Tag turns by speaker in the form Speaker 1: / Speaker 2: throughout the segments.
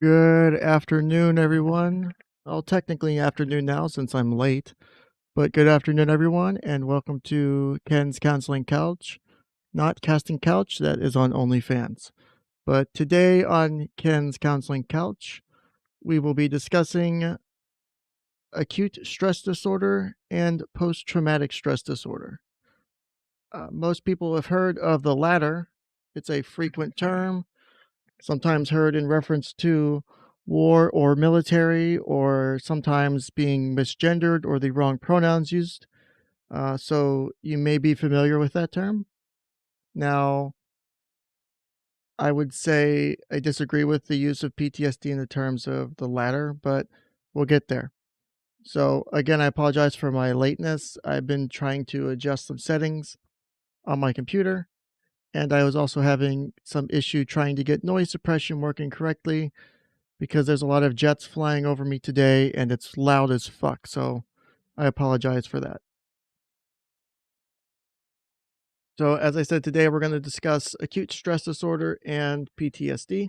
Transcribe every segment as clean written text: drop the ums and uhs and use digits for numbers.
Speaker 1: Good afternoon, everyone. Well, technically afternoon now since I'm late, but good afternoon, everyone, and welcome to Ken's Counseling Couch, not Casting Couch, that is on OnlyFans. But today on Ken's Counseling Couch, we will be discussing acute stress disorder and post traumatic stress disorder. Most people have heard of the latter, it's a frequent term sometimes heard in reference to war or military, or sometimes being misgendered or the wrong pronouns used. So you may be familiar with that term. Now, I would say I disagree with the use of PTSD in the terms of the latter, but we'll get there. So, again, I apologize for my lateness. I've been trying to adjust some settings on my computer, and I was also having some issue trying to get noise suppression working correctly because there's a lot of jets flying over me today and it's loud as fuck. So I apologize for that. So, as I said, today we're going to discuss acute stress disorder and PTSD.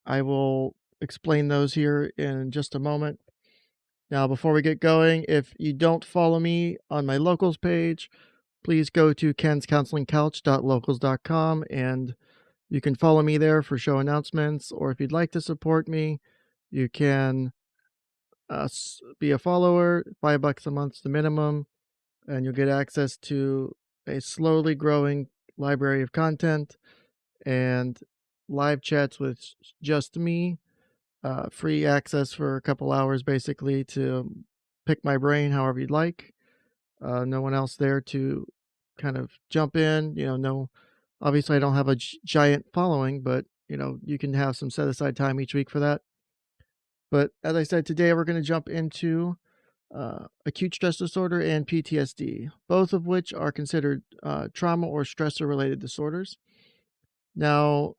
Speaker 1: I will explain those here in just a moment. Now, before we get going, if you don't follow me on my locals page, please go to kenscounselingcouch.locals.com and you can follow me there for show announcements. Or if you'd like to support me, you can be a follower. $5 a month's the minimum, and you'll get access to a slowly growing library of content and live chats with just me. Free access for a couple hours, basically, to pick my brain however you'd like. No one else there to kind of jump in. No, obviously I don't have a giant following, but you can have some set aside time each week for that. But as I said, today we're going to jump into acute stress disorder and PTSD, both of which are considered trauma or stressor related disorders. Now,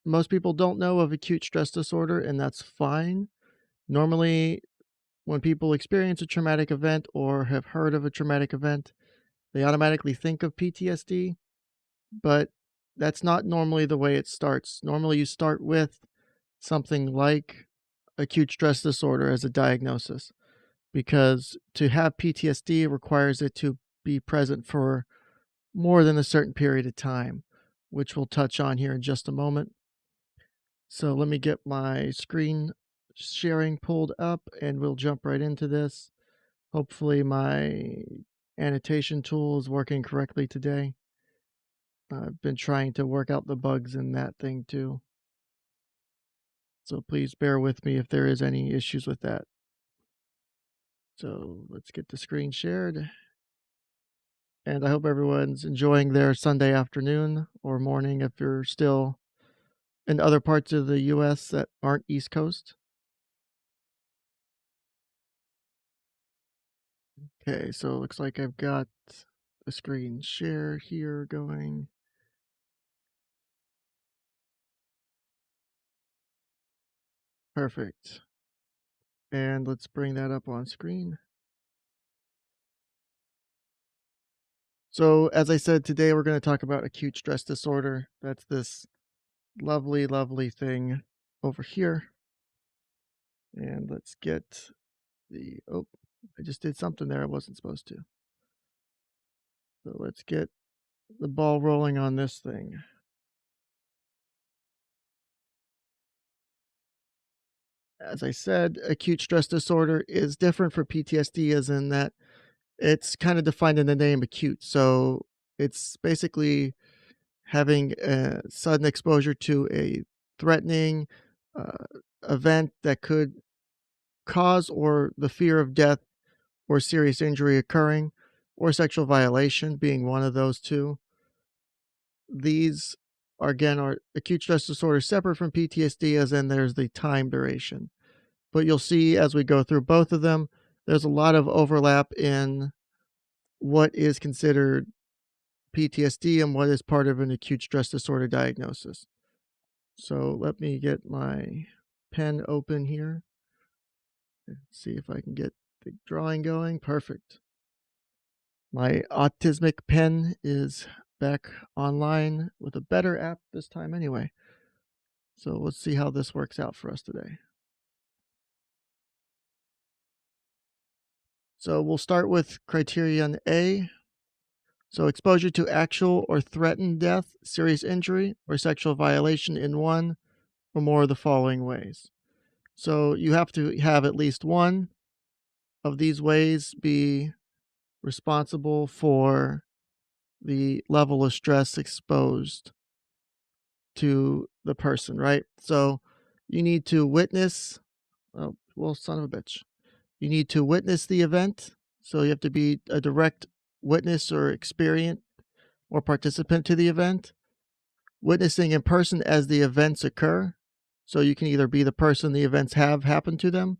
Speaker 1: most people don't know of acute stress disorder, and that's fine. Normally, when people experience a traumatic event or have heard of a traumatic event, they automatically think of PTSD, but that's not normally the way it starts. Normally, you start with something like acute stress disorder as a diagnosis, because to have PTSD requires it to be present for more than a certain period of time, which we'll touch on here in just a moment. So let me get my screen sharing pulled up and we'll jump right into this. Hopefully my annotation tool is working correctly today. I've been trying to work out the bugs in that thing too. So please bear with me if there is any issues with that. So let's get the screen shared. And I hope everyone's enjoying their Sunday afternoon or morning if you're still in other parts of the US that aren't East Coast. Okay, so it looks like I've got the screen share here going. Perfect. And let's bring that up on screen. So, as I said, today we're going to talk about acute stress disorder. That's this lovely, lovely thing over here. And let's get oh, I just did something there I wasn't supposed to. So let's get the ball rolling on this thing. As I said, acute stress disorder is different for PTSD, as in that it's kind of defined in the name acute. So it's basically having a sudden exposure to a threatening uh, event that could cause or the fear of death or serious injury occurring, or sexual violation being one of those two. These are, again, are acute stress disorder separate from PTSD, as in there's the time duration. But you'll see as we go through both of them, there's a lot of overlap in what is considered PTSD and what is part of an acute stress disorder diagnosis. So let me get my pen open here and see if I can get the drawing going. Perfect. My autismic pen is back online with a better app this time anyway. So let's see how this works out for us today. So we'll start with criterion A. So exposure to actual or threatened death, serious injury, or sexual violation in one or more of the following ways. So you have to have at least one of these ways be responsible for the level of stress exposed to the person, right? So you need to witness, oh, well, son of a bitch. You need to witness the event. So you have to be a direct witness or experience or participant to the event. Witnessing in person as the events occur. So you can either be the person the events have happened to them,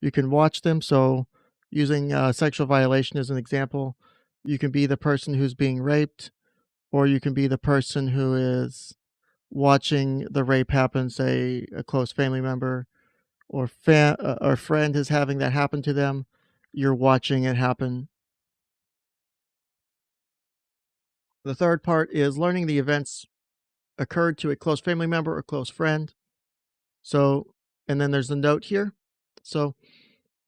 Speaker 1: you can watch them. So, using sexual violation as an example, you can be the person who's being raped, or you can be the person who is watching the rape happen, say a close family member or friend is having that happen to them. You're watching it happen. The third part is learning the events occurred to a close family member or close friend. So, and then there's a note here. So,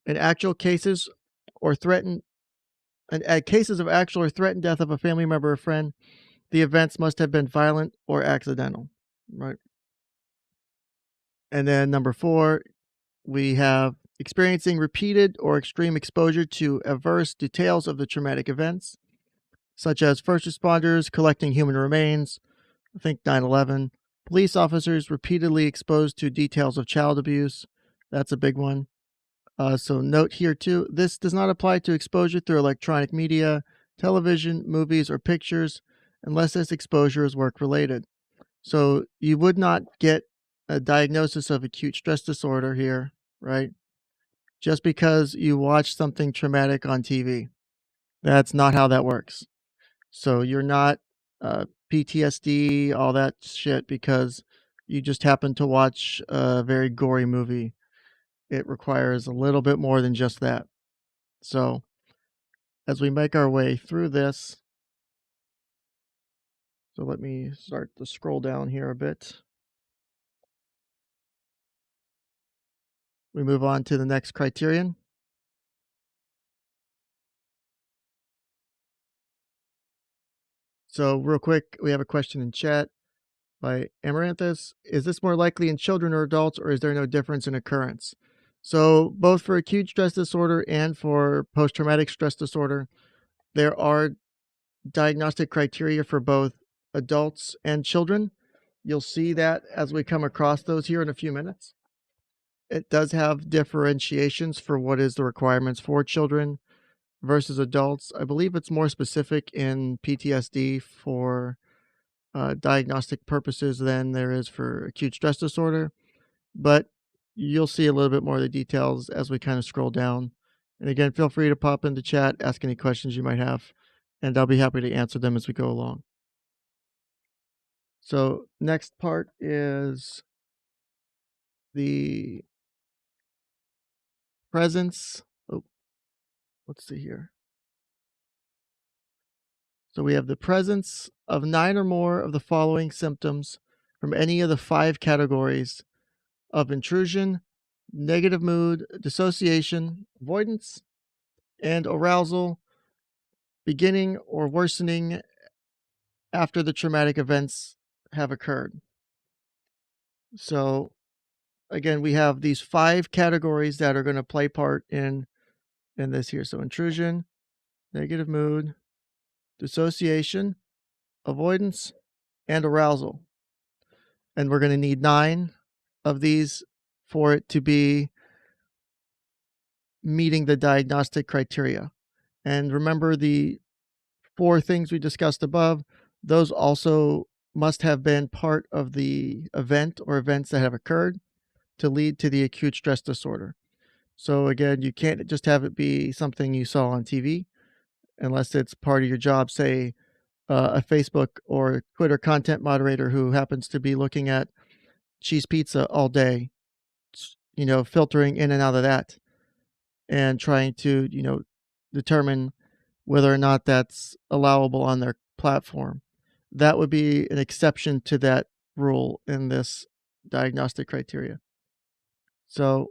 Speaker 1: in actual cases or threatened, and cases of actual or threatened death of a family member or friend, the events must have been violent or accidental, right? And then number 4, we have experiencing repeated or extreme exposure to adverse details of the traumatic events, such as first responders collecting human remains, I think 9/11, police officers repeatedly exposed to details of child abuse. That's a big one. So note here too, this does not apply to exposure through electronic media, television, movies, or pictures, unless this exposure is work related. So you would not get a diagnosis of acute stress disorder here, right? Just because you watch something traumatic on TV. That's not how that works. So you're not PTSD, all that shit, because you just happen to watch a very gory movie. It requires a little bit more than just that. So as we make our way through this, so let me start to scroll down here a bit. We move on to the next criterion. So real quick, we have a question in chat by Amaranthus. Is this more likely in children or adults, or is there no difference in occurrence? So both for acute stress disorder and for post-traumatic stress disorder, there are diagnostic criteria for both adults and children. You'll see that as we come across those here in a few minutes. It does have differentiations for what is the requirements for children versus adults. I believe it's more specific in PTSD for diagnostic purposes than there is for acute stress disorder, but you'll see a little bit more of the details as we kind of scroll down. And again, feel free to pop into chat, ask any questions you might have, and I'll be happy to answer them as we go along. So, next part is the presence. Oh, let's see here. So, we have the presence of 9 or more of the following symptoms from any of the 5 categories of intrusion, negative mood, dissociation, avoidance, and arousal, beginning or worsening after the traumatic events have occurred. So, again, we have these 5 categories that are going to play part in this here. So, intrusion, negative mood, dissociation, avoidance, and arousal. And we're going to need 9 of these for it to be meeting the diagnostic criteria. And remember the 4 things we discussed above, those also must have been part of the event or events that have occurred to lead to the acute stress disorder. So again, you can't just have it be something you saw on TV unless it's part of your job, say a Facebook or Twitter content moderator who happens to be looking at cheese pizza all day, filtering in and out of that and trying to, determine whether or not that's allowable on their platform. That would be an exception to that rule in this diagnostic criteria. So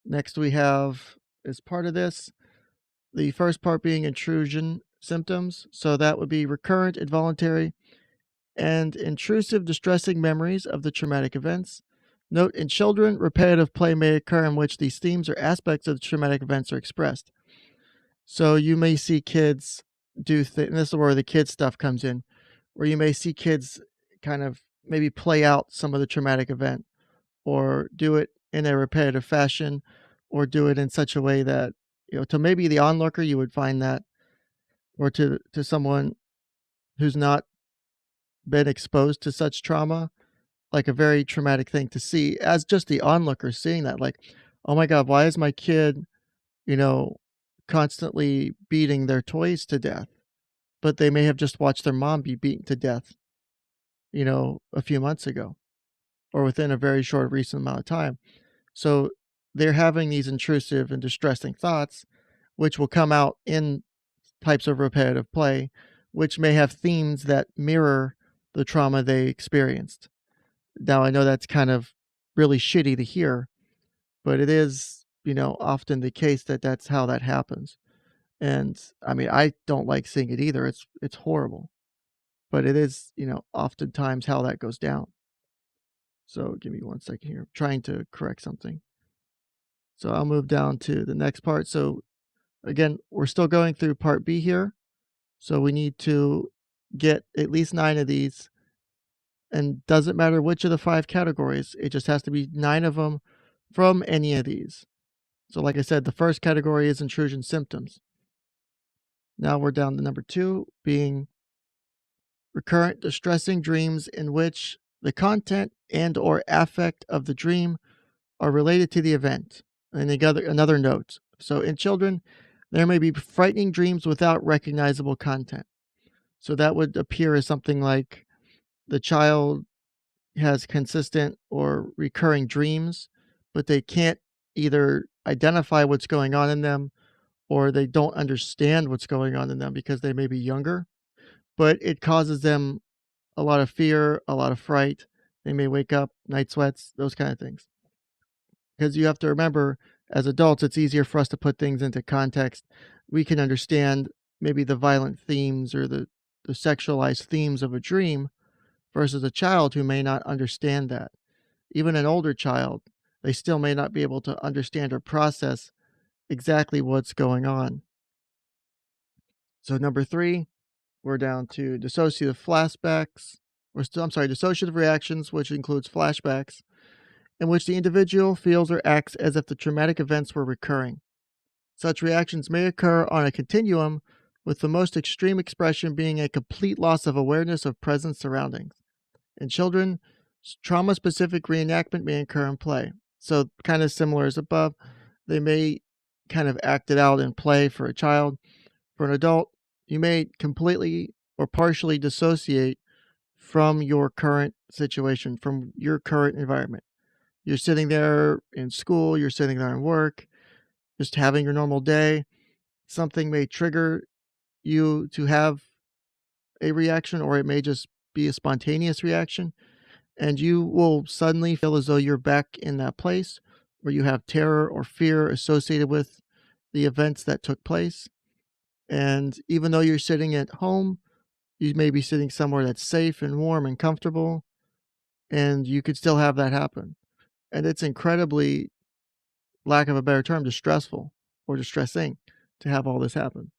Speaker 1: next we have, as part of this, the first part being intrusion symptoms. So that would be recurrent, involuntary, and intrusive distressing memories of the traumatic events. Note, in children, repetitive play may occur in which these themes or aspects of the traumatic events are expressed. So you may see kids do things, and this is where the kids stuff comes in, where you may see kids kind of maybe play out some of the traumatic event or do it in a repetitive fashion or do it in such a way that, to maybe the onlooker, you would find that, or to someone who's not been exposed to such trauma, like a very traumatic thing to see as just the onlooker seeing that, like, oh my God, why is my kid, you know, constantly beating their toys to death? But they may have just watched their mom be beaten to death, a few months ago or within a very short recent amount of time. So they're having these intrusive and distressing thoughts, which will come out in types of repetitive play, which may have themes that mirror the trauma they experienced. Now, I know that's kind of really shitty to hear, but it is, often the case that that's how that happens. And I mean, I don't like seeing it either. It's horrible, but it is, oftentimes how that goes down. So give me one second here. I'm trying to correct something. So I'll move down to the next part. So again, we're still going through part B here. So we need to get at least 9 of these, and doesn't matter which of the 5 categories. It just has to be 9 of them from any of these. So like I said, the first category is intrusion symptoms. Now we're down to number 2, being recurrent distressing dreams in which the content and or affect of the dream are related to the event. And another note. So in children, there may be frightening dreams without recognizable content. So that would appear as something like the child has consistent or recurring dreams, but they can't either identify what's going on in them or they don't understand what's going on in them because they may be younger, but it causes them a lot of fear, a lot of fright. They may wake up, night sweats, those kind of things. Because you have to remember, as adults, it's easier for us to put things into context. We can understand maybe the violent themes or the sexualized themes of a dream versus a child who may not understand that. Even an older child, they still may not be able to understand or process exactly what's going on. So, number 3, we're down to dissociative flashbacks. Dissociative reactions, which includes flashbacks, in which the individual feels or acts as if the traumatic events were recurring. Such reactions may occur on a continuum, with the most extreme expression being a complete loss of awareness of present surroundings. In children, trauma-specific reenactment may occur in play. So kind of similar as above, they may kind of act it out in play for a child. For an adult, you may completely or partially dissociate from your current situation, from your current environment. You're sitting there in school, you're sitting there in work, just having your normal day. Something may trigger you to have a reaction, or it may just be a spontaneous reaction. And you will suddenly feel as though you're back in that place where you have terror or fear associated with the events that took place. And even though you're sitting at home, you may be sitting somewhere that's safe and warm and comfortable, and you could still have that happen. And it's incredibly, lack of a better term, distressful or distressing to have all this happen.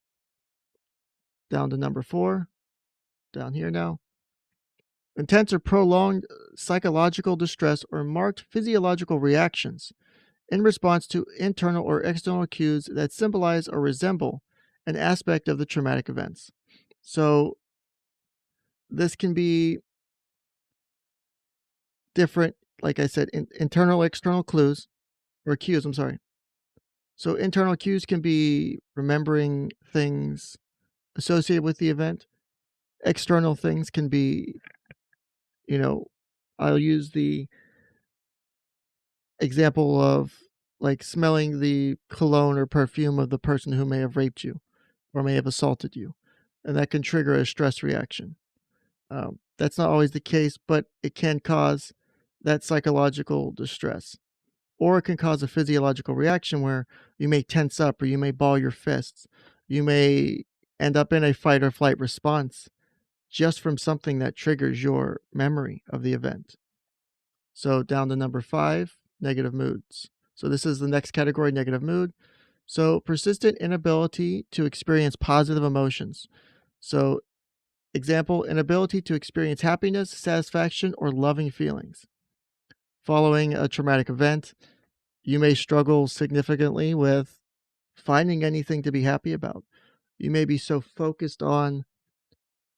Speaker 1: Down to number 4, down here now. Intense or prolonged psychological distress or marked physiological reactions in response to internal or external cues that symbolize or resemble an aspect of the traumatic events. So this can be different, like I said, internal, external clues or cues, I'm sorry. So internal cues can be remembering things associated with the event. External things can be, I'll use the example of like smelling the cologne or perfume of the person who may have raped you or may have assaulted you. And that can trigger a stress reaction. That's not always the case, but it can cause that psychological distress. Or it can cause a physiological reaction where you may tense up or you may ball your fists. You may end up in a fight or flight response just from something that triggers your memory of the event. So down to number 5, negative moods. So this is the next category, negative mood. So persistent inability to experience positive emotions. So example, inability to experience happiness, satisfaction, or loving feelings. Following a traumatic event, you may struggle significantly with finding anything to be happy about. You may be so focused on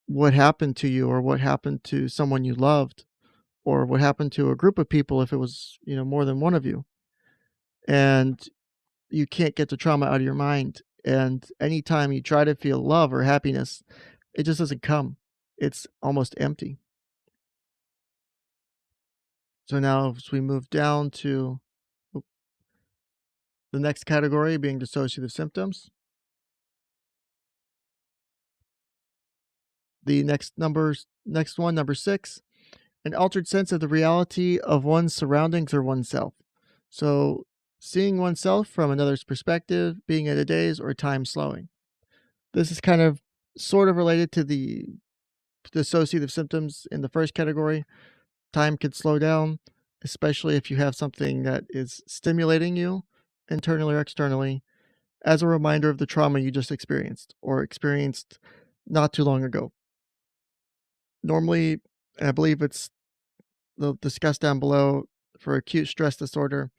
Speaker 1: what happened to you or what happened to someone you loved or what happened to a group of people if it was, more than one of you. And you can't get the trauma out of your mind. And anytime you try to feel love or happiness, it just doesn't come. It's almost empty. So now as we move down to the next category being dissociative symptoms, the next one, number 6, an altered sense of the reality of one's surroundings or oneself. So seeing oneself from another's perspective, being at a daze or time slowing. This is kind of sort of related to the dissociative symptoms in the first category. Time could slow down, especially if you have something that is stimulating you internally or externally as a reminder of the trauma you just experienced or experienced not too long ago. Normally, I believe it's they'll discuss down below for acute stress disorder.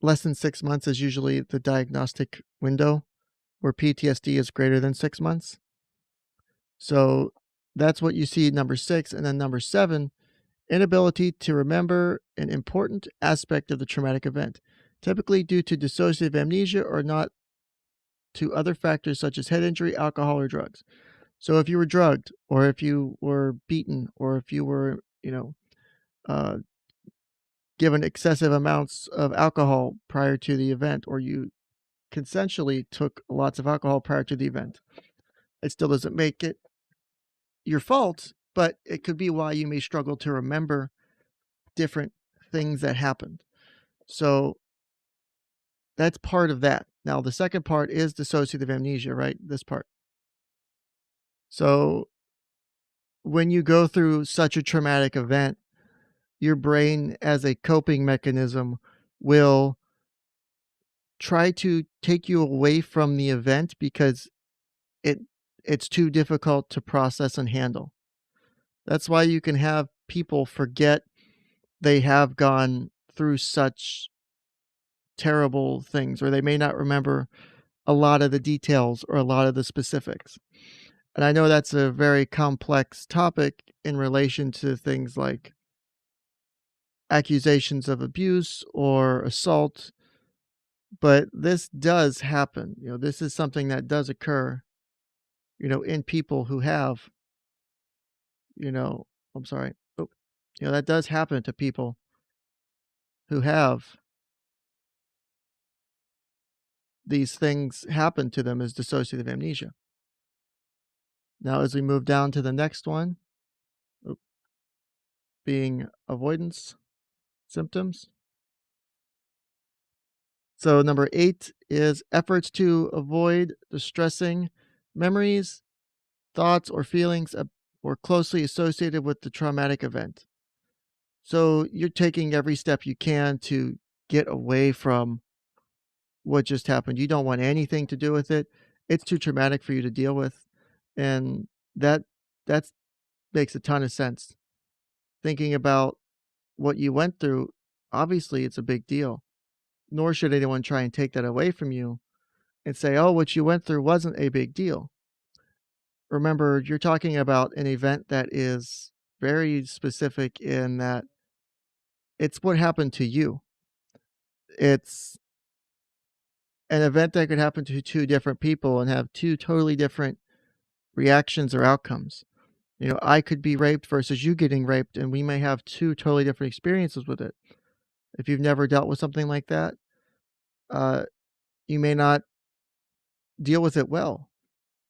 Speaker 1: Less than 6 months is usually the diagnostic window where PTSD is greater than 6 months. So that's what you see at number 6. And then number 7, inability to remember an important aspect of the traumatic event, typically due to dissociative amnesia or not to other factors such as head injury, alcohol, or drugs. So if you were drugged, or if you were beaten, or if you were, uh, given excessive amounts of alcohol prior to the event, or you consensually took lots of alcohol prior to the event, it still doesn't make it your fault, but it could be why you may struggle to remember different things that happened. So that's part of that. Now, the second part is dissociative amnesia, right? This part. So when you go through such a traumatic event, your brain, as a coping mechanism, will try to take you away from the event because it it's too difficult to process and handle. That's why you can have people forget they have gone through such terrible things, or they may not remember a lot of the details or a lot of the specifics. And I know that's a very complex topic in relation to things like accusations of abuse or assault, but this does happen. This is something that does occur, in people who have, you know, I'm sorry. Oh, that does happen to people who have these things happen to them as dissociative amnesia. Now, as we move down to the next one, oh, being avoidance symptoms. So, number 8 is efforts to avoid distressing memories, thoughts, or feelings or closely associated with the traumatic event. So, you're taking every step you can to get away from what just happened. You don't want anything to do with it. It's too traumatic for you to deal with. And that that's makes a ton of sense. Thinking about what you went through, obviously it's a big deal. Nor should anyone try and take that away from you and say, "Oh, what you went through wasn't a big deal." Remember, you're talking about an event that is very specific in that it's what happened to you. It's an event that could happen to two different people and have two totally different reactions or outcomes. I could be raped versus you getting raped, and we may have two totally different experiences with it. If you've never dealt with something like that, uh, you may not deal with it well.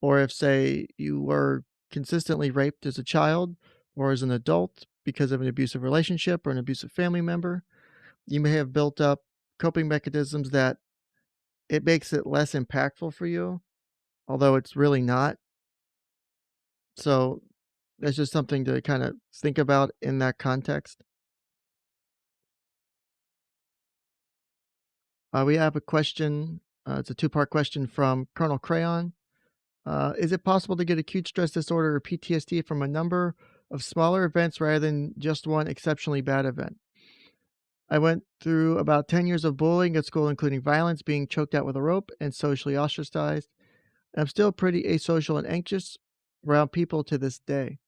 Speaker 1: Or if, say, you were consistently raped as a child, or as an adult because of an abusive relationship or an abusive family member. You may have built up coping mechanisms that it makes it less impactful for you, although it's really not. So that's just something to kind of think about in that context. We have a question. It's a two-part question from Colonel Crayon. Is it possible to get acute stress disorder or PTSD from a number of smaller events rather than just one exceptionally bad event? I went through about 10 years of bullying at school, including violence, being choked out with a rope, and socially ostracized. I'm still pretty asocial and anxious around people to this day.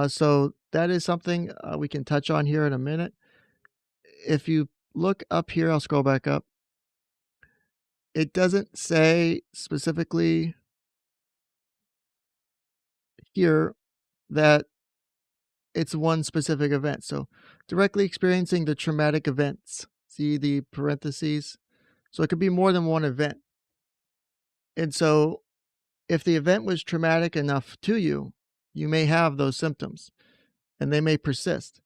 Speaker 1: So that is something we can touch on here in a minute. If you look up here, I'll scroll back up. It doesn't say specifically here that it's one specific event. So directly experiencing the traumatic events. See the parentheses? So it could be more than one event. And so if the event was traumatic enough to you, you may have those symptoms and they may persist.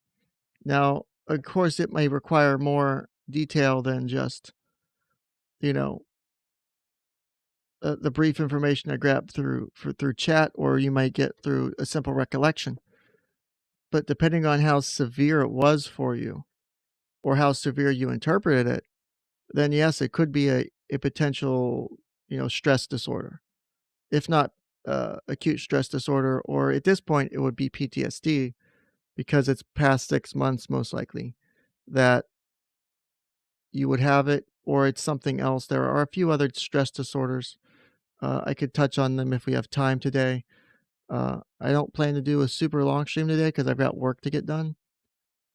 Speaker 1: Now, of course, it may require more detail than just, you know, the brief information I grabbed through chat, or you might get through a simple recollection. But depending on how severe it was for you, or how severe you interpreted it, then yes, it could be a potential, stress disorder, if not acute stress disorder, or at this point, it would be PTSD because it's past 6 months, most likely, that you would have it, or it's something else. There are a few other stress disorders. I could touch on them if we have time today. I don't plan to do a super long stream today because I've got work to get done.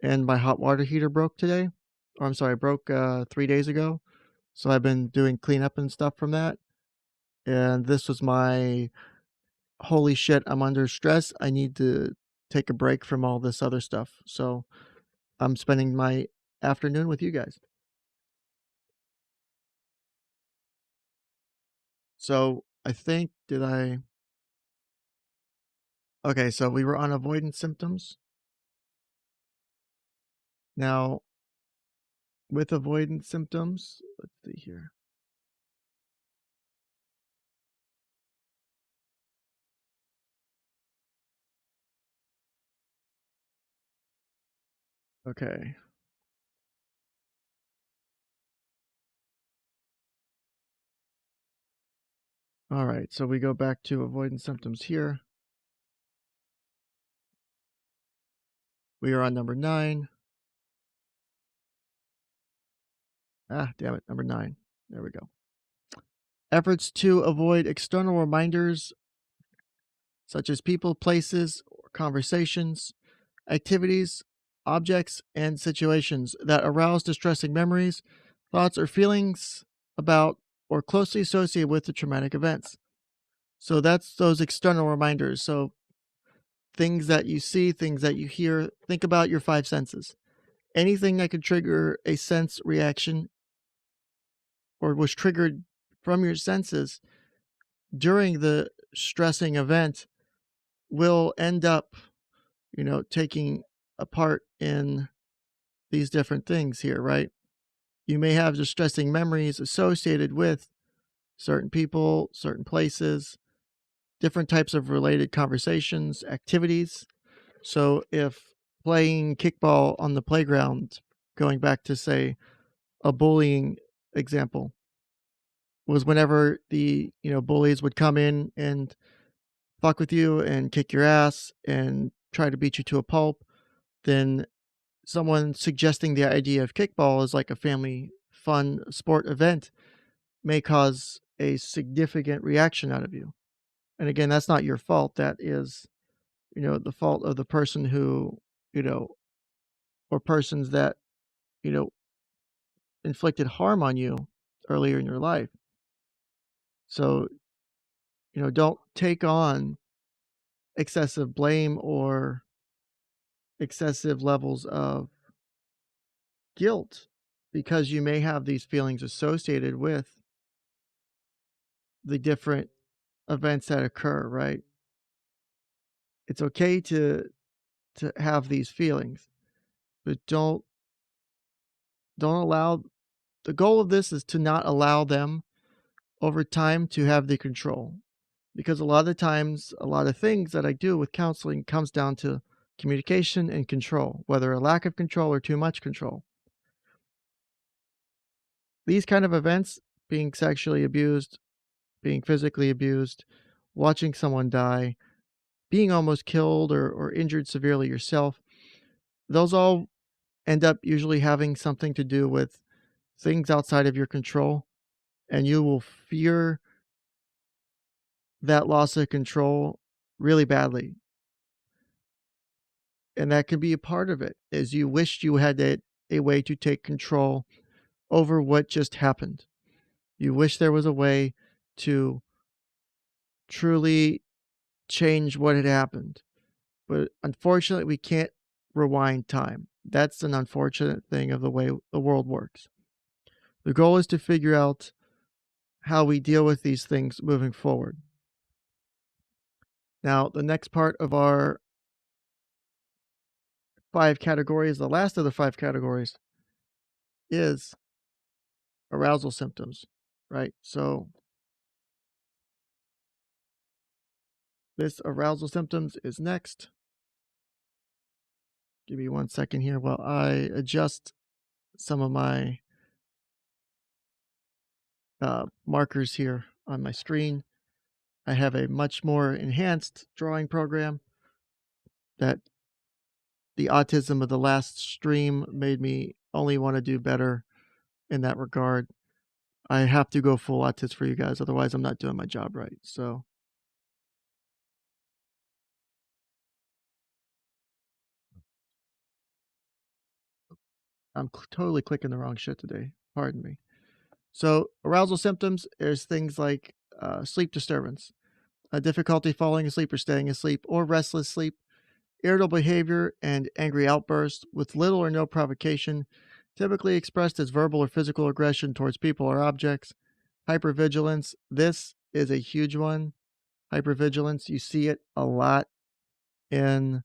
Speaker 1: And my hot water heater broke today. Or I'm sorry, broke 3 days ago. So I've been doing cleanup and stuff from that. And this was my holy shit, I'm under stress. I need to take a break from all this other stuff. So I'm spending my afternoon with you guys. So I think, did I? Okay, so we were on avoidance symptoms. Now, with avoidance symptoms, let's see here. Okay. All right. So we go back to avoidance symptoms here. We are on number 9. Ah, damn it. Number 9. There we go. Efforts to avoid external reminders such as people, places, or conversations, activities, objects, and situations that arouse distressing memories, thoughts, or feelings about or closely associated with the traumatic events. So that's those external reminders. So things that you see, things that you hear, think about your five senses. Anything that could trigger a sense reaction or was triggered from your senses during the stressing event will end up, taking a part in these different things here, right? You may have distressing memories associated with certain people, certain places, different types of related conversations, activities. So if playing kickball on the playground, going back to say a bullying example, was whenever the bullies would come in and fuck with you and kick your ass and try to beat you to a pulp, then someone suggesting the idea of kickball as like a family fun sport event may cause a significant reaction out of you. And again, that's not your fault. That is, the fault of the person who, you know, or persons that, you know, inflicted harm on you earlier in your life. So, don't take on excessive blame or excessive levels of guilt because you may have these feelings associated with the different events that occur, right? It's okay to to have these feelings, but don't allow the goal of this is to not allow them over time to have the control. Because a lot of the times, a lot of things that I do with counseling comes down to communication and control, whether a lack of control or too much control. These kind of events, being sexually abused, being physically abused, watching someone die, being almost killed or injured severely yourself, those all end up usually having something to do with things outside of your control. And you will fear that loss of control really badly. And that can be a part of it, is you wished you had a way to take control over what just happened. You wish there was a way to truly change what had happened. But unfortunately, we can't rewind time. That's an unfortunate thing of the way the world works. The goal is to figure out how we deal with these things moving forward. Now, the next part of our 5 categories, the last of the 5 categories, is arousal symptoms, right? So, this arousal symptoms is next. Give me 1 second here while I adjust some of my markers here on my screen. I have a much more enhanced drawing program that the autism of the last stream made me only want to do better in that regard. I have to go full autist for you guys, otherwise I'm not doing my job right. So I'm totally clicking the wrong shit today. Pardon me. So arousal symptoms is things like sleep disturbance, difficulty falling asleep or staying asleep, or restless sleep, irritable behavior, and angry outbursts with little or no provocation, typically expressed as verbal or physical aggression towards people or objects. Hypervigilance. This is a huge one. Hypervigilance, you see it a lot in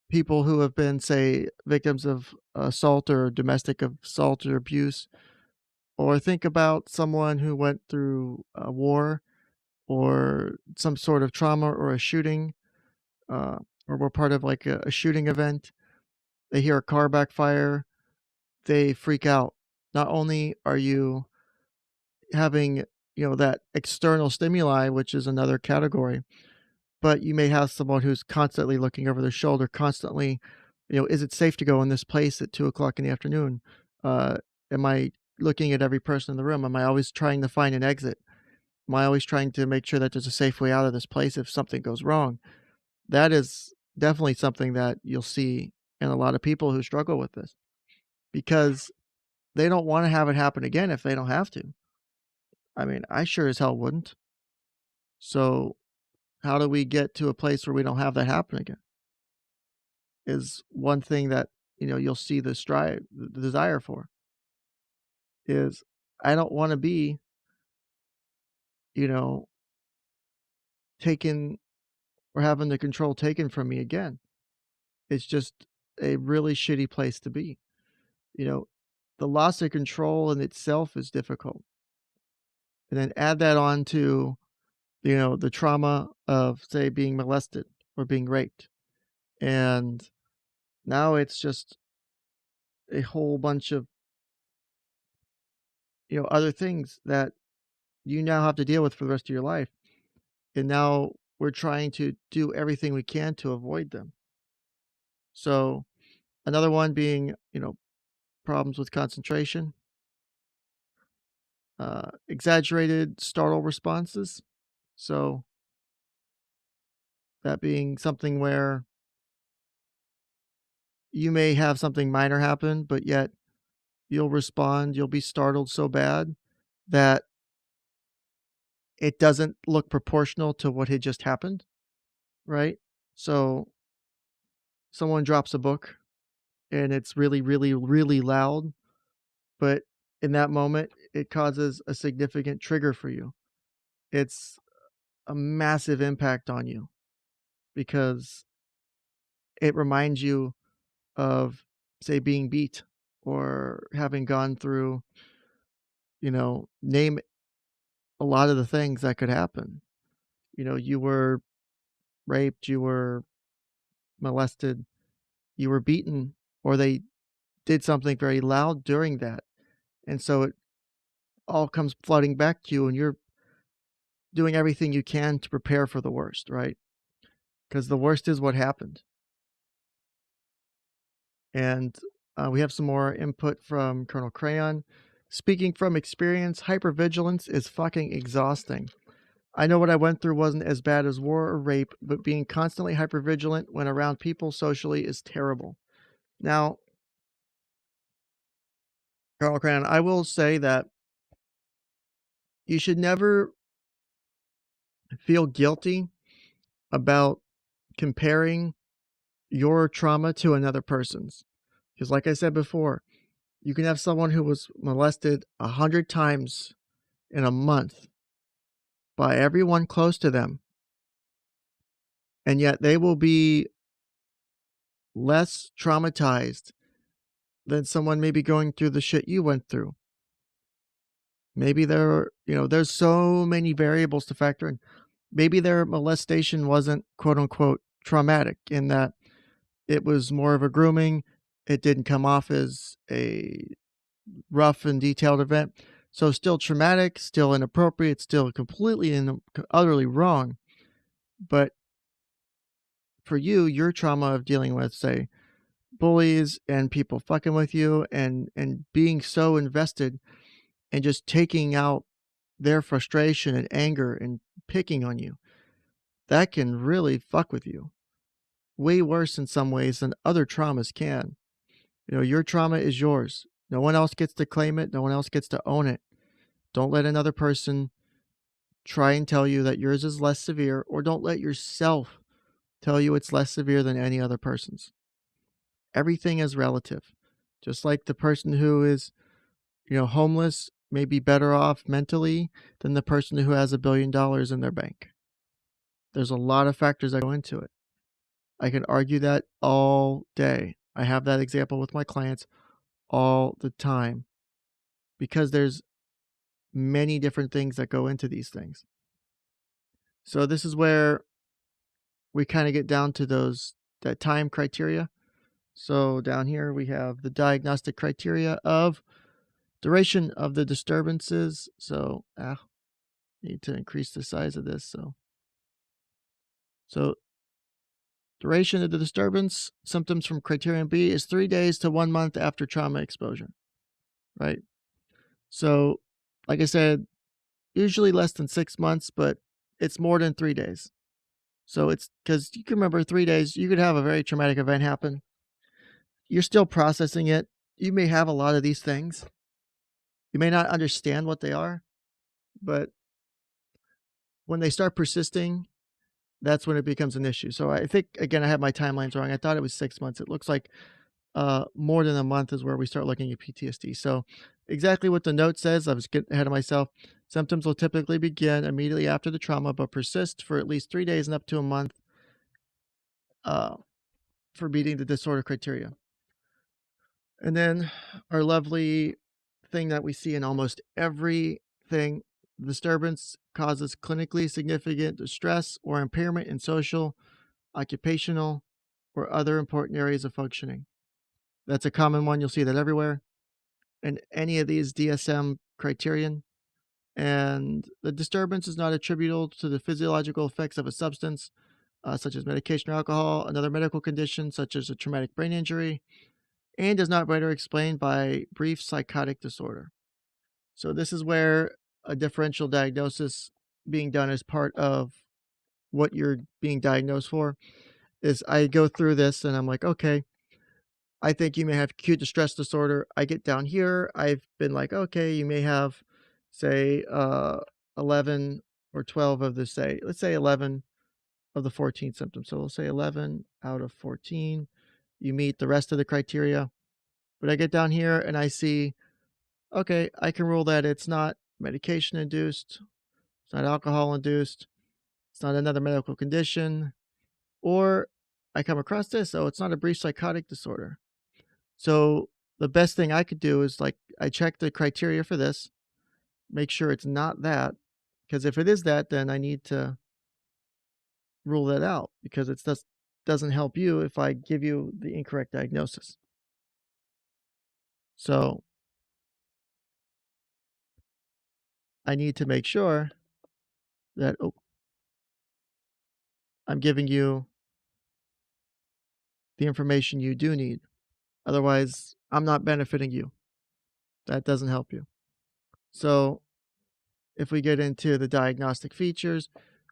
Speaker 1: people who have been, say, victims of assault or domestic assault or abuse. Or think about someone who went through a war or some sort of trauma or a shooting, uh, or were part of like a shooting event. They hear a car backfire, they freak out. Not only are you having, that external stimuli, which is another category, but you may have someone who's constantly looking over their shoulder, constantly, is it safe to go in this place at 2 o'clock in the afternoon? Uh, am I looking at every person in the room? Am I always trying to find an exit? Am I always trying to make sure that there's a safe way out of this place if something goes wrong? That is definitely something that you'll see in a lot of people who struggle with this because they don't want to have it happen again if they don't have to. I mean, I sure as hell wouldn't. So, how do we get to a place where we don't have that happen again? Is one thing that, you'll see the strive, the desire for is I don't want to be, you know, taken or having the control taken from me again. It's just a really shitty place to be. You know, the loss of control in itself is difficult. And then add that on to, the trauma of, say, being molested or being raped. And now it's just a whole bunch of, other things that you now have to deal with for the rest of your life. And now we're trying to do everything we can to avoid them. So another one being, problems with concentration, exaggerated startle responses. So that being something where you may have something minor happen, but yet you'll be startled so bad that it doesn't look proportional to what had just happened, right? So someone drops a book and it's really, really, really loud, but in that moment, it causes a significant trigger for you. It's a massive impact on you. because it reminds you of, say, being beat or having gone through, name a lot of the things that could happen. You were raped, you were molested, you were beaten, or they did something very loud during that. And so it all comes flooding back to you, and you're doing everything you can to prepare for the worst, right? Because the worst is what happened. And we have some more input from Colonel Crayon. Speaking from experience, hypervigilance is fucking exhausting. I know what I went through wasn't as bad as war or rape, but being constantly hypervigilant when around people socially is terrible. Now, Colonel Crayon, I will say that you should never feel guilty about comparing your trauma to another person's. Because, like I said before, you can have someone who was molested 100 times in a month by everyone close to them, and yet they will be less traumatized than someone maybe going through the shit you went through. Maybe there's so many variables to factor in. Maybe their molestation wasn't quote unquote traumatic in that it was more of a grooming. It didn't come off as a rough and detailed event. So still traumatic, still inappropriate, still completely and utterly wrong. But for you, your trauma of dealing with, say, bullies and people fucking with you and being so invested and just taking out their frustration and anger and picking on you, that can really fuck with you. Way worse in some ways than other traumas can. Your trauma is yours. No one else gets to claim it. No one else gets to own it. Don't let another person try and tell you that yours is less severe, or don't let yourself tell you it's less severe than any other person's. Everything is relative. Just like the person who is, homeless may be better off mentally than the person who has $1 billion in their bank. There's a lot of factors that go into it. I can argue that all day. I have that example with my clients all the time because there's many different things that go into these things. So this is where we kind of get down to that time criteria. So down here we have the diagnostic criteria of duration of the disturbances. So need to increase the size of this. So duration of the disturbance, symptoms from criterion B is 3 days to 1 month after trauma exposure, right? So, like I said, usually less than 6 months, but it's more than 3 days. So it's because you can remember 3 days, you could have a very traumatic event happen. You're still processing it. You may have a lot of these things. You may not understand what they are, but when they start persisting, that's when it becomes an issue. So I think, again, I have my timelines wrong. I thought it was 6 months. It looks like more than a month is where we start looking at PTSD. So exactly what the note says, I was getting ahead of myself. Symptoms will typically begin immediately after the trauma, but persist for at least 3 days and up to a month uh, for meeting the disorder criteria. And then our lovely thing that we see in almost everything, disturbance causes clinically significant distress or impairment in social, occupational, or other important areas of functioning. That's a common one. You'll see that everywhere in any of these DSM criterion. And the disturbance is not attributable to the physiological effects of a substance, such as medication or alcohol, another medical condition, such as a traumatic brain injury, and is not better explained by brief psychotic disorder. So, this is where a differential diagnosis being done as part of what you're being diagnosed for is I go through this and I'm like, okay, I think you may have acute distress disorder. I get down here. I've been like, okay, you may have, say, 11 or 12 of the, let's say 11 of the 14 symptoms. So we'll say 11 out of 14. You meet the rest of the criteria. But I get down here and I see, okay, I can rule that it's not medication induced, it's not alcohol induced, it's not another medical condition, Or I come across this, oh, it's not a brief psychotic disorder. So the best thing I could do is like I check the criteria for this, make sure it's not that, because if it is that, then I need to rule that out because it doesn't help you if I give you the incorrect diagnosis. So I need to make sure that I'm giving you the information you do need. Otherwise, I'm not benefiting you. That doesn't help you. So if we get into the diagnostic features,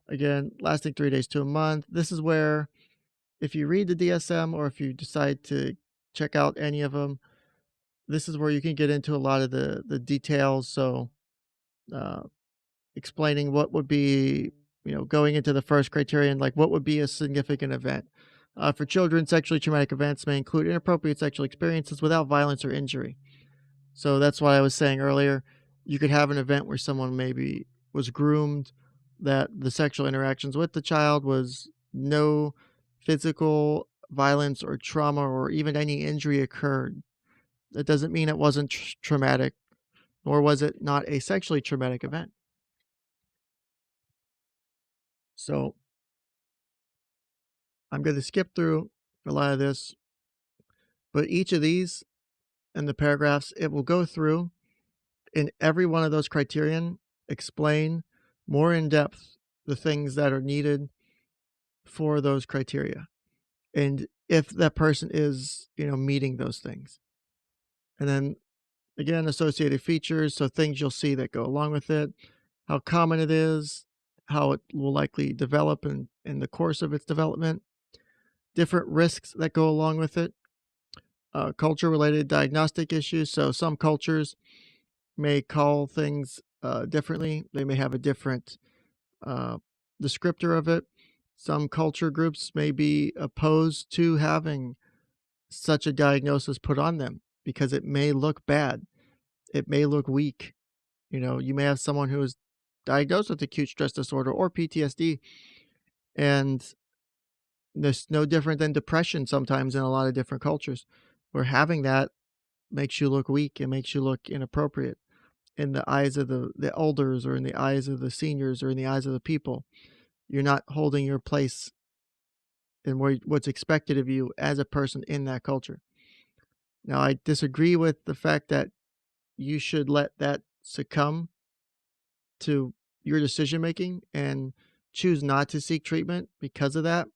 Speaker 1: again, lasting 3 days to a month, this is where if you read the DSM or if you decide to check out any of them, this is where you can get into a lot of the details. So, uh, explaining what would be, going into the first criterion, like what would be a significant event. For children, sexually traumatic events may include inappropriate sexual experiences without violence or injury. So that's why I was saying earlier, you could have an event where someone maybe was groomed, that the sexual interactions with the child was no physical violence or trauma or even any injury occurred. That doesn't mean it wasn't traumatic, nor was it not a sexually traumatic event. So I'm going to skip through a lot of this, but each of these and the paragraphs, it will go through in every one of those criterion, explain more in depth the things that are needed for those criteria. And if that person is, meeting those things. And then again, associated features, so things you'll see that go along with it, how common it is, how it will likely develop in the course of its development, different risks that go along with it, culture related diagnostic issues. So some cultures may call things differently, they may have a different uh, descriptor of it. Some culture groups may be opposed to having such a diagnosis put on them because it may look bad. It may look weak. You may have someone who is diagnosed with acute stress disorder or PTSD, and it's no different than depression sometimes in a lot of different cultures, where having that makes you look weak and makes you look inappropriate in the eyes of the elders or in the eyes of the seniors or in the eyes of the people. You're not holding your place in what's expected of you as a person in that culture. Now, I disagree with the fact that you should let that succumb to your decision making and choose not to seek treatment because of that.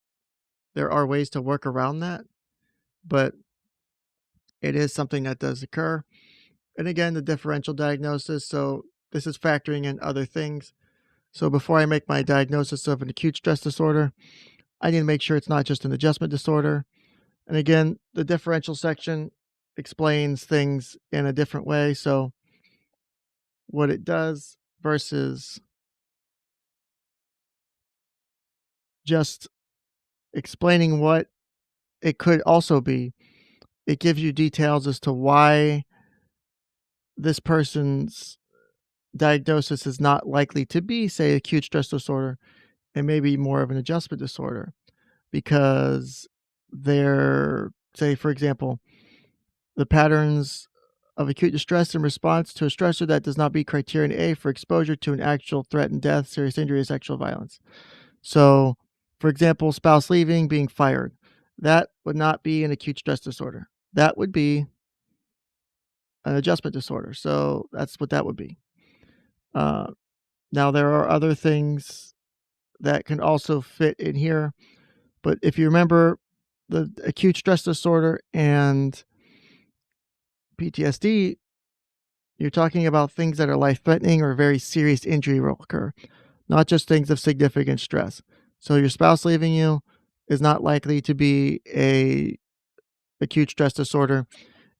Speaker 1: There are ways to work around that, but it is something that does occur. And again, the differential diagnosis. So this is factoring in other things. So before I make my diagnosis of an acute stress disorder, I need to make sure it's not just an adjustment disorder. And again, the differential section explains things in a different way. So what it does versus just explaining what it could also be, it gives you details as to why this person's diagnosis is not likely to be, say, acute stress disorder and maybe more of an adjustment disorder because they're, say, for example, the patterns of acute distress in response to a stressor that does not meet criterion A for exposure to an actual threatened death, serious injury, or sexual violence. So, for example, spouse leaving, being fired, that would not be an acute stress disorder. That would be an adjustment disorder. So that's what that would be. Uh, Now, there are other things that can also fit in here, but if you remember the acute stress disorder and PTSD, you're talking about things that are life threatening or very serious injury will occur, not just things of significant stress. So your spouse leaving you is not likely to be a acute stress disorder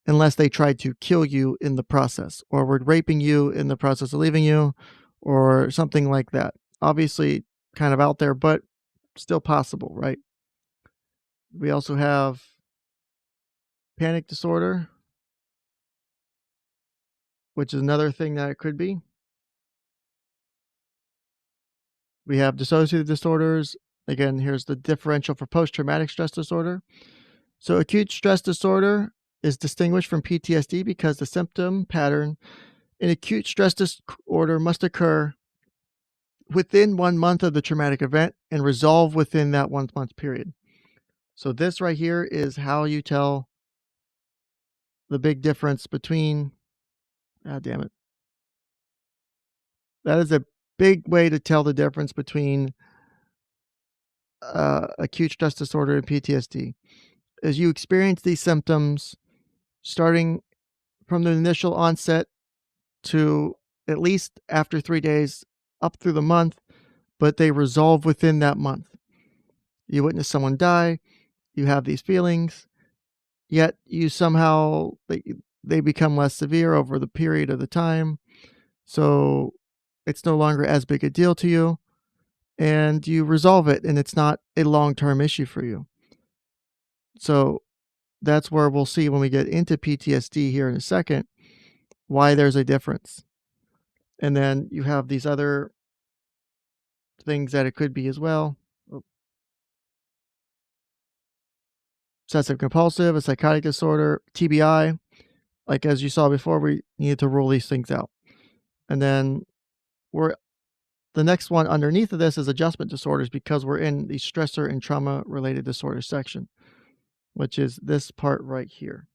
Speaker 1: unless they tried to kill you in the process or were raping you in the process of leaving you or something like that. Obviously, kind of out there, but still possible, right? We also have panic disorder, which is another thing that it could be. We have dissociative disorders, Again, here's the differential for post-traumatic stress disorder. So acute stress disorder is distinguished from PTSD because the symptom pattern in acute stress disorder must occur within 1 month of the traumatic event and resolve within that 1 month period. So this right here is how you tell the big difference between, ah, damn it. That is a big way to tell the difference between acute stress disorder and PTSD. As you experience these symptoms starting from the initial onset to at least after 3 days up through the month, but they resolve within that month. You witness someone die, you have these feelings, yet you somehow they become less severe over the period of the time. So it's no longer as big a deal to you and you resolve it and it's not a long-term issue for you. So that's where we'll see when we get into PTSD here in a second why there's a difference. And then you have these other things that it could be as well. Obsessive compulsive, a psychotic disorder, TBI. Like as you saw before, we needed to rule these things out. And then we're the next one underneath of this is adjustment disorders because we're in the stressor and trauma related disorders section, which is this part right here.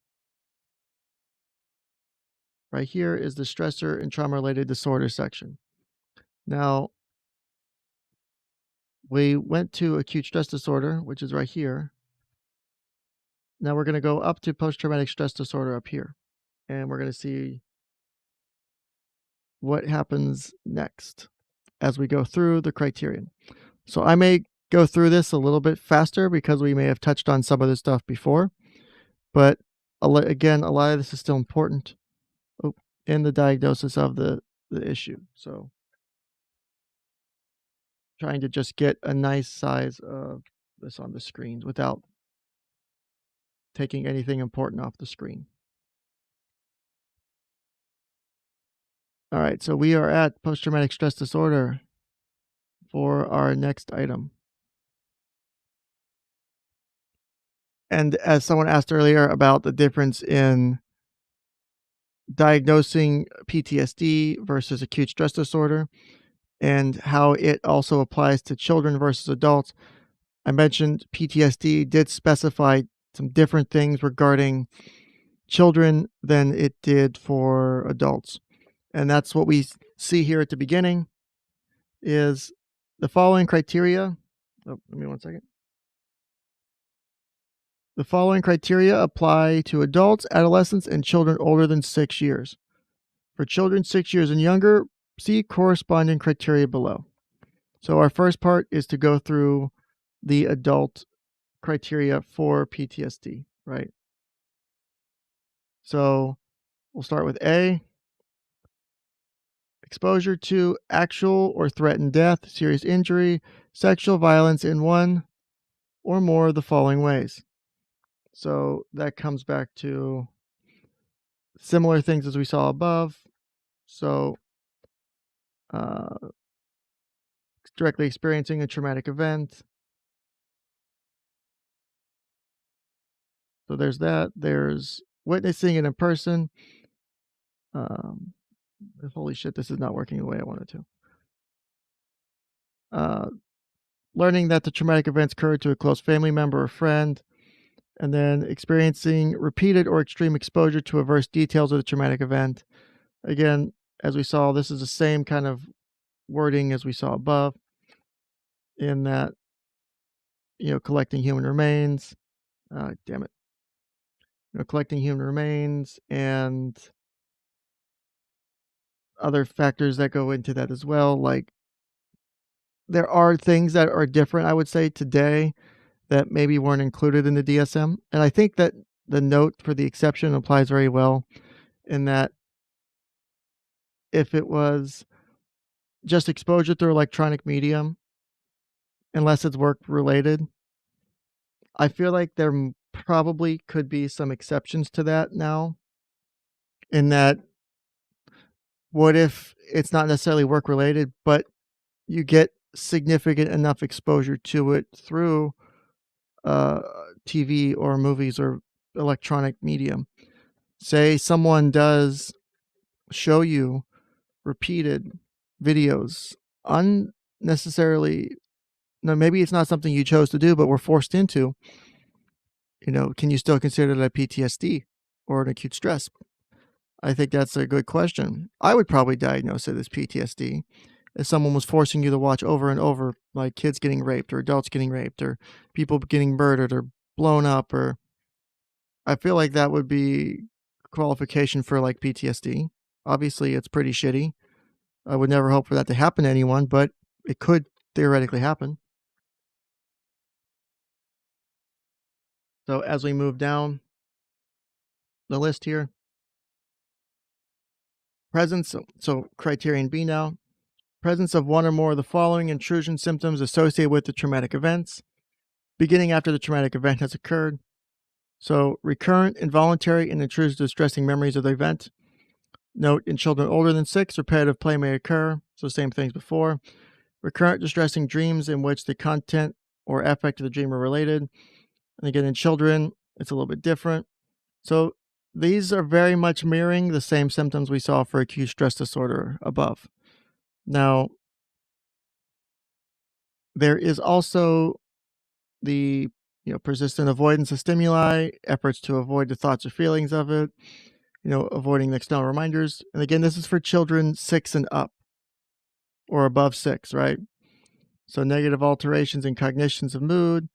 Speaker 1: Right here is the stressor and trauma related disorders section. Now, we went to acute stress disorder, which is right here. Now we're going to go up to post-traumatic stress disorder up here, and we're going to see what happens next as we go through the criterion. So I may go through this a little bit faster because we may have touched on some of this stuff before, but again, a lot of this is still important in the diagnosis of the issue. So trying to just get a nice size of this on the screens without taking anything important off the screen. All right, so we are at post-traumatic stress disorder for our next item. And as someone asked earlier about the difference in diagnosing PTSD versus acute stress disorder and how it also applies to children versus adults, I mentioned PTSD did specify some different things regarding children than it did for adults. And that's what we see here at the beginning is the following criteria. Oh, give me 1 second. The following criteria apply to adults, adolescents, and children older than 6 years. For children 6 years and younger, see corresponding criteria below. So our first part is to go through the adult criteria for PTSD, right? So we'll start with A, exposure to actual or threatened death, serious injury, sexual violence in one or more of the following ways. So that comes back to similar things as we saw above. So directly experiencing a traumatic event. So there's that. There's witnessing it in person. Holy shit, this is not working the way I wanted to. Learning that the traumatic events occurred to a close family member or friend, and then experiencing repeated or extreme exposure to adverse details of the traumatic event. Again, as we saw, this is the same kind of wording as we saw above in that, collecting human remains. Damn it. Collecting human remains and other factors that go into that as well. Like there are things that are different, I would say, today that maybe weren't included in the DSM. And I think that the note for the exception applies very well in that if it was just exposure through electronic medium, unless it's work related, I feel like there probably could be some exceptions to that now. In that, what if it's not necessarily work related, but you get significant enough exposure to it through uh, TV or movies or electronic medium. Say someone does show you repeated videos unnecessarily. No, maybe it's not something you chose to do, but were forced into. Can you still consider that PTSD or an acute stress? I think that's a good question. I would probably diagnose it as PTSD if someone was forcing you to watch over and over, like kids getting raped or adults getting raped or people getting murdered or blown up. Or I feel like that would be qualification for like PTSD. Obviously, it's pretty shitty. I would never hope for that to happen to anyone, but it could theoretically happen. So as we move down the list here, presence. So criterion B now. Presence of one or more of the following intrusion symptoms associated with the traumatic events, beginning after the traumatic event has occurred. So recurrent, involuntary, and intrusive distressing memories of the event. Note, in children older than 6, repetitive play may occur. So same things before. Recurrent distressing dreams in which the content or affect of the dream are related. And again, in children, it's a little bit different. So these are very much mirroring the same symptoms we saw for acute stress disorder above. Now, there is also the persistent avoidance of stimuli, efforts to avoid the thoughts or feelings of it, avoiding the external reminders. And again, this is for children 6 and up or above 6, right? So negative alterations in cognitions of mood,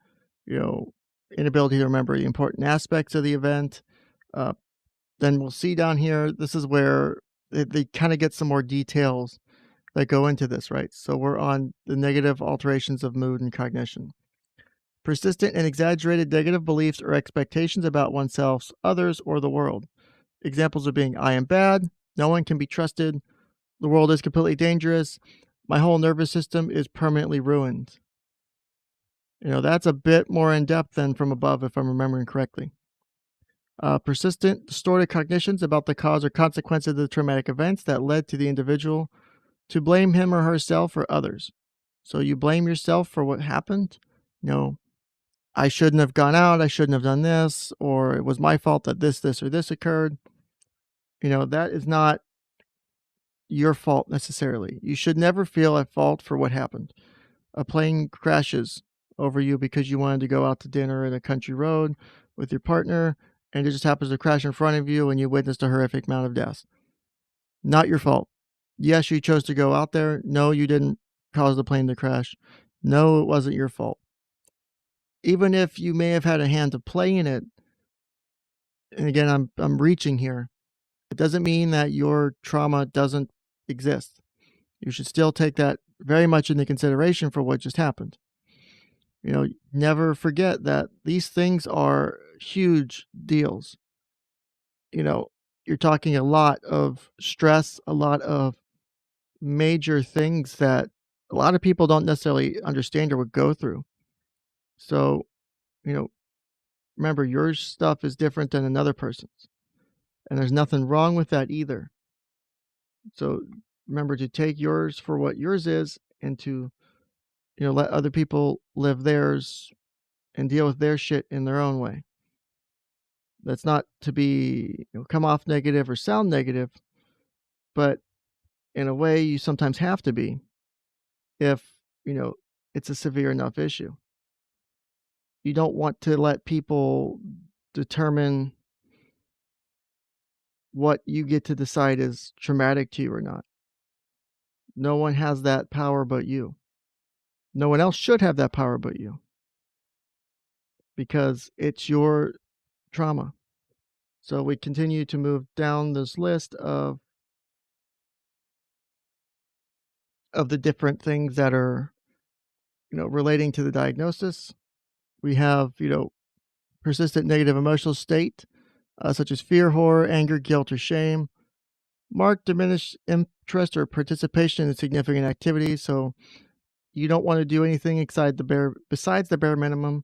Speaker 1: inability to remember the important aspects of the event. Then we'll see down here, this is where they kind of get some more details that go into this, right? So we're on the negative alterations of mood and cognition. Persistent and exaggerated negative beliefs or expectations about oneself, others, or the world. Examples of being, I am bad, no one can be trusted, the world is completely dangerous, my whole nervous system is permanently ruined. That's a bit more in depth than from above, if I'm remembering correctly. Persistent, distorted cognitions about the cause or consequence of the traumatic events that led to the individual to blame him or herself or others. So you blame yourself for what happened. I shouldn't have gone out, I shouldn't have done this, or it was my fault that this, or this occurred. That is not your fault necessarily. You should never feel at fault for what happened. A plane crashes over you because you wanted to go out to dinner at a country road with your partner, and it just happens to crash in front of you and you witnessed a horrific amount of deaths. Not your fault. Yes, you chose to go out there. No, you didn't cause the plane to crash. No, it wasn't your fault. Even if you may have had a hand to play in it, and again, I'm reaching here, it doesn't mean that your trauma doesn't exist. You should still take that very much into consideration for what just happened. Never forget that these things are huge deals. You're talking a lot of stress, a lot of major things that a lot of people don't necessarily understand or would go through. So, remember, your stuff is different than another person's, and there's nothing wrong with that either. So remember to take yours for what yours is and to, let other people live theirs and deal with their shit in their own way. That's not to be, come off negative or sound negative, but in a way you sometimes have to be if, it's a severe enough issue. You don't want to let people determine what you get to decide is traumatic to you or not. No one has that power but you. No one else should have that power but you, because it's your trauma. So we continue to move down this list of the different things that are, relating to the diagnosis. We have, persistent negative emotional state, such as fear, horror, anger, guilt, or shame. Marked diminished interest or participation in significant activities. So you don't want to do anything besides the bare minimum,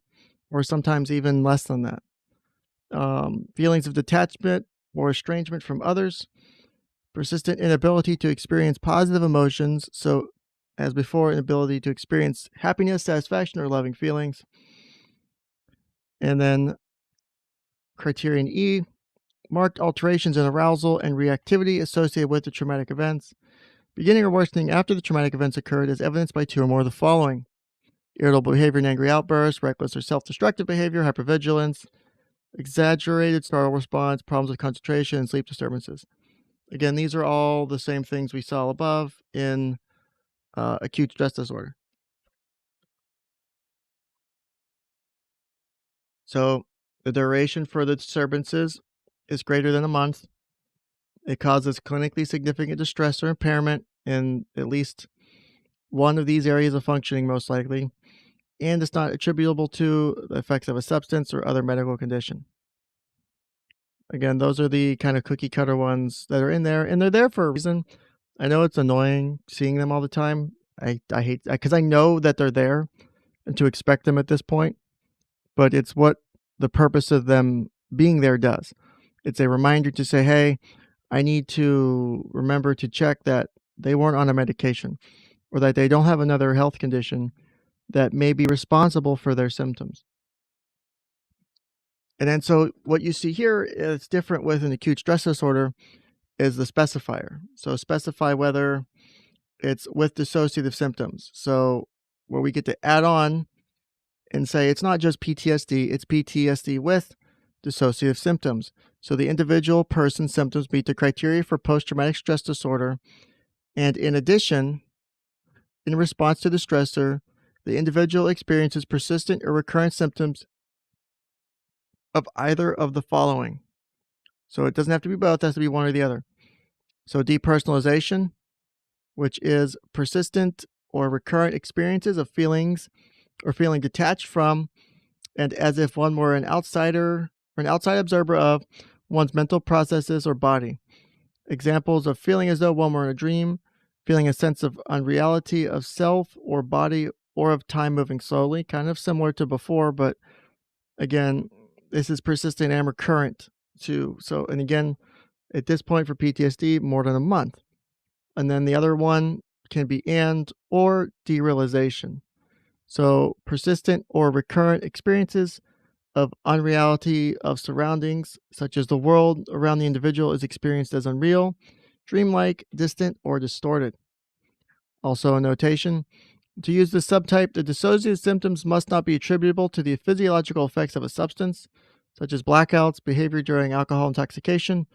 Speaker 1: or sometimes even less than that. Feelings of detachment or estrangement from others. Persistent inability to experience positive emotions. So as before, inability to experience happiness, satisfaction, or loving feelings. And then criterion E, marked alterations in arousal and reactivity associated with the traumatic events, beginning or worsening after the traumatic events occurred, as evidenced by 2 or more of the following: irritable behavior and angry outbursts, reckless or self-destructive behavior, hypervigilance, exaggerated startle response, problems with concentration, and sleep disturbances. Again, these are all the same things we saw above in acute stress disorder. So the duration for the disturbances is greater than a month. It causes clinically significant distress or impairment in at least one of these areas of functioning, most likely, and it's not attributable to the effects of a substance or other medical condition. Again, those are the kind of cookie cutter ones that are in there, and they're there for a reason. I know it's annoying seeing them all the time. I hate because I know that they're there and to expect them at this point, but it's what the purpose of them being there does. It's a reminder to say, hey, I need to remember to check that they weren't on a medication or that they don't have another health condition that may be responsible for their symptoms. And then, so what you see here is different with an acute stress disorder is the specifier. So specify whether it's with dissociative symptoms. So where we get to add on and say it's not just PTSD, it's PTSD with dissociative symptoms. So the individual person's symptoms meet the criteria for post-traumatic stress disorder. And in addition, in response to the stressor, the individual experiences persistent or recurrent symptoms of either of the following. So it doesn't have to be both, it has to be one or the other. So depersonalization, which is persistent or recurrent experiences of feelings or feeling detached from and as if one were an outsider or an outside observer of one's mental processes or body. Examples of feeling as though one were in a dream, feeling a sense of unreality of self or body or of time moving slowly, kind of similar to before, but again, this is persistent and recurrent too. So, and again, at this point for PTSD, more than a month. And then the other one can be and or derealization. So persistent or recurrent experiences of unreality of surroundings, such as the world around the individual is experienced as unreal, dreamlike, distant, or distorted. Also a notation, to use this subtype, the dissociative symptoms must not be attributable to the physiological effects of a substance, such as blackouts, behavior during alcohol intoxication,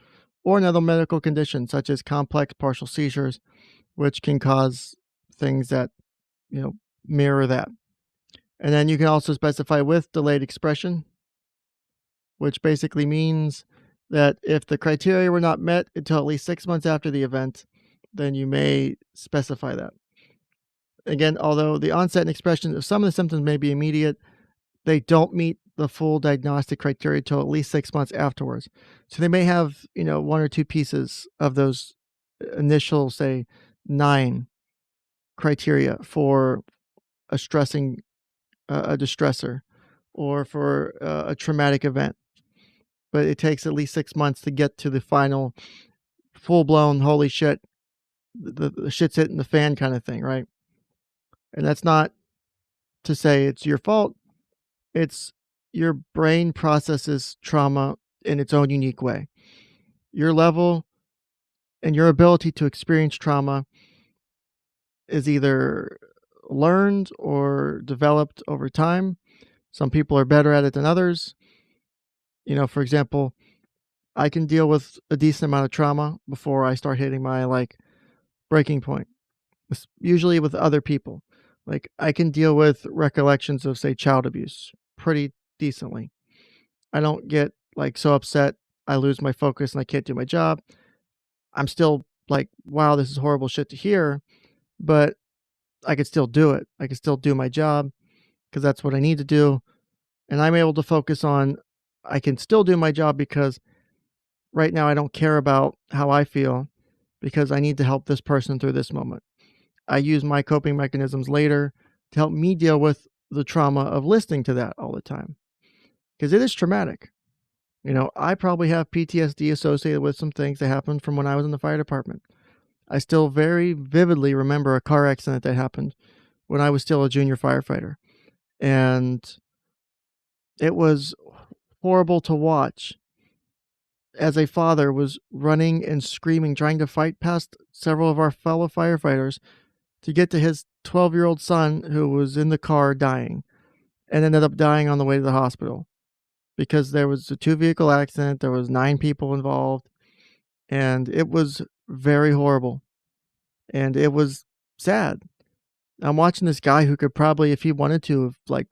Speaker 1: or another medical condition, such as complex partial seizures, which can cause things that, mirror that. And then you can also specify with delayed expression, which basically means that if the criteria were not met until at least 6 months after the event, then you may specify that. Again, although the onset and expression of some of the symptoms may be immediate, they don't meet the full diagnostic criteria until at least 6 months afterwards. So they may have, one or two pieces of those initial, say, 9 criteria for a distressor or for a traumatic event. But it takes at least 6 months to get to the final full-blown, holy shit, the shit's hitting the fan kind of thing, right? And that's not to say it's your fault. It's your brain processes trauma in its own unique way. Your level and your ability to experience trauma is either learned or developed over time. Some people are better at it than others. For example, I can deal with a decent amount of trauma before I start hitting my breaking point. Usually with other people. I can deal with recollections of, say, child abuse pretty decently. I don't get so upset I lose my focus and I can't do my job. I'm still wow, this is horrible shit to hear, but I could still do it. I could still do my job because that's what I need to do. And I'm able to focus on, I can still do my job because right now I don't care about how I feel because I need to help this person through this moment. I use my coping mechanisms later to help me deal with the trauma of listening to that all the time because it is traumatic. I probably have PTSD associated with some things that happened from when I was in the fire department. I still very vividly remember a car accident that happened when I was still a junior firefighter, and it was horrible to watch as a father was running and screaming, trying to fight past several of our fellow firefighters to get to his 12-year-old son who was in the car dying and ended up dying on the way to the hospital because there was a two-vehicle accident. There was 9 people involved, and it was very horrible, and it was sad. I'm watching this guy who could probably, if he wanted to, have, like,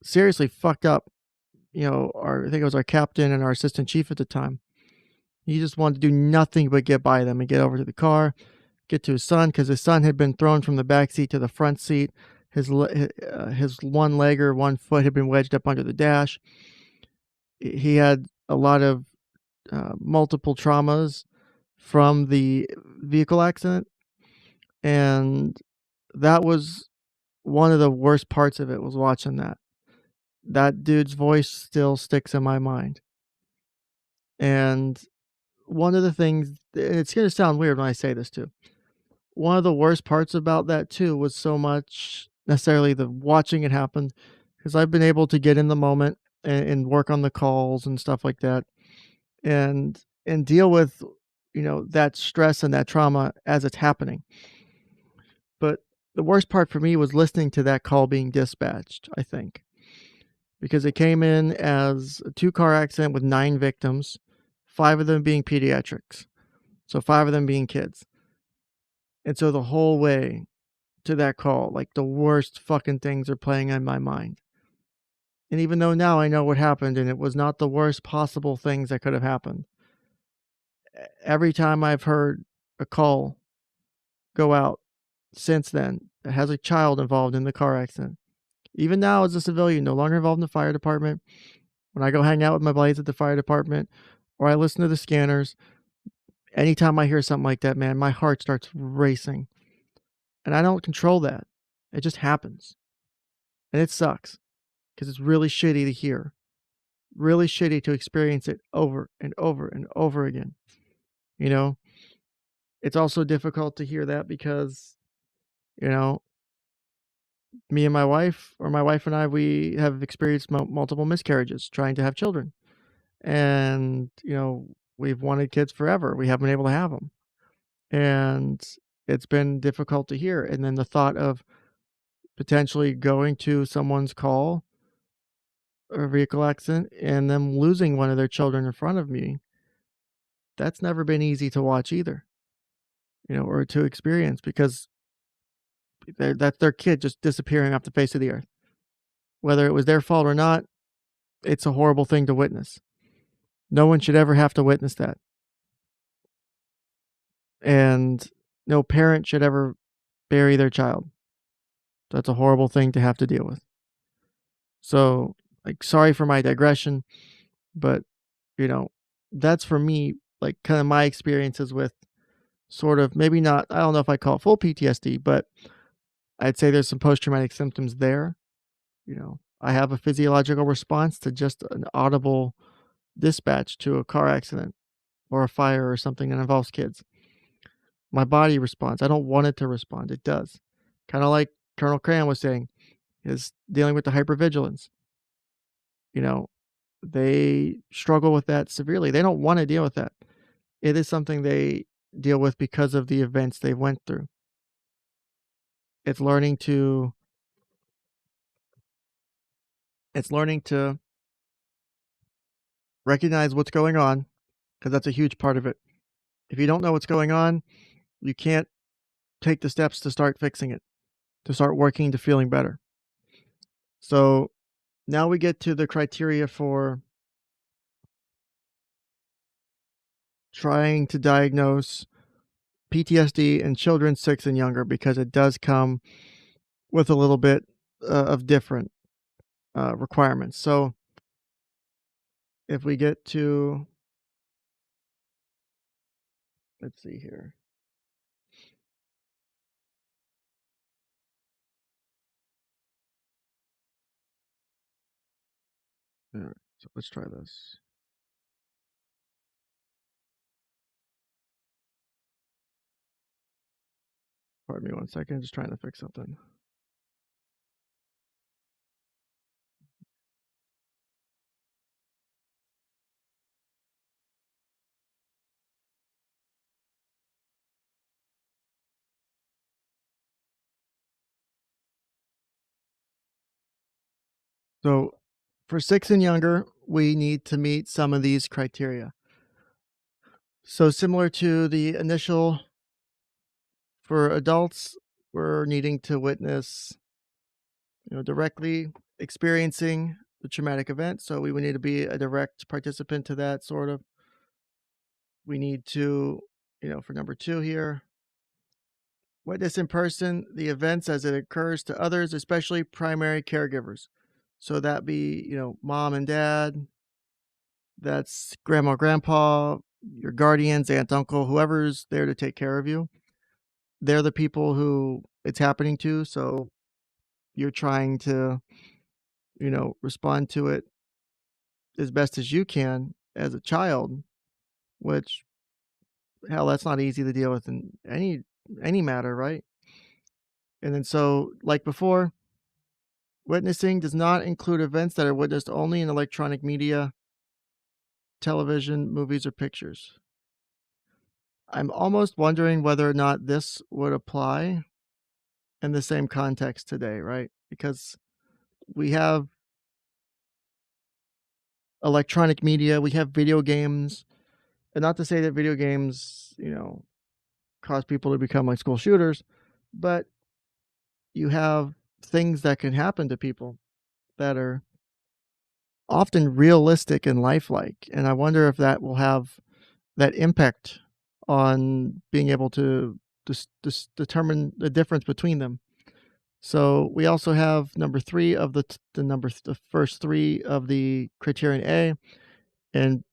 Speaker 1: seriously fucked up, our I think it was our captain and our assistant chief at the time. He just wanted to do nothing but get by them and get over to the car, get to his son, because his son had been thrown from the back seat to the front seat. His one leg or one foot had been wedged up under the dash. He had a lot of multiple traumas from the vehicle accident, and that was one of the worst parts of it was watching that. That dude's voice still sticks in my mind. And one of the things, and it's going to sound weird when I say this too. One of the worst parts about that too was so much necessarily the watching it happen, because I've been able to get in the moment and work on the calls and stuff like that, and deal with that stress and that trauma as it's happening. But the worst part for me was listening to that call being dispatched, I think, because it came in as a 2-car accident with 9 victims, 5 of them being pediatrics, so 5 of them being kids. And so the whole way to that call, like, the worst fucking things are playing in my mind. And even though now I know what happened and it was not the worst possible things that could have happened, every time I've heard a call go out since then that has a child involved in the car accident, even now as a civilian, no longer involved in the fire department, when I go hang out with my buddies at the fire department or I listen to the scanners, anytime I hear something like that, man, my heart starts racing. And I don't control that. It just happens. And it sucks because it's really shitty to hear, really shitty to experience it over and over and over again. You know, it's also difficult to hear that because, you know, me and my wife, or my wife and I, we have experienced multiple miscarriages trying to have children. And, we've wanted kids forever. We haven't been able to have them. And it's been difficult to hear. And then the thought of potentially going to someone's call or vehicle accident and them losing one of their children in front of me, that's never been easy to watch either, or to experience, because that's their kid just disappearing off the face of the earth. Whether it was their fault or not, it's a horrible thing to witness. No one should ever have to witness that. And no parent should ever bury their child. That's a horrible thing to have to deal with. So, like, sorry for my digression, but, you know, that's for me, like, kind of my experiences with sort of, maybe not, I don't know if I call it full PTSD, but I'd say there's some post traumatic symptoms there. I have a physiological response to just an audible dispatch to a car accident or a fire or something that involves kids. My body responds. I don't want it to respond. It does. Kind of like Colonel Cran was saying, is dealing with the hypervigilance. You know, they struggle with that severely. They don't want to deal with that. It is something they deal with because of the events they went through. It's learning to it's learning to recognize what's going on, because that's a huge part of it. If you don't know what's going on, you can't take the steps to start fixing it, to start working to feeling better. So now we get to the criteria for trying to diagnose PTSD in children 6 and younger, because it does come with a little bit of different requirements. So if we get to, let's see here. All right, so let's try this. Pardon me one second, just trying to fix something. So for 6 and younger, we need to meet some of these criteria. So similar to the initial, for adults, we're needing to witness, directly experiencing the traumatic event. So we would need to be a direct participant to that sort of. We need to, for number 2 here, witness in person the events as it occurs to others, especially primary caregivers. So that be, mom and dad, that's grandma, grandpa, your guardians, aunt, uncle, whoever's there to take care of you. They're the people who it's happening to. So you're trying to, respond to it as best as you can as a child, which, hell, that's not easy to deal with in any matter, right? And then so, like before, witnessing does not include events that are witnessed only in electronic media, television, movies, or pictures. I'm almost wondering whether or not this would apply in the same context today, right? Because we have electronic media, we have video games, and not to say that video games, cause people to become like school shooters, but you have things that can happen to people that are often realistic and lifelike. And I wonder if that will have that impact on being able to determine the difference between them. So we also have number 3 of the first 3 of the criterion A, and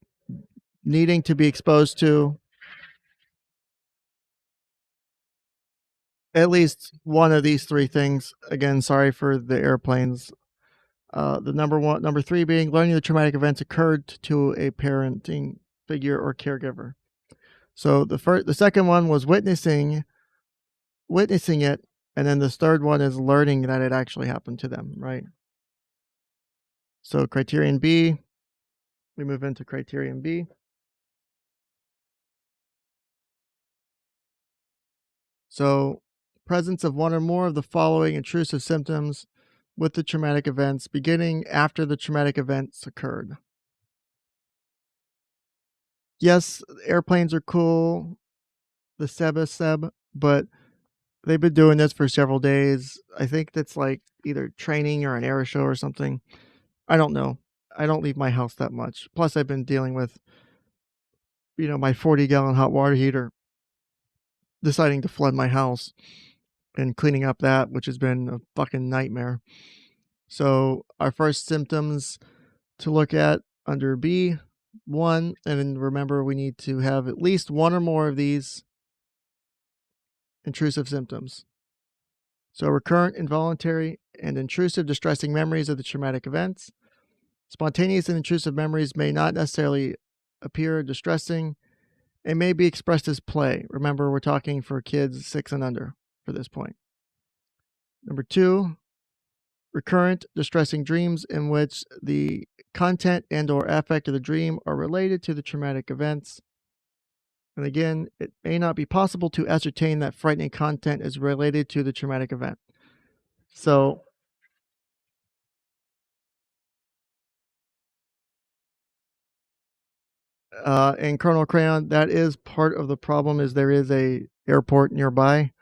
Speaker 1: needing to be exposed to at least one of these 3 things. Again, sorry for the airplanes. The number 3 being learning the traumatic events occurred to a parenting figure or caregiver. So the second one was witnessing it, and then the third one is learning that it actually happened to them, right? So criterion B, we move into criterion B. So presence of one or more of the following intrusive symptoms with the traumatic events beginning after the traumatic events occurred. Yes, airplanes are cool, the Seb, but they've been doing this for several days. I think that's like either training or an air show or something. I don't know. I don't leave my house that much. Plus, I've been dealing with, my 40-gallon hot water heater, deciding to flood my house and cleaning up that, which has been a fucking nightmare. So, our first symptoms to look at under B1, and then remember we need to have at least one or more of these intrusive symptoms. So, recurrent, involuntary, and intrusive distressing memories of the traumatic events. Spontaneous and intrusive memories may not necessarily appear distressing and may be expressed as play. Remember, we're talking for kids 6 and under for this point. Number 2, recurrent distressing dreams in which the content and or affect of the dream are related to the traumatic events. And again, it may not be possible to ascertain that frightening content is related to the traumatic event. So, in Colonel Crayon, that is part of the problem. Is there is a airport nearby,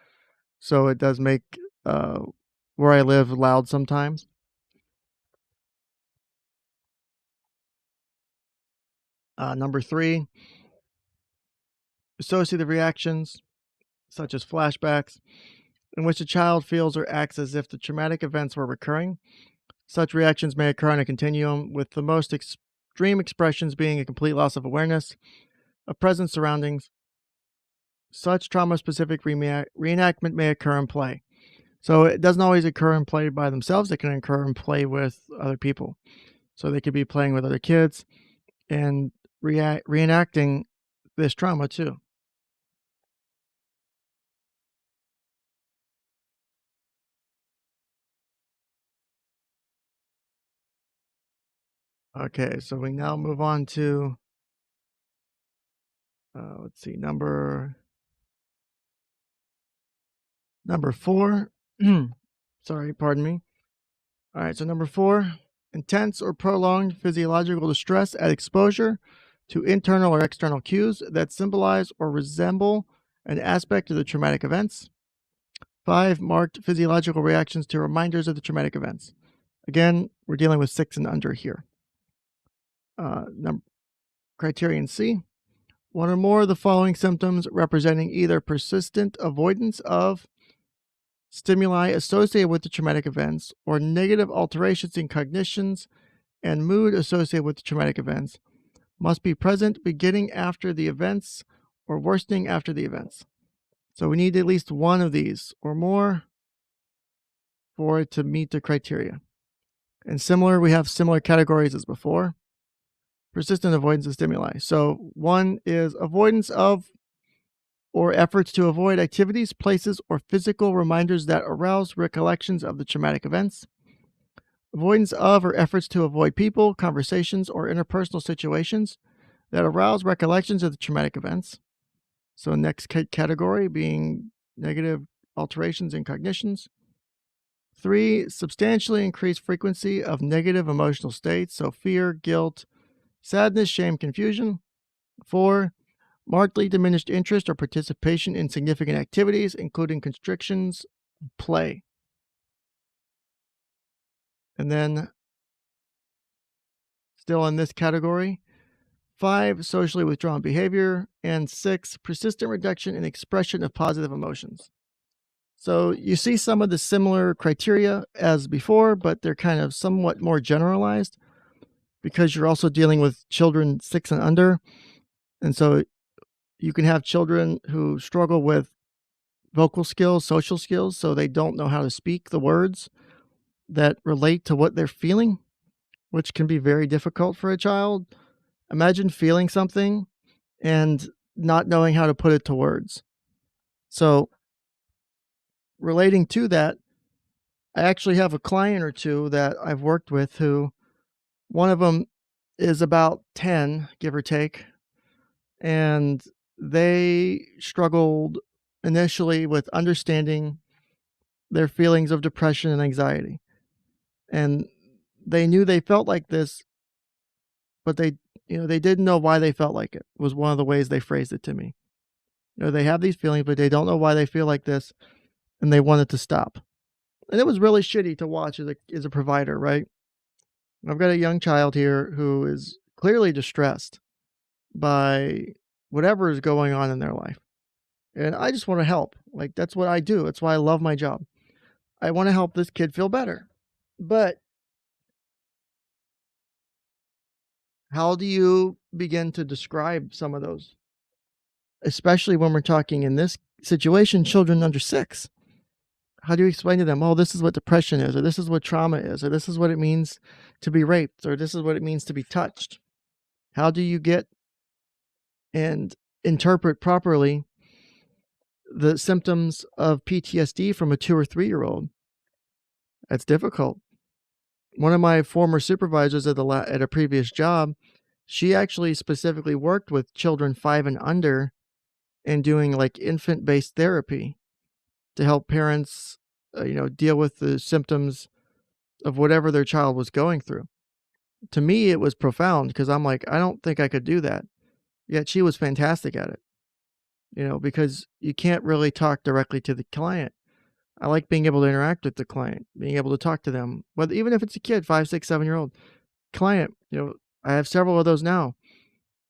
Speaker 1: so it does make uh, where I live loud sometimes. Number 3, associative reactions such as flashbacks, in which a child feels or acts as if the traumatic events were recurring. Such reactions may occur on a continuum, with the most extreme expressions being a complete loss of awareness of present surroundings. Such trauma specific reenactment may occur in play. So it doesn't always occur in play by themselves, it can occur in play with other people. So they could be playing with other kids and reenacting this trauma too. Okay, so we now move on to, let's see, number 4. Sorry, pardon me. All right, so number 4, intense or prolonged physiological distress at exposure to internal or external cues that symbolize or resemble an aspect of the traumatic events. 5, marked physiological reactions to reminders of the traumatic events. Again, we're dealing with 6 and under here. Criterion C, one or more of the following symptoms representing either persistent avoidance of stimuli associated with the traumatic events or negative alterations in cognitions and mood associated with the traumatic events must be present beginning after the events or worsening after the events. So we need at least one of these or more for it to meet the criteria. And similar, we have similar categories as before. Persistent avoidance of stimuli. So one is avoidance of or efforts to avoid activities, places, or physical reminders that arouse recollections of the traumatic events. Avoidance of or efforts to avoid people, conversations, or interpersonal situations that arouse recollections of the traumatic events. So next category being negative alterations in cognitions. 3, substantially increased frequency of negative emotional states, so fear, guilt, sadness, shame, confusion. 4, markedly diminished interest or participation in significant activities, including constrictions, play. And then, still in this category, 5, socially withdrawn behavior, and 6, persistent reduction in expression of positive emotions. So you see some of the similar criteria as before, but they're kind of somewhat more generalized because you're also dealing with children 6 and under. And so you can have children who struggle with vocal skills, social skills, so they don't know how to speak the words that relate to what they're feeling, which can be very difficult for a child. Imagine feeling something and not knowing how to put it to words. So, relating to that, I actually have a client or two that I've worked with who one of them is about 10, give or take, and they struggled initially with understanding their feelings of depression and anxiety. And they knew they felt like this, but they didn't know why they felt like it, was one of the ways they phrased it to me. They have these feelings, but they don't know why they feel like this, and they want it to stop. And it was really shitty to watch as a provider, right? I've got a young child here who is clearly distressed by whatever is going on in their life. And I just want to help. Like, that's what I do. That's why I love my job. I want to help this kid feel better. But how do you begin to describe some of those? Especially when we're talking in this situation, children under 6. How do you explain to them, oh, this is what depression is, or this is what trauma is, or this is what it means to be raped, or this is what it means to be touched? How do you get and interpret properly the symptoms of PTSD from a 2 or 3-year-old? That's difficult. One of my former supervisors at a previous job, she actually specifically worked with children 5 and under and doing like infant-based therapy to help parents, deal with the symptoms of whatever their child was going through. To me, it was profound because I'm like, I don't think I could do that. Yet she was fantastic at it, because you can't really talk directly to the client. I like being able to interact with the client, being able to talk to them, whether even if it's a kid, 5, 6, 7-year-old client. I have several of those now.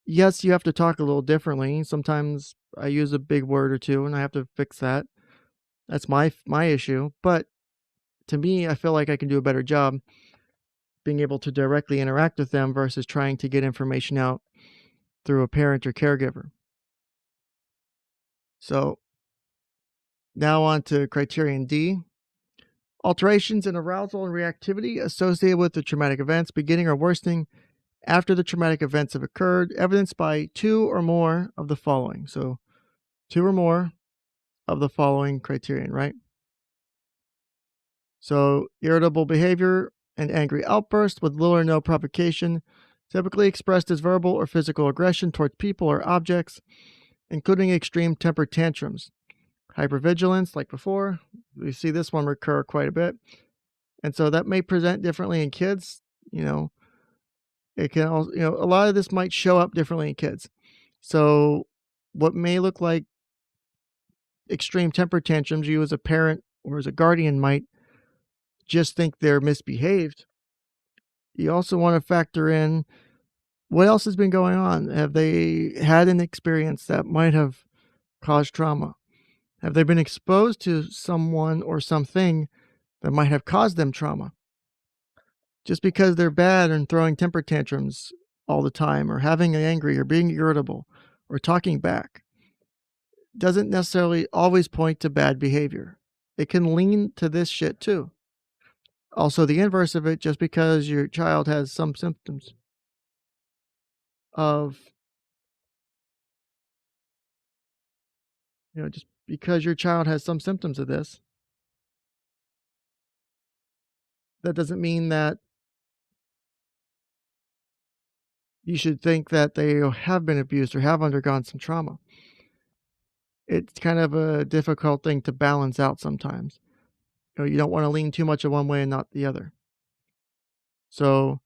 Speaker 1: Yes, you have to talk a little differently. Sometimes I use a big word or two, and I have to fix that. That's my issue. But to me, I feel like I can do a better job being able to directly interact with them versus trying to get information out through a parent or caregiver. So now on to criterion D. Alterations in arousal and reactivity associated with the traumatic events beginning or worsening after the traumatic events have occurred, evidenced by 2 or more of the following. So 2 or more of the following criterion, right? So irritable behavior and angry outbursts with little or no provocation, typically expressed as verbal or physical aggression towards people or objects, including extreme temper tantrums. Hypervigilance, like before, we see this one recur quite a bit. And so that may present differently in kids. You know, it can also, a lot of this might show up differently in kids. So, what may look like extreme temper tantrums, you as a parent or as a guardian might just think they're misbehaved. You also want to factor in what else has been going on. Have they had an experience that might have caused trauma? Have they been exposed to someone or something that might have caused them trauma? Just because they're bad and throwing temper tantrums all the time, or having angry, or being irritable, or talking back, doesn't necessarily always point to bad behavior. It can lean to this shit too. Also, the inverse of it, just because your child has some symptoms of, just because your child has some symptoms of this, that doesn't mean that you should think that they have been abused or have undergone some trauma. It's kind of a difficult thing to balance out sometimes. You don't want to lean too much in one way and not the other. So,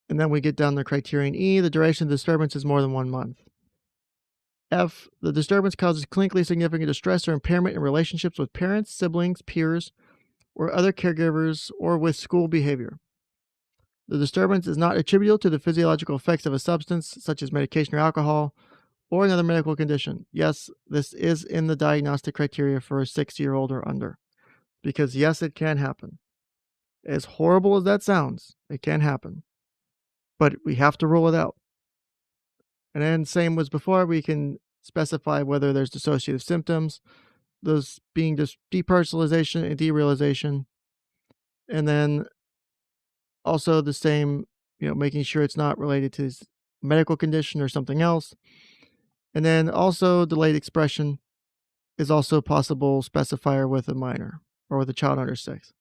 Speaker 1: and then we get down to criterion E, the duration of the disturbance is more than 1 month. F, the disturbance causes clinically significant distress or impairment in relationships with parents, siblings, peers, or other caregivers, or with school behavior. The disturbance is not attributable to the physiological effects of a substance, such as medication or alcohol, or another medical condition. Yes, this is in the diagnostic criteria for a 6-year-old or under. Because yes, it can happen. As horrible as that sounds, it can happen. But we have to rule it out. And then same as before, we can specify whether there's dissociative symptoms, those being just depersonalization and derealization. And then also the same, making sure it's not related to medical condition or something else. And then also delayed expression is also a possible specifier with a minor or with a child under 6.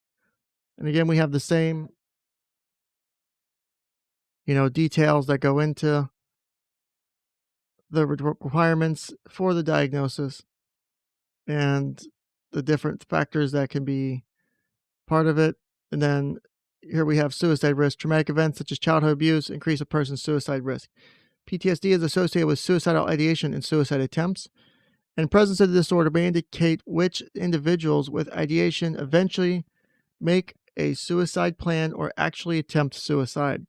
Speaker 1: And again, we have the same, details that go into the requirements for the diagnosis and the different factors that can be part of it. And then here we have suicide risk. Traumatic events such as childhood abuse increase a person's suicide risk. PTSD is associated with suicidal ideation and suicide attempts, and presence of the disorder may indicate which individuals with ideation eventually make a suicide plan or actually attempt suicide.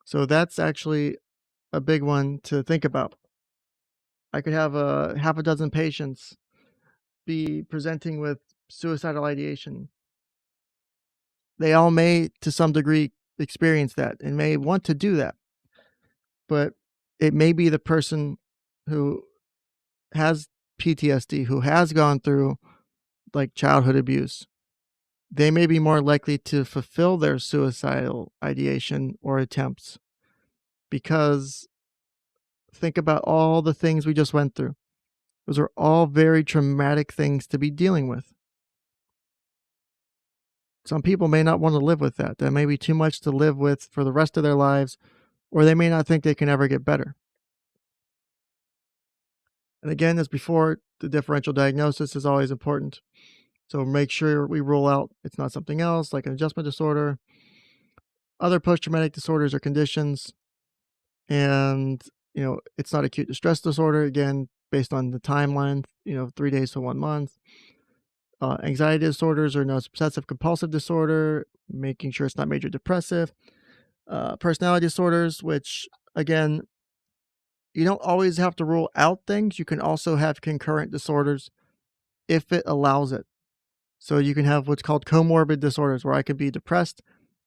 Speaker 1: So that's actually a big one to think about. I could have a half a dozen patients be presenting with suicidal ideation. They all may, to some degree, experience that and may want to do that. But it may be the person who has PTSD, who has gone through like childhood abuse. They may be more likely to fulfill their suicidal ideation or attempts because think about all the things we just went through. Those are all very traumatic things to be dealing with. Some people may not want to live with that. That may be too much to live with for the rest of their lives, or they may not think they can ever get better. And again, as before, the differential diagnosis is always important. So make sure we rule out it's not something else like an adjustment disorder, other post-traumatic disorders or conditions, and it's not acute distress disorder, again, based on the timeline, 3 days to 1 month. Anxiety disorders or no obsessive compulsive disorder, making sure it's not major depressive. Personality disorders, which again, you don't always have to rule out things. You can also have concurrent disorders if it allows it. So you can have what's called comorbid disorders, where I could be depressed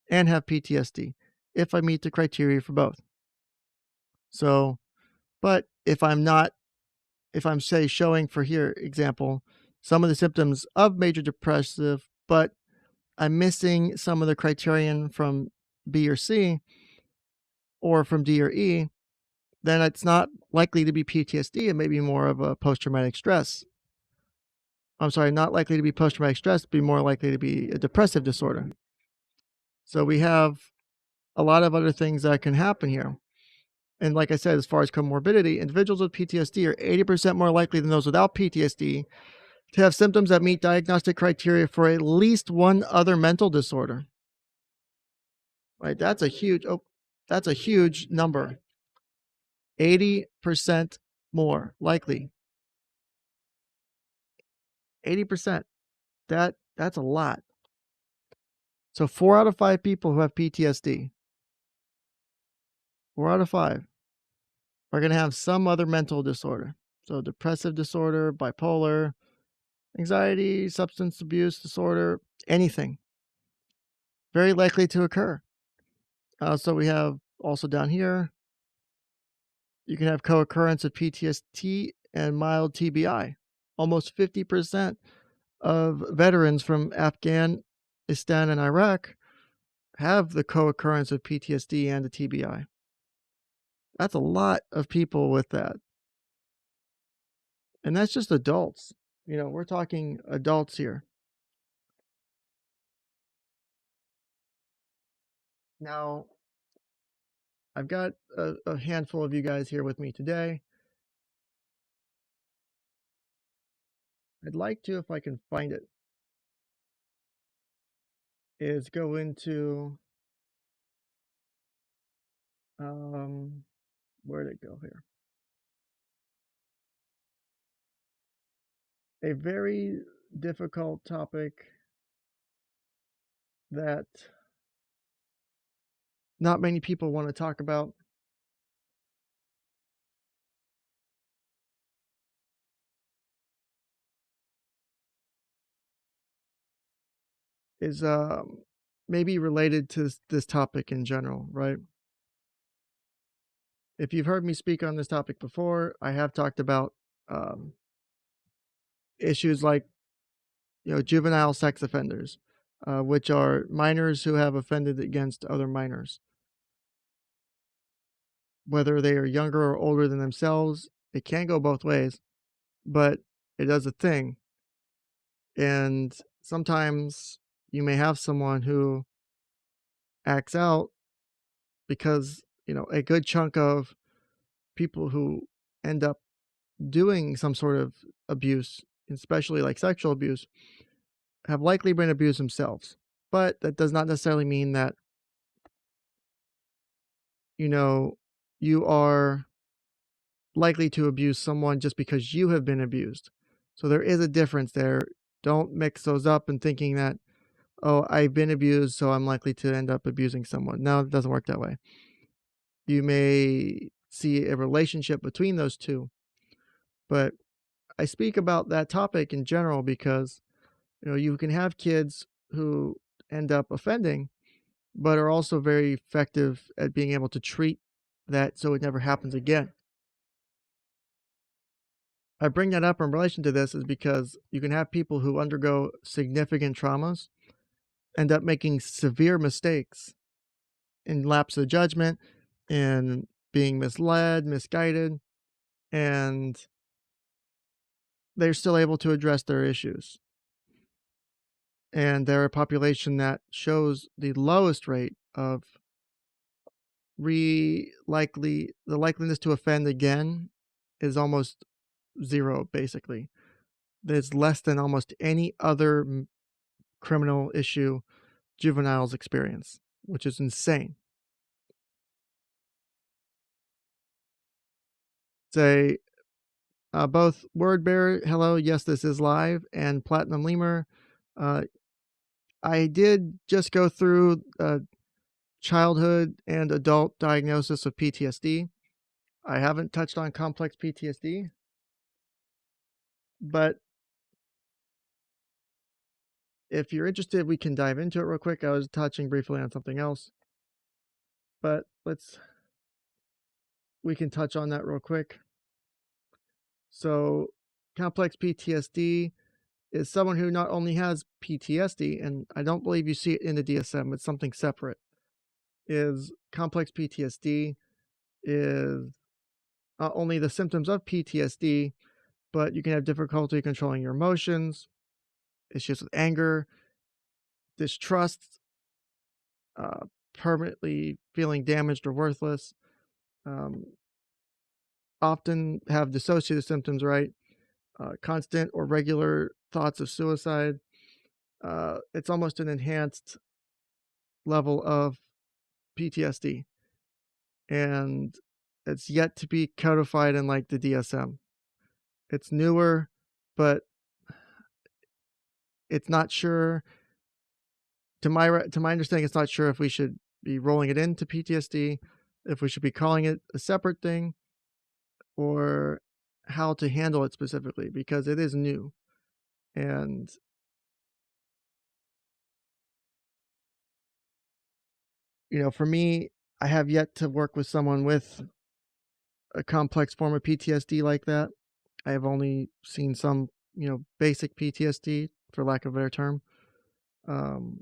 Speaker 1: and have PTSD if I meet the criteria for both. So, but if I'm say showing for here example, some of the symptoms of major depressive, but I'm missing some of the criterion from B or C or from D or E, then it's not likely to be PTSD. It may be more of a post-traumatic stress. I'm sorry, not likely to be post-traumatic stress, be more likely to be a depressive disorder. So we have a lot of other things that can happen here. And like I said, as far as comorbidity, individuals with PTSD are 80% more likely than those without PTSD to have symptoms that meet diagnostic criteria for at least one other mental disorder. Right? That's a huge number. 80% more likely. 80%. That's a lot. So 4 out of 5 people who have PTSD, 4 out of 5 are going to have some other mental disorder. So depressive disorder, bipolar, anxiety, substance abuse disorder, anything. Very likely to occur. So we have also down here, you can have co-occurrence of PTSD and mild TBI. Almost 50% of veterans from Afghanistan and Iraq have the co-occurrence of PTSD and a TBI. That's a lot of people with that. And that's just adults. We're talking adults here. Now, I've got a handful of you guys here with me today. I'd like to, if I can find it, is go into, where'd it go here? A very difficult topic that not many people want to talk about. Is maybe related to this topic in general, right? If you've heard me speak on this topic before, I have talked about issues like juvenile sex offenders, which are minors who have offended against other minors, whether they are younger or older than themselves. It can go both ways, but it does a thing. And sometimes you may have someone who acts out because a good chunk of people who end up doing some sort of abuse, especially like sexual abuse, have likely been abused themselves. But that does not necessarily mean that you are likely to abuse someone just because you have been abused. So there is a difference there. Don't mix those up and thinking that, oh, I've been abused, so I'm likely to end up abusing someone. No, it doesn't work that way. You may see a relationship between those two, but I speak about that topic in general because you can have kids who end up offending, but are also very effective at being able to treat that so it never happens again. I bring that up in relation to this is because you can have people who undergo significant traumas end up making severe mistakes in lapse of judgment and being misled, misguided, and they're still able to address their issues. And they're a population that shows the lowest rate of the likeliness to offend again is almost zero, basically. There's less than almost any other criminal issue juveniles experience, which is insane. Say, both Word Bear, hello, yes, this is live, and Platinum Lemur. I did just go through childhood and adult diagnosis of PTSD. I haven't touched on complex PTSD, but if you're interested, we can dive into it real quick. I was touching briefly on something else, but we can touch on that real quick. So, complex PTSD is someone who not only has PTSD, and I don't believe you see it in the DSM, it's something separate. Is complex PTSD is not only the symptoms of PTSD, but you can have difficulty controlling your emotions, issues with anger, distrust, uh, permanently feeling damaged or worthless, um, often have dissociative symptoms, right? Constant or regular thoughts of suicide. It's almost an enhanced level of PTSD, and it's yet to be codified in like the DSM. It's newer, but it's not sure. To my understanding, it's not sure if we should be rolling it into PTSD, if we should be calling it a separate thing, or how to handle it specifically because it is new. And for me, I have yet to work with someone with a complex form of PTSD like that. I have only seen some, basic PTSD, for lack of a better term. Um,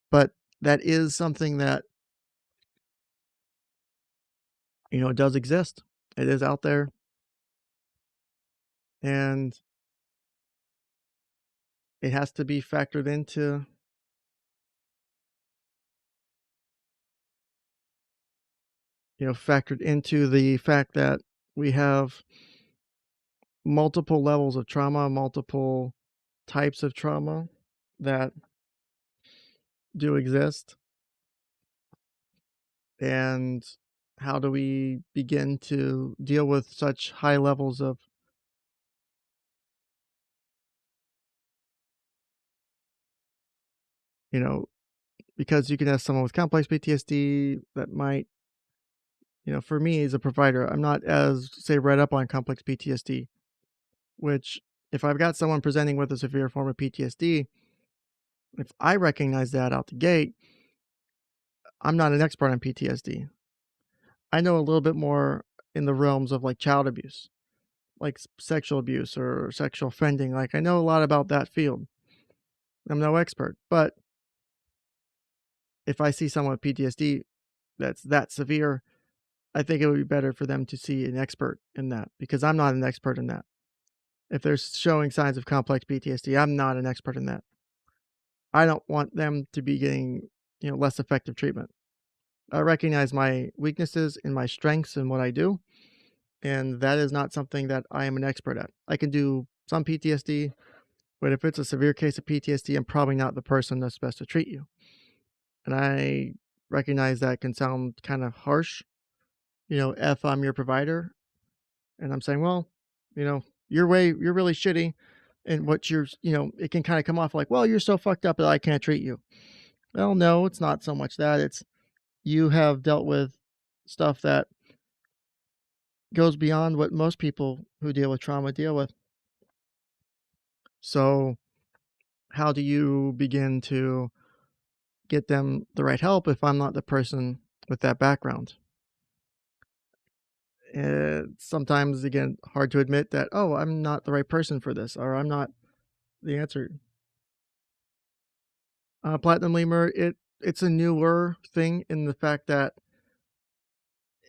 Speaker 1: but that is something that, does exist. It is out there. And it has to be factored into the fact that we have multiple levels of trauma, multiple types of trauma that do exist. And how do we begin to deal with such high levels of, you know, because you can have someone with complex PTSD that might, for me as a provider, I'm not as, say, read up on complex PTSD, which if I've got someone presenting with a severe form of PTSD, if I recognize that out the gate, I'm not an expert on PTSD. I know a little bit more in the realms of like child abuse, like sexual abuse or sexual offending. Like I know a lot about that field. I'm no expert, but if I see someone with PTSD that's that severe, I think it would be better for them to see an expert in that because I'm not an expert in that. If they're showing signs of complex PTSD, I'm not an expert in that. I don't want them to be getting, less effective treatment. I recognize my weaknesses and my strengths in what I do, and that is not something that I am an expert at. I can do some PTSD, but if it's a severe case of PTSD, I'm probably not the person that's best to treat you. And I recognize that can sound kind of harsh, if I'm your provider and I'm saying, well, you're really shitty. And what it can kind of come off like, well, you're so fucked up that I can't treat you. Well, no, it's not so much that. It's you have dealt with stuff that goes beyond what most people who deal with trauma deal with. So, how do you begin to get them the right help if I'm not the person with that background? It's sometimes, again, hard to admit that, oh, I'm not the right person for this, or I'm not the answer. Platinum lemur, it's a newer thing in the fact that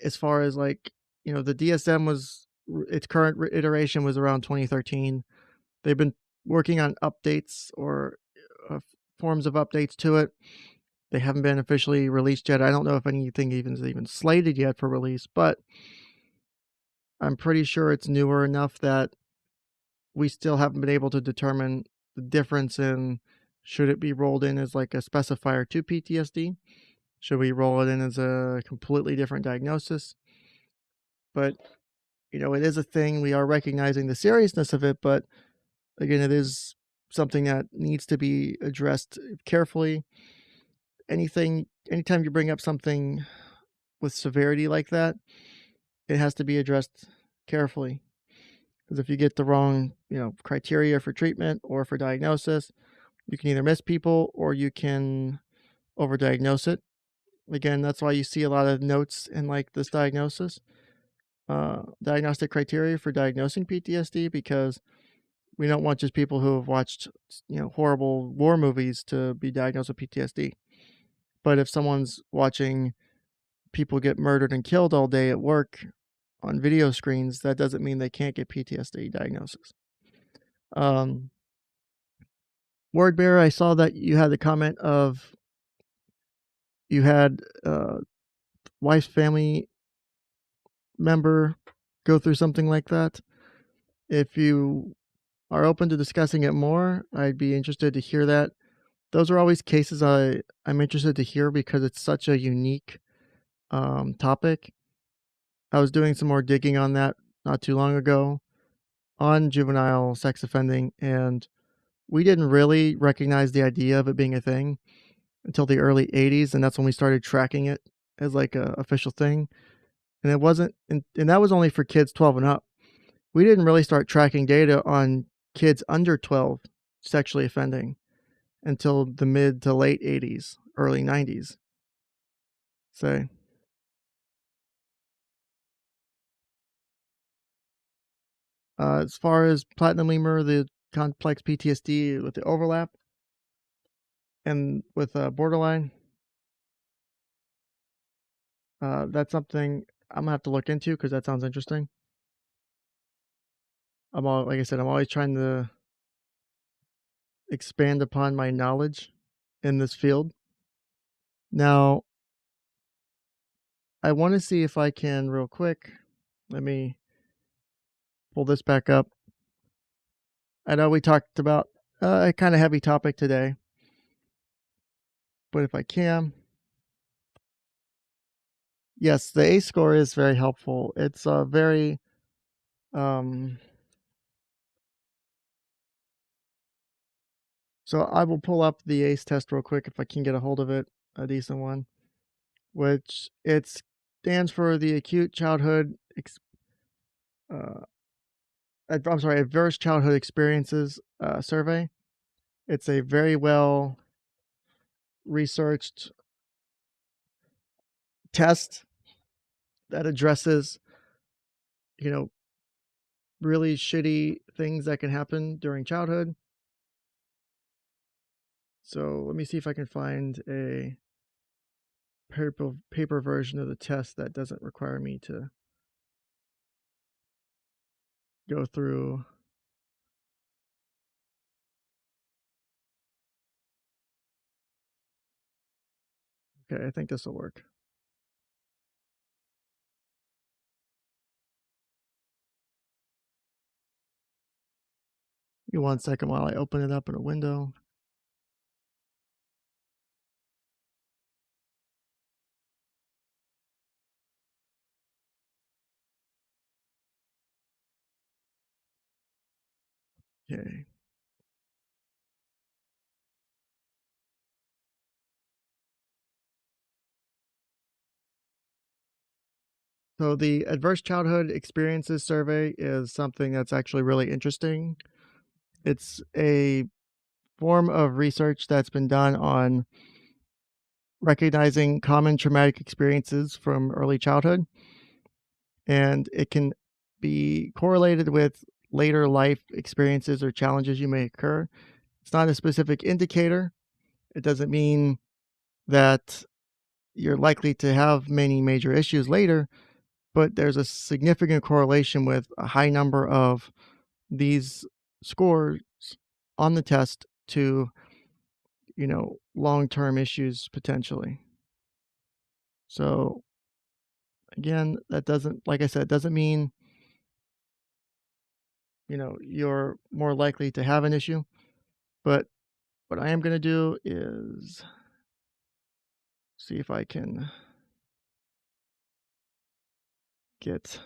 Speaker 1: as far as like, the DSM its current iteration was around 2013. They've been working on updates or forms of updates to it. They haven't been officially released yet. I don't know if anything is even slated yet for release, but I'm pretty sure it's newer enough that we still haven't been able to determine the difference in should it be rolled in as like a specifier to PTSD? Should we roll it in as a completely different diagnosis? But, it is a thing. We are recognizing the seriousness of it, but again, it is something that needs to be addressed carefully. Anytime you bring up something with severity like that, it has to be addressed carefully. Because if you get the wrong, criteria for treatment or for diagnosis, you can either miss people or you can overdiagnose it. Again, that's why you see a lot of notes in like this diagnostic criteria for diagnosing PTSD, because we don't want just people who have watched, horrible war movies to be diagnosed with PTSD. But if someone's watching people get murdered and killed all day at work on video screens, that doesn't mean they can't get PTSD diagnosis. Word Bearer, I saw that you had the comment of you had wife's family member go through something like that. If you are open to discussing it more, I'd be interested to hear that. Those are always cases I'm interested to hear because it's such a unique topic. I was doing some more digging on that not too long ago on juvenile sex offending, and we didn't really recognize the idea of it being a thing until the early 80s, and that's when we started tracking it as like a official thing. And it wasn't, and that was only for kids 12 and up. We didn't really start tracking data on kids under 12 sexually offending until the mid to late 80s, early 90s. So, as far as platinum lemur, the complex PTSD with the overlap and with borderline, that's something I'm gonna have to look into because that sounds interesting. Like I said, I'm always trying to expand upon my knowledge in this field. Now, I want to see if I can real quick. Let me pull this back up. I know we talked about a kind of heavy topic today, but if I can, yes, the ACE score is very helpful. It's very um, so I will pull up the ACE test real quick if I can get a hold of it, a decent one, which it stands for the Acute Childhood uh, I'm sorry, Adverse Childhood Experiences Survey. It's a very well researched test that addresses, you know, really shitty things that can happen during childhood. So let me see if I can find a paper version of the test that doesn't require me to go through. Okay, I think this will work. Give me 1 second while I open it up in a window. Okay. So the Adverse Childhood Experiences Survey is something that's actually really interesting. It's a form of research that's been done on recognizing common traumatic experiences from early childhood, and it can be correlated with later life experiences or challenges you may occur. It's not a specific indicator. It doesn't mean that you're likely to have many major issues later, but there's a significant correlation with a high number of these scores on the test to, long-term issues potentially. So again, that doesn't, like I said, doesn't mean, you're more likely to have an issue. But what I am going to do is see if I can get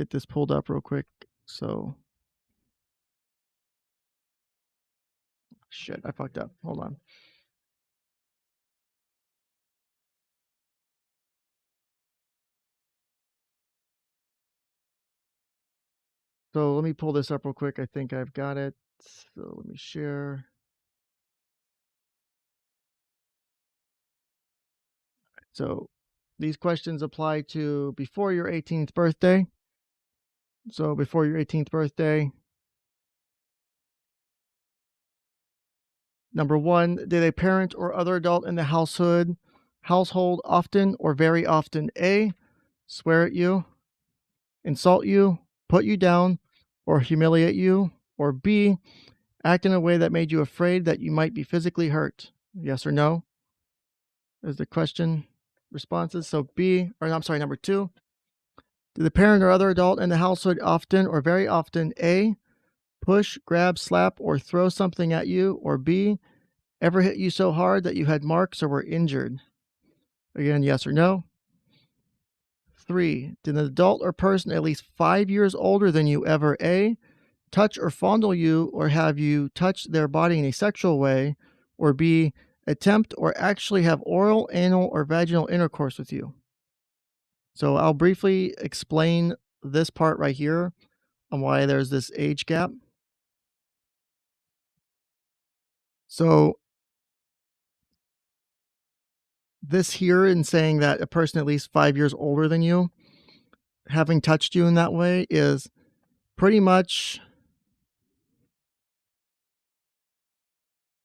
Speaker 1: this pulled up real quick. So shit, I fucked up. Hold on. So let me pull this up real quick. I think I've got it. So let me share. So these questions apply to before your 18th birthday. So before your 18th birthday, number one, did a parent or other adult in the household often or very often A, swear at you, insult you, put you down, or humiliate you, or B, Act in a way that made you afraid that you might be physically hurt. Yes or no is the question responses. So B, or I'm sorry, number 2. Did the parent or other adult in the household often or very often A, push, grab, slap, or throw something at you, or B, ever hit you so hard that you had marks or were injured? Again, yes or no. 3. Did an adult or person at least 5 years older than you ever A, touch or fondle you or have you touch their body in a sexual way, or B, attempt or actually have oral, anal, or vaginal intercourse with you? So I'll briefly explain this part right here on why there's this age gap. So this here in saying that a person at least 5 years older than you having touched you in that way is pretty much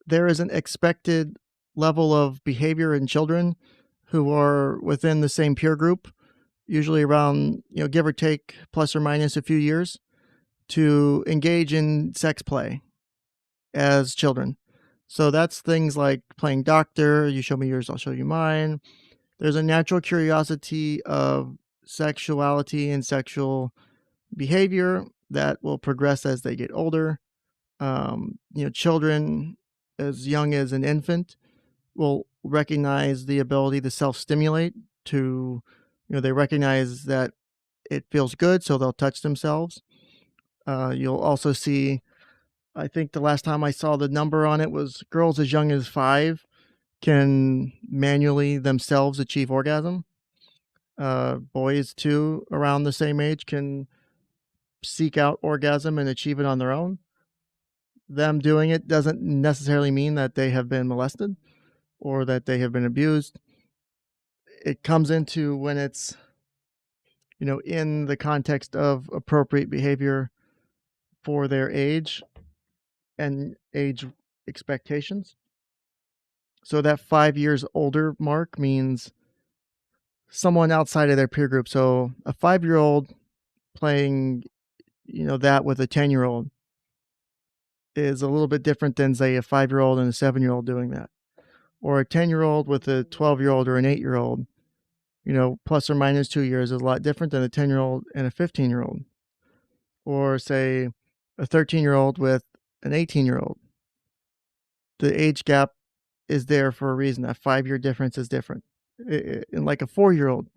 Speaker 1: there is an expected level of behavior in children who are within the same peer group, usually around, give or take plus or minus a few years, to engage in sex play as children. So that's things like playing doctor, you show me yours, I'll show you mine. There's a natural curiosity of sexuality and sexual behavior that will progress as they get older. Children as young as an infant will recognize the ability to self-stimulate, to, they recognize that it feels good, so they'll touch themselves. You'll also see, I think the last time I saw the number on it was girls as young as 5 can manually themselves achieve orgasm. Boys too, around the same age, can seek out orgasm and achieve it on their own. Them doing it doesn't necessarily mean that they have been molested or that they have been abused. It comes into when it's, in the context of appropriate behavior for their age and age expectations. So that 5 years older mark means someone outside of their peer group. So a 5-year-old playing, that with a 10-year-old is a little bit different than, say, a 5-year-old and a 7-year-old doing that. Or a 10-year-old with a 12-year-old or an 8-year-old, plus or minus 2 years is a lot different than a 10-year-old and a 15-year-old. Or, say, a 13-year-old with an 18-year-old. The age gap is there for a reason. That 5-year difference is different. And like a 4-year-old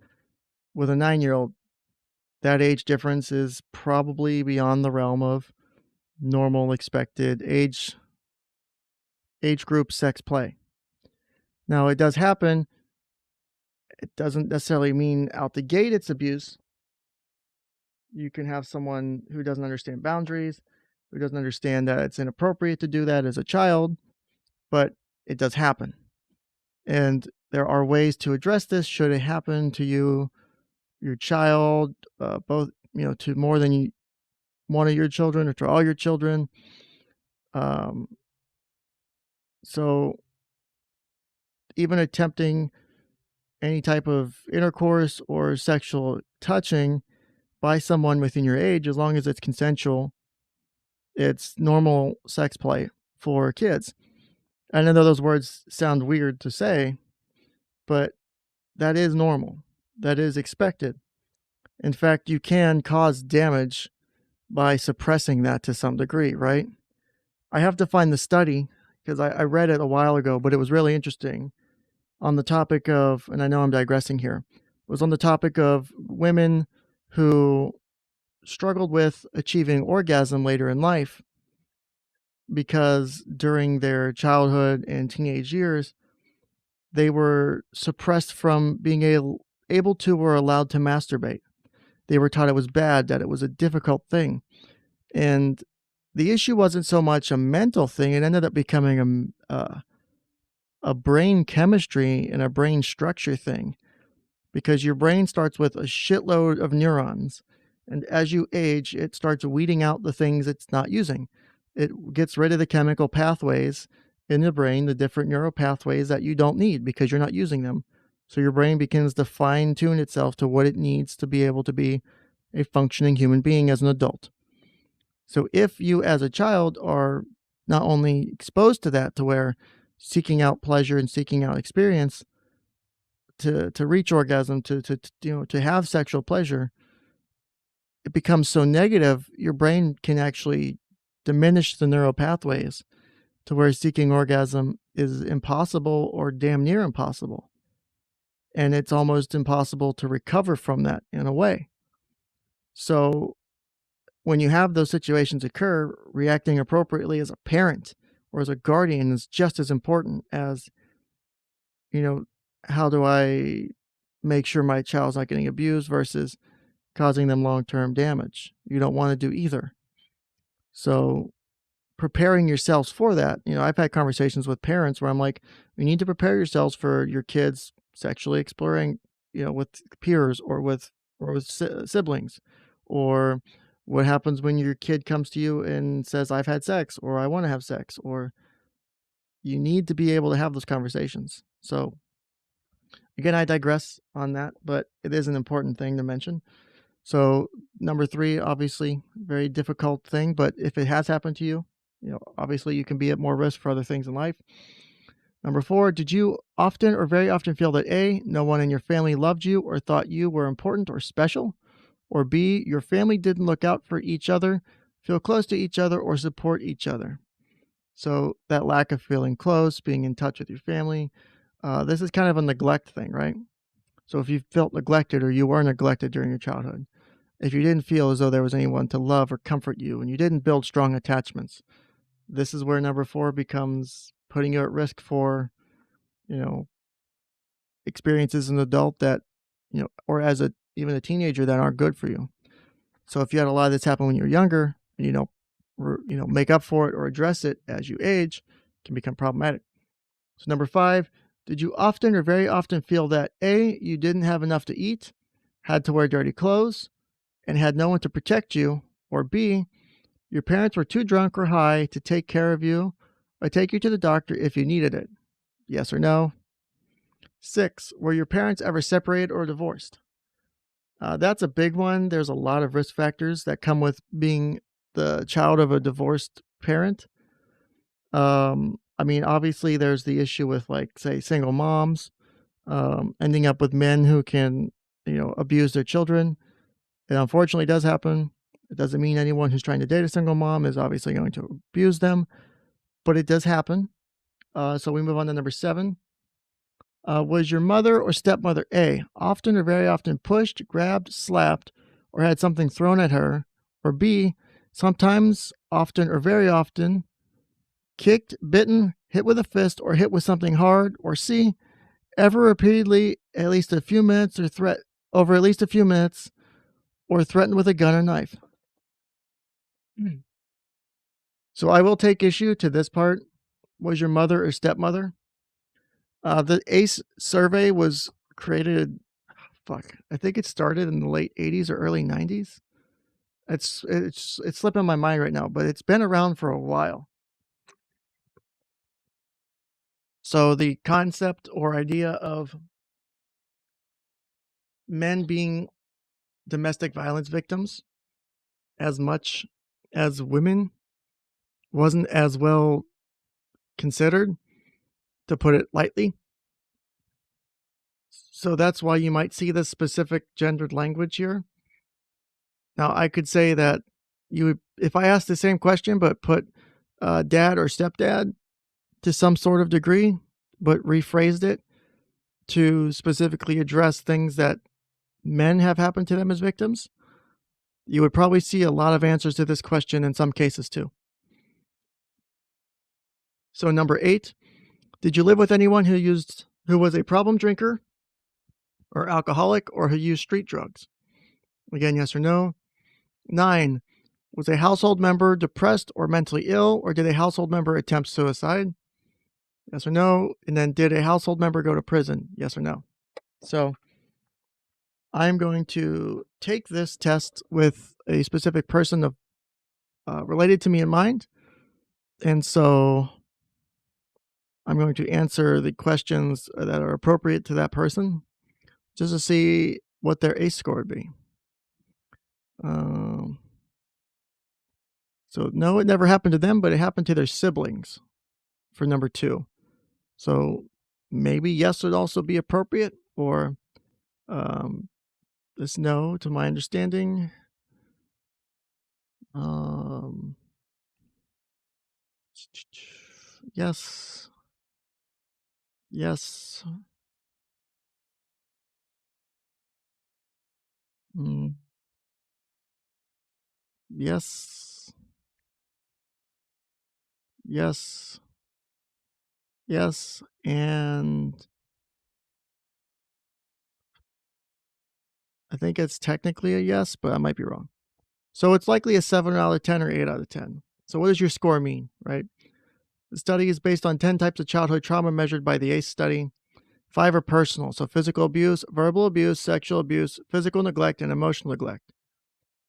Speaker 1: with a 9-year-old, that age difference is probably beyond the realm of normal expected age group sex play. Now, it does happen. It doesn't necessarily mean out the gate it's abuse. You can have someone who doesn't understand boundaries, who doesn't understand that it's inappropriate to do that as a child, but it does happen. And there are ways to address this should it happen to you, your child, both, to more than one of your children or to all your children. So even attempting any type of intercourse or sexual touching by someone within your age, as long as it's consensual, it's normal sex play for kids. I know those words sound weird to say, but that is normal. That is expected. In fact, you can cause damage by suppressing that to some degree, right? I have to find the study because I read it a while ago, but it was really interesting on the topic of, and I know I'm digressing here, it was on the topic of women who struggled with achieving orgasm later in life because during their childhood and teenage years, they were suppressed from being able to or allowed to masturbate. They were taught it was bad, that it was a difficult thing. And the issue wasn't so much a mental thing, it ended up becoming a brain chemistry and a brain structure thing, because your brain starts with a shitload of neurons. And as you age, it starts weeding out the things it's not using. It gets rid of the chemical pathways in the brain, the different neural pathways that you don't need because you're not using them. So your brain begins to fine tune itself to what it needs to be able to be a functioning human being as an adult. So if you as a child are not only exposed to that, to where seeking out pleasure and seeking out experience to reach orgasm, to have sexual pleasure, it becomes so negative, your brain can actually diminish the neural pathways to where seeking orgasm is impossible or damn near impossible. And it's almost impossible to recover from that in a way. So when you have those situations occur, reacting appropriately as a parent or as a guardian is just as important as, you know, how do I make sure my child's not getting abused versus causing them long-term damage. You don't want to do either. So preparing yourselves for that, I've had conversations with parents where I'm like, you need to prepare yourselves for your kids sexually exploring, with peers or with siblings, or what happens when your kid comes to you and says, I've had sex, or I want to have sex, or you need to be able to have those conversations. So again, I digress on that, but it is an important thing to mention. So number 3, obviously, very difficult thing, but if it has happened to you, obviously you can be at more risk for other things in life. Number 4, did you often or very often feel that A, no one in your family loved you or thought you were important or special? Or B, your family didn't look out for each other, feel close to each other, or support each other? So that lack of feeling close, being in touch with your family, this is kind of a neglect thing, right? So if you felt neglected or you were neglected during your childhood, if you didn't feel as though there was anyone to love or comfort you, and you didn't build strong attachments, this is where number 4 becomes putting you at risk for, you know, experiences as an adult that, or as even a teenager, that aren't good for you. So if you had a lot of this happen when you were younger, and make up for it or address it as you age, it can become problematic. So number 5, did you often or very often feel that A, you didn't have enough to eat, had to wear dirty clothes, and had no one to protect you, or B, your parents were too drunk or high to take care of you or take you to the doctor if you needed it? Yes or no? 6, were your parents ever separated or divorced? That's a big one. There's a lot of risk factors that come with being the child of a divorced parent. I mean, obviously, there's the issue with, like, say, single moms ending up with men who can, abuse their children. It unfortunately does happen. It doesn't mean anyone who's trying to date a single mom is obviously going to abuse them, but it does happen. So we move on to number 7. Was your mother or stepmother A, often or very often pushed, grabbed, slapped, or had something thrown at her? Or B, sometimes, often, or very often, kicked, bitten, hit with a fist, or hit with something hard? Or C, ever repeatedly, at least a few minutes, or over at least a few minutes, or threatened with a gun or knife? So I will take issue to this part. Was your mother or stepmother? The ACE survey was created, I think it started in the late 80s or early 90s. It's slipping my mind right now, but it's been around for a while. So the concept or idea of men being domestic violence victims as much as women wasn't as well considered, to put it lightly. So that's why you might see this specific gendered language here. Now, I could say that if I asked the same question but put dad or stepdad to some sort of degree, but rephrased it to specifically address things that men have happened to them as victims, you would probably see a lot of answers to this question in some cases too. So number 8, did you live with anyone who was a problem drinker or alcoholic or who used street drugs? Again, yes or no. 9, was a household member depressed or mentally ill, or did a household member attempt suicide? Yes or no. And then, did a household member go to prison? Yes or no. So I'm going to take this test with a specific person related to me in mind. And so I'm going to answer the questions that are appropriate to that person just to see what their ACE score would be. So, no, it never happened to them, but it happened to their siblings for number 2. So, maybe yes would also be appropriate, or um, this no, to my understanding. Um, yes, yes, mm, yes, yes, yes, and I think it's technically a yes, but I might be wrong. So it's likely a 7 out of 10 or 8 out of 10. So what does your score mean, right? The study is based on 10 types of childhood trauma measured by the ACE study. 5 are personal, so physical abuse, verbal abuse, sexual abuse, physical neglect, and emotional neglect.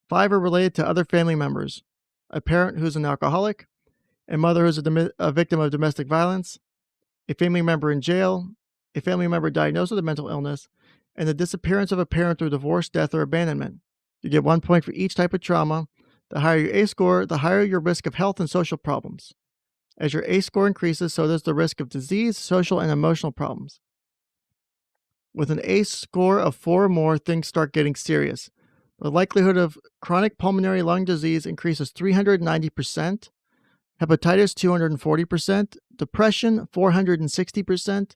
Speaker 1: 5 are related to other family members: a parent who's an alcoholic, a mother who's a victim of domestic violence, a family member in jail, a family member diagnosed with a mental illness, and the disappearance of a parent through divorce, death, or abandonment. You get 1 point for each type of trauma. The higher your ACE score, the higher your risk of health and social problems. As your ACE score increases, so does the risk of disease, social, and emotional problems. With an ACE score of 4 or more, things start getting serious. The likelihood of chronic pulmonary lung disease increases 390%, hepatitis 240%, depression 460%,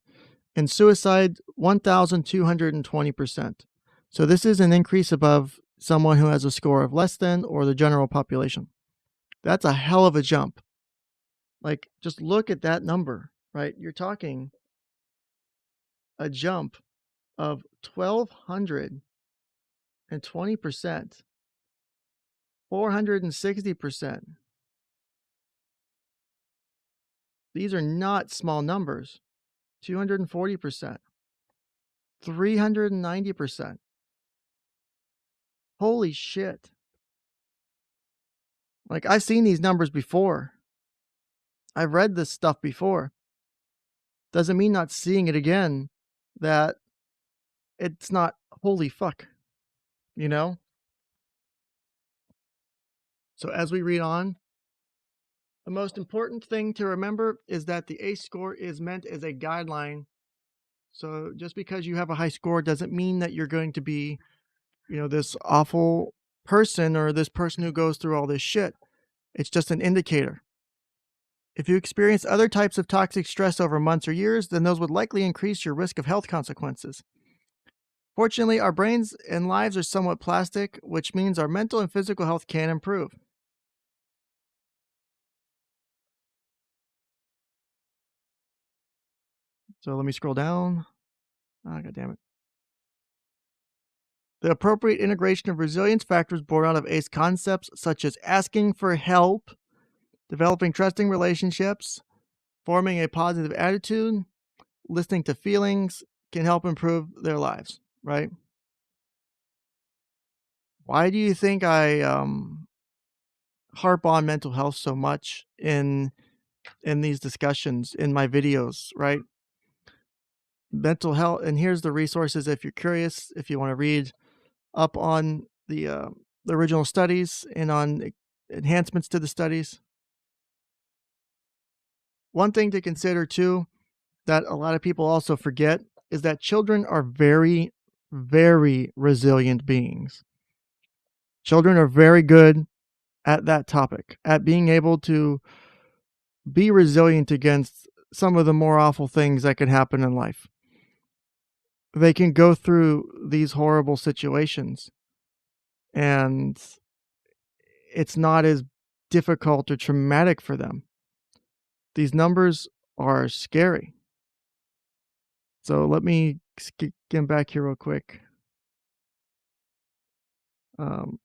Speaker 1: and suicide 1,220%. So this is an increase above someone who has a score of less than or the general population. That's a hell of a jump. Like, just look at that number, right? You're talking a jump of 1,220%, 460%. These are not small numbers. 240%, 390%. Holy shit. Like, I've seen these numbers before. I've read this stuff before. Doesn't mean not seeing it again that it's not holy fuck, you know? So as we read on, the most important thing to remember is that the ACE score is meant as a guideline. So just because you have a high score doesn't mean that you're going to be, this awful person or this person who goes through all this shit. It's just an indicator. If you experience other types of toxic stress over months or years, then those would likely increase your risk of health consequences. Fortunately, our brains and lives are somewhat plastic, which means our mental and physical health can improve. So let me scroll down. Oh, God damn it. The appropriate integration of resilience factors born out of ACE concepts such as asking for help, developing trusting relationships, forming a positive attitude, listening to feelings can help improve their lives, right? Why do you think I harp on mental health so much in these discussions in my videos, right? Mental health, and here's the resources if you're curious, if you want to read up on the original studies and on enhancements to the studies. One thing to consider too that a lot of people also forget is that children are very, very resilient beings. Children are very good at that topic, at being able to be resilient against some of the more awful things that can happen in life. They can go through these horrible situations and it's not as difficult or traumatic for them. These numbers are scary. So let me get back here real quick. Um,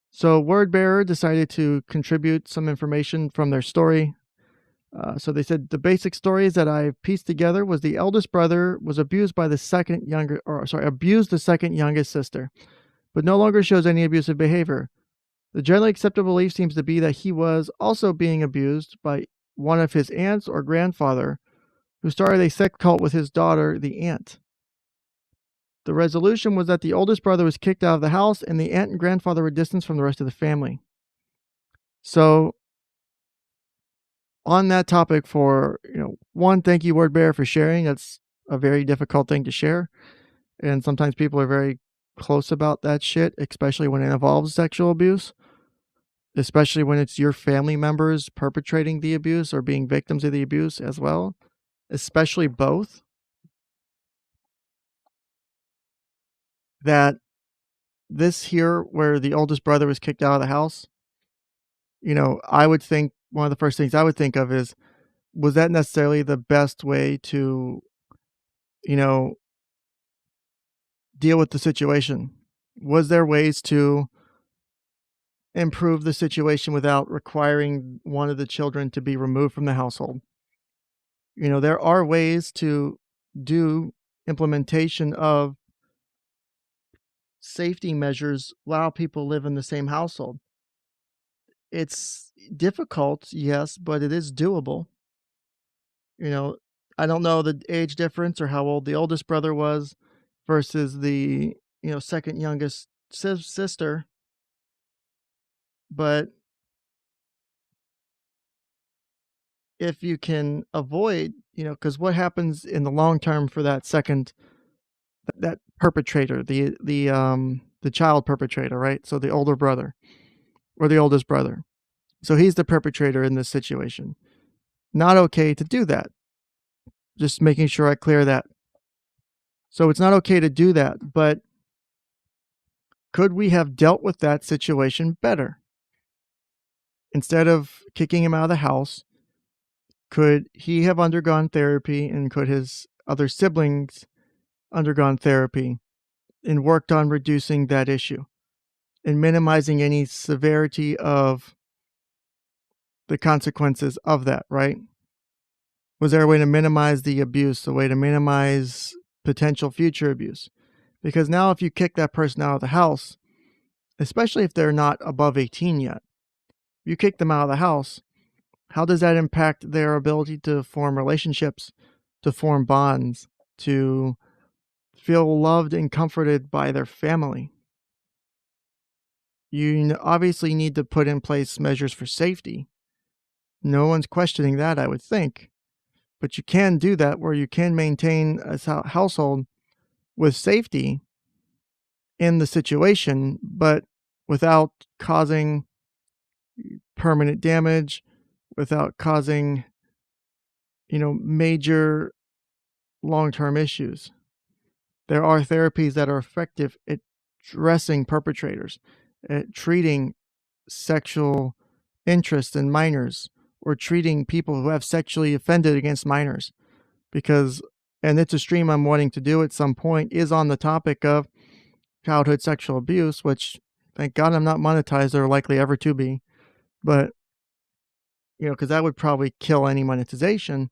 Speaker 1: so Word Bearer decided to contribute some information from their story. So they said the basic stories that I pieced together was the eldest brother was abused by abused the second youngest sister, but no longer shows any abusive behavior. The generally accepted belief seems to be that he was also being abused by one of his aunts or grandfather, who started a sex cult with his daughter, the aunt. The resolution was that the oldest brother was kicked out of the house and the aunt and grandfather were distanced from the rest of the family. So, on that topic, for one, thank you, word bearer, for sharing. That's a very difficult thing to share, and sometimes people are very close about that shit, especially when it involves sexual abuse, especially when it's your family members perpetrating the abuse or being victims of the abuse as well, especially both. That this here, where the oldest brother was kicked out of the house, I would think one of the first things I would think of is, was that necessarily the best way to, you know, deal with the situation? Was there ways to improve the situation without requiring one of the children to be removed from the household? There are ways to do implementation of safety measures while people live in the same household. It's difficult, yes, but it is doable. You know, I don't know the age difference or how old the oldest brother was versus the, second youngest sister, but if you can avoid, because what happens in the long term for that second, that perpetrator, the child perpetrator, right? So the older brother or the oldest brother. So he's the perpetrator in this situation. Not okay to do that. Just making sure I clear that. So it's not okay to do that, but could we have dealt with that situation better? Instead of kicking him out of the house, could he have undergone therapy, and could his other siblings undergone therapy and worked on reducing that issue and minimizing any severity of the consequences of that, right? Was there a way to minimize the abuse, a way to minimize potential future abuse? Because now, if you kick that person out of the house, especially if they're not above 18 yet, you kick them out of the house, how does that impact their ability to form relationships, to form bonds, to feel loved and comforted by their family? You obviously need to put in place measures for safety. No one's questioning that, I would think. But you can do that where you can maintain a household with safety in the situation, but without causing permanent damage, without causing, major long term issues. There are therapies that are effective at addressing perpetrators, at treating sexual interest in minors, or treating people who have sexually offended against minors. Because, and it's a stream I'm wanting to do at some point, is on the topic of childhood sexual abuse, which thank God I'm not monetized or likely ever to be. But, because that would probably kill any monetization.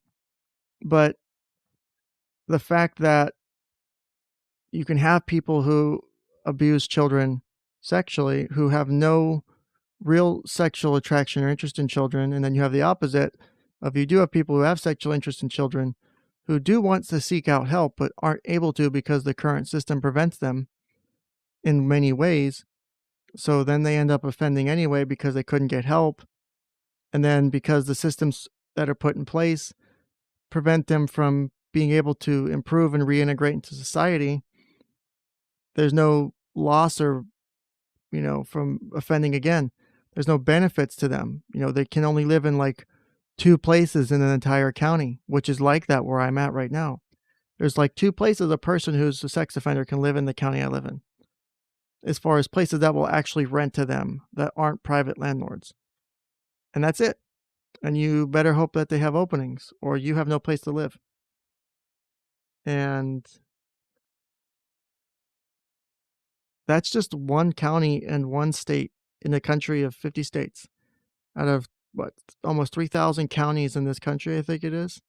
Speaker 1: But the fact that you can have people who abuse children sexually who have no real sexual attraction or interest in children, and then you have the opposite of, you do have people who have sexual interest in children who do want to seek out help but aren't able to because the current system prevents them in many ways. So then they end up offending anyway because they couldn't get help. And then because the systems that are put in place prevent them from being able to improve and reintegrate into society, there's no loss or, from offending again. There's no benefits to them. They can only live in like 2 places in an entire county, which is like that where I'm at right now. There's like 2 places a person who's a sex offender can live in the county I live in, as far as places that will actually rent to them that aren't private landlords. And that's it. And you better hope that they have openings or you have no place to live. And that's just one county and one state in a country of 50 states out of what, almost 3,000 counties in this country, I think it is.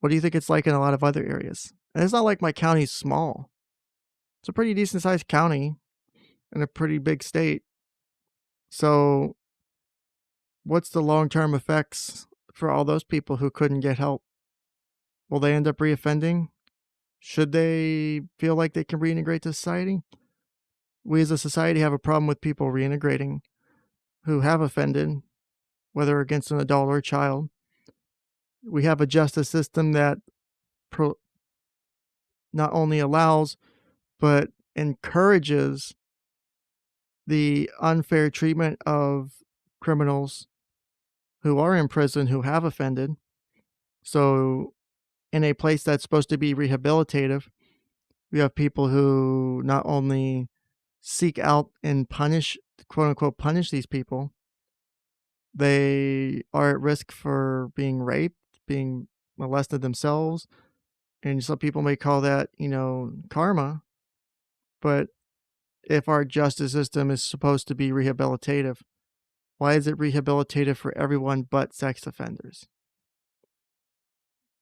Speaker 1: What do you think it's like in a lot of other areas? And it's not like my county's small. It's a pretty decent sized county in a pretty big state. So, what's the long term effects for all those people who couldn't get help? Will they end up reoffending? Should they feel like they can reintegrate to society? We as a society have a problem with people reintegrating. who have offended, whether against an adult or a child. We have a justice system that pro- not only allows but encourages the unfair treatment of criminals who are in prison who have offended. So, in a place that's supposed to be rehabilitative, we have people who not only seek out and punish, quote unquote, punish these people, they are at risk for being raped, being molested themselves. And some people may call that, karma. But if our justice system is supposed to be rehabilitative, why is it rehabilitative for everyone but sex offenders?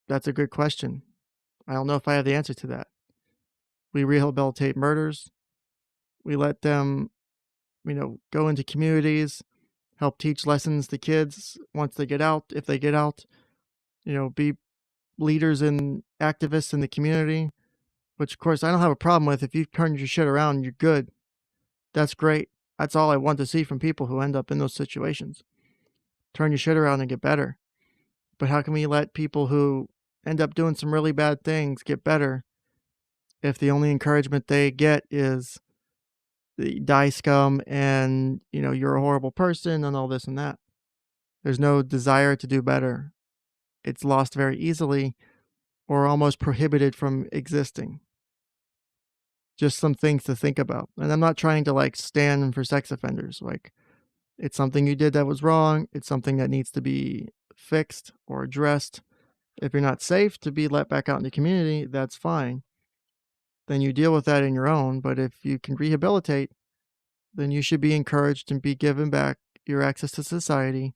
Speaker 1: That's a good question. I don't know if I have the answer to that. We rehabilitate murders. We let them, go into communities, help teach lessons to kids once they get out, if they get out, be leaders and activists in the community, which of course I don't have a problem with. If you've turned your shit around, you're good. That's great. That's all I want to see from people who end up in those situations. Turn your shit around and get better. But how can we let people who end up doing some really bad things get better if the only encouragement they get is the die scum and, you're a horrible person and all this and that? There's no desire to do better. It's lost very easily or almost prohibited from existing. Just some things to think about. And I'm not trying to stand for sex offenders. It's something you did that was wrong. It's something that needs to be fixed or addressed. If you're not safe to be let back out in the community, that's fine. Then you deal with that in your own. But if you can rehabilitate, then you should be encouraged and be given back your access to society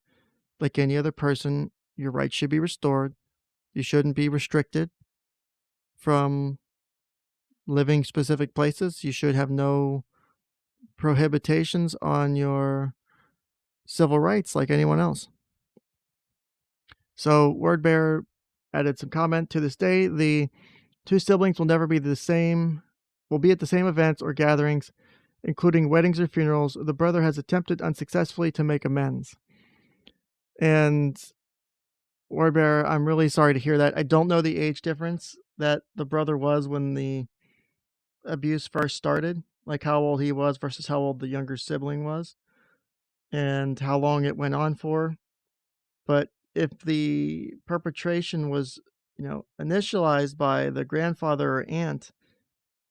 Speaker 1: like any other person. Your rights should be restored. You shouldn't be restricted from living specific places. You should have no prohibitions on your civil rights like anyone else. So, Word Bear added some comment. To this day, the two siblings will never be the same, will be at the same events or gatherings, including weddings or funerals. The brother has attempted unsuccessfully to make amends. And Word Bear, I'm really sorry to hear that. I don't know the age difference that the brother was when the abuse first started, like how old he was versus how old the younger sibling was, and how long it went on for. But if the perpetration was, initialized by the grandfather or aunt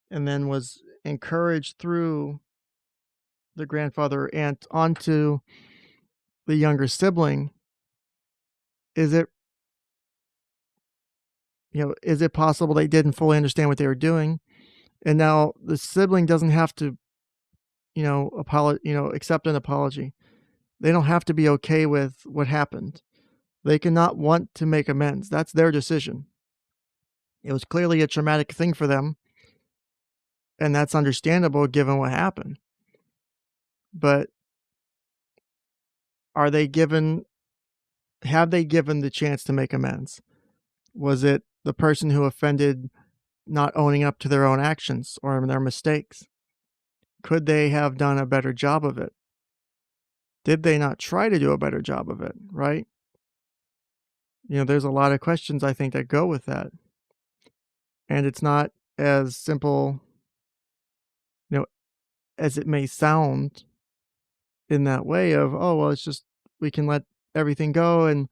Speaker 1: and then was encouraged through the grandfather or aunt onto the younger sibling, is it, is it possible they didn't fully understand what they were doing? And now the sibling doesn't have to, accept an apology. They don't have to be okay with what happened. They cannot want to make amends. That's their decision. It was clearly a traumatic thing for them, and that's understandable given what happened. But have they given the chance to make amends? Was it the person who offended not owning up to their own actions or their mistakes? Could they have done a better job of it? Did they not try to do a better job of it, right? There's a lot of questions I think that go with that. And it's not as simple, as it may sound in that way of, oh, well, it's just, we can let everything go and,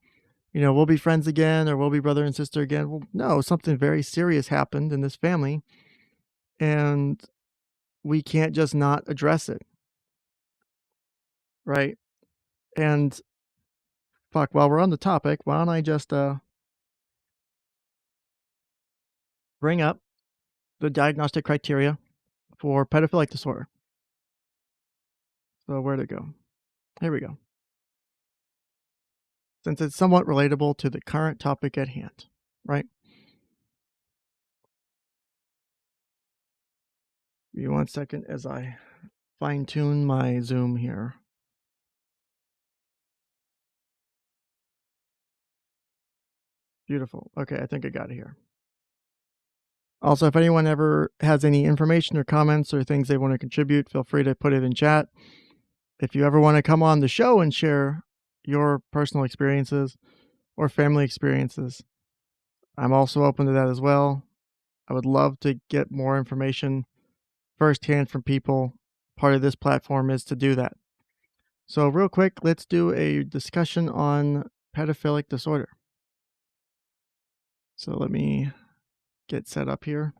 Speaker 1: we'll be friends again or we'll be brother and sister again. Well, no, something very serious happened in this family and we can't just not address it. Right. And fuck, while we're on the topic, why don't I just bring up the diagnostic criteria for pedophilic disorder. So where'd it go? Here we go. Since it's somewhat relatable to the current topic at hand, right? Give me 1 second as I fine tune my Zoom here. Beautiful. Okay, I think I got it here. Also, if anyone ever has any information or comments or things they want to contribute, feel free to put it in chat. If you ever want to come on the show and share your personal experiences or family experiences, I'm also open to that as well. I would love to get more information firsthand from people. Part of this platform is to do that. So, real quick, let's do a discussion on pedophilic disorder. So, let me get set up here.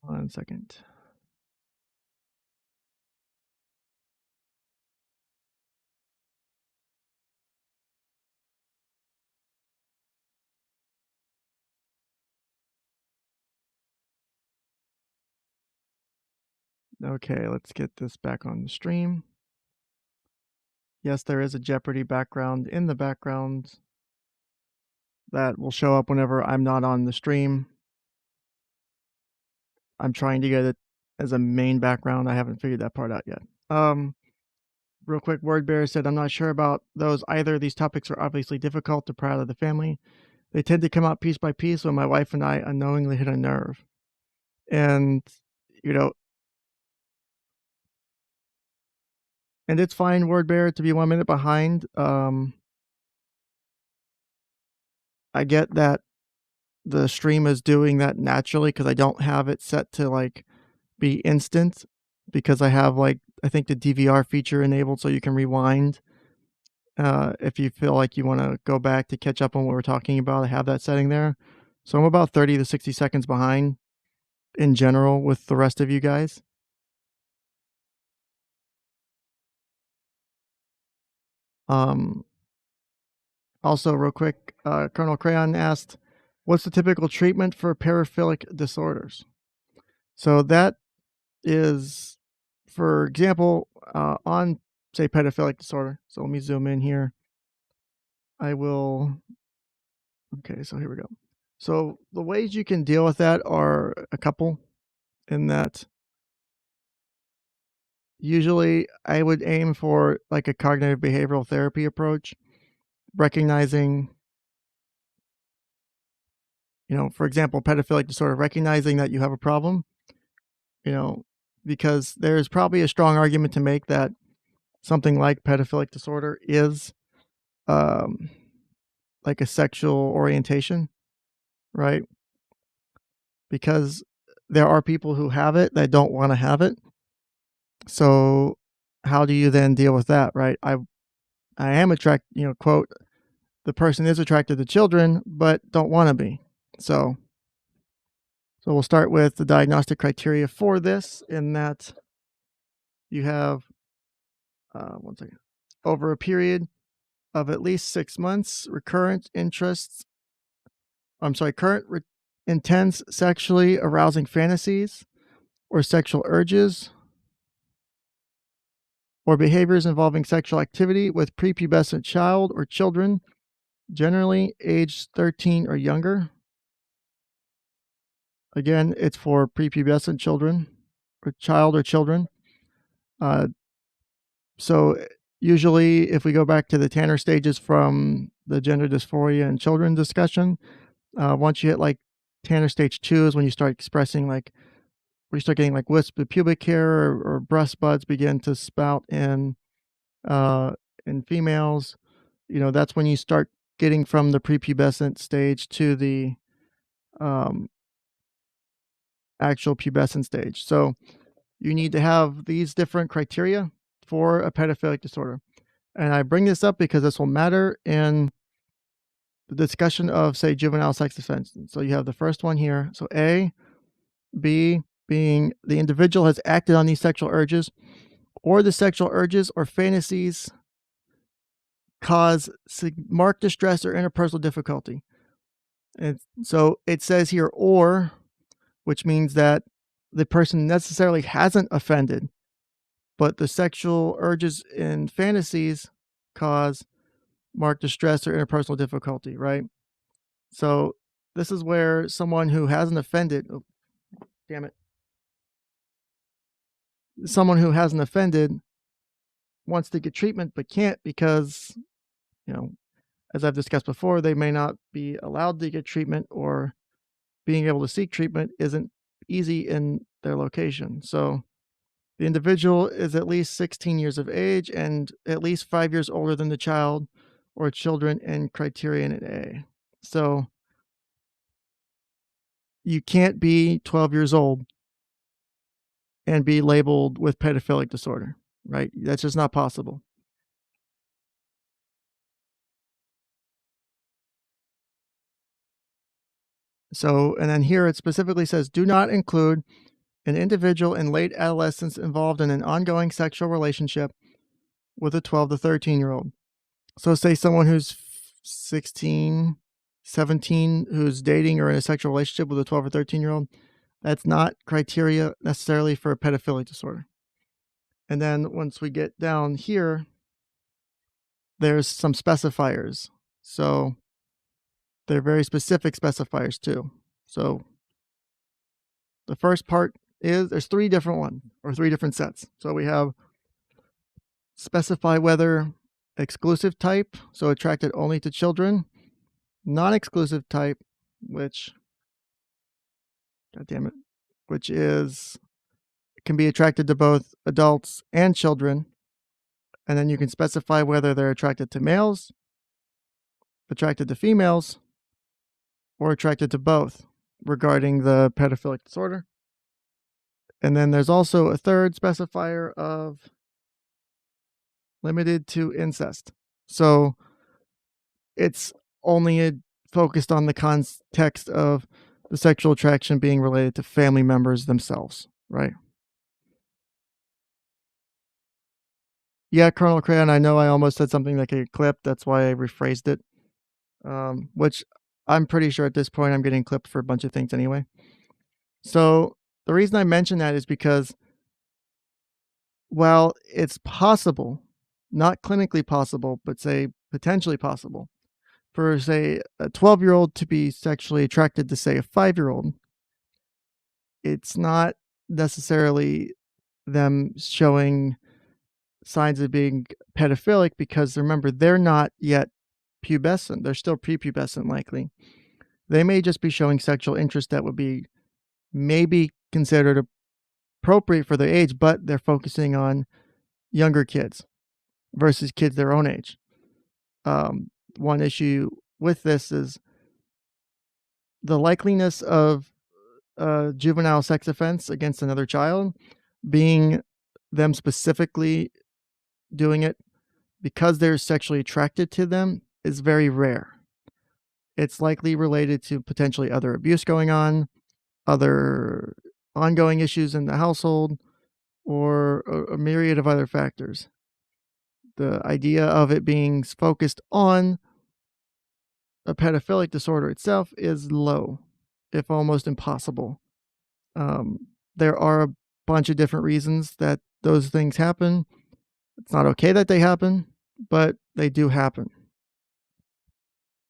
Speaker 1: One second. Okay, let's get this back on the stream. Yes, there is a Jeopardy background in the background that will show up whenever I'm not on the stream. I'm trying to get it as a main background. I haven't figured that part out yet. Real quick, Word Bear said, I'm not sure about those either. These topics are obviously difficult to proud of the family. They tend to come out piece by piece when my wife and I unknowingly hit a nerve. And, you know, and it's fine, Word Bear, to be 1 minute behind. I get that the stream is doing that naturally because I don't have it set to like be instant because I have like I think the DVR feature enabled so you can rewind if you feel like you want to go back to catch up on what we're talking about. I have that setting there, so I'm about 30 to 60 seconds behind in general with the rest of you guys. Um, Also, real quick, Colonel Crayon asked, "What's the typical treatment for paraphilic disorders?" So that is, for example, on say pedophilic disorder. So let me zoom in here. I will. Okay, so here we go. So the ways you can deal with that are a couple. In that, usually I would aim for like a cognitive behavioral therapy approach, recognizing, for example, pedophilic disorder, recognizing that you have a problem, you know, because there's probably a strong argument to make that something like pedophilic disorder is um, like a sexual orientation, right? Because there are people who have it that don't want to have it. So how do you then deal with that, right? I am attracted, quote, the person is attracted to children, but don't want to be. So we'll start with the diagnostic criteria for this in that you have, one second, over a period of at least 6 months, intense sexually arousing fantasies or sexual urges or behaviors involving sexual activity with prepubescent child or children, generally aged 13 or younger. Again, it's for prepubescent children or child or children. So usually, if we go back to the Tanner stages from the gender dysphoria and children discussion, once you hit like Tanner stage 2 is when you start expressing like, where you start getting like wisps of pubic hair or breast buds begin to spout in females. That's when you start getting from the prepubescent stage to the um, actual pubescent stage. So you need to have these different criteria for a pedophilic disorder. And I bring this up because this will matter in the discussion of, say, juvenile sex offenses. So you have the first one here. So A, B being the individual has acted on these sexual urges, or the sexual urges or fantasies cause marked distress or interpersonal difficulty. And so it says here, or, which means that the person necessarily hasn't offended, but the sexual urges and fantasies cause marked distress or interpersonal difficulty, right? So this is where someone who hasn't offended, oh, damn it, someone who hasn't offended wants to get treatment but can't because You know, as I've discussed before, they may not be allowed to get treatment, or being able to seek treatment isn't easy in their location. So the individual is at least 16 years of age and at least 5 years older than the child or children in criterion A. So you can't be 12 years old and be labeled with pedophilic disorder, right? That's just not possible. So, and then here it specifically says do not include an individual in late adolescence involved in an ongoing sexual relationship with a 12 to 13-year-old. So, say someone who's 16, 17, who's dating or in a sexual relationship with a 12 or 13-year-old, that's not criteria necessarily for a pedophilic disorder. And then once we get down here, there's some specifiers. So, they're very specific specifiers too. So, the first part is there's three different ones or three different sets. So, we have specify whether exclusive type, so attracted only to children, non-exclusive type, which, God damn it, which is can be attracted to both adults and children. And then you can specify whether they're attracted to males, attracted to females, or attracted to both regarding the pedophilic disorder. And then there's also a third specifier of limited to incest. So it's only focused on the context of the sexual attraction being related to family members themselves, right? Yeah, Colonel Crayon, I know I almost said something that could get clipped. That's why I rephrased it, which I'm pretty sure at this point I'm getting clipped for a bunch of things anyway. So the reason I mention that is because while it's possible, not clinically possible, but say potentially possible, for say a 12-year-old to be sexually attracted to say a 5-year-old, it's not necessarily them showing signs of being pedophilic because remember, they're not yet pubescent. They're still prepubescent likely. They may just be showing sexual interest that would be maybe considered appropriate for their age, but they're focusing on younger kids versus kids their own age. One issue with this is the likeliness of a juvenile sex offense against another child being them specifically doing it because they're sexually attracted to them is very rare. It's likely related to potentially other abuse going on, other ongoing issues in the household, or a myriad of other factors. The idea of it being focused on a pedophilic disorder itself is low, if almost impossible. There are a bunch of different reasons that those things happen. It's not okay that they happen, but they do happen.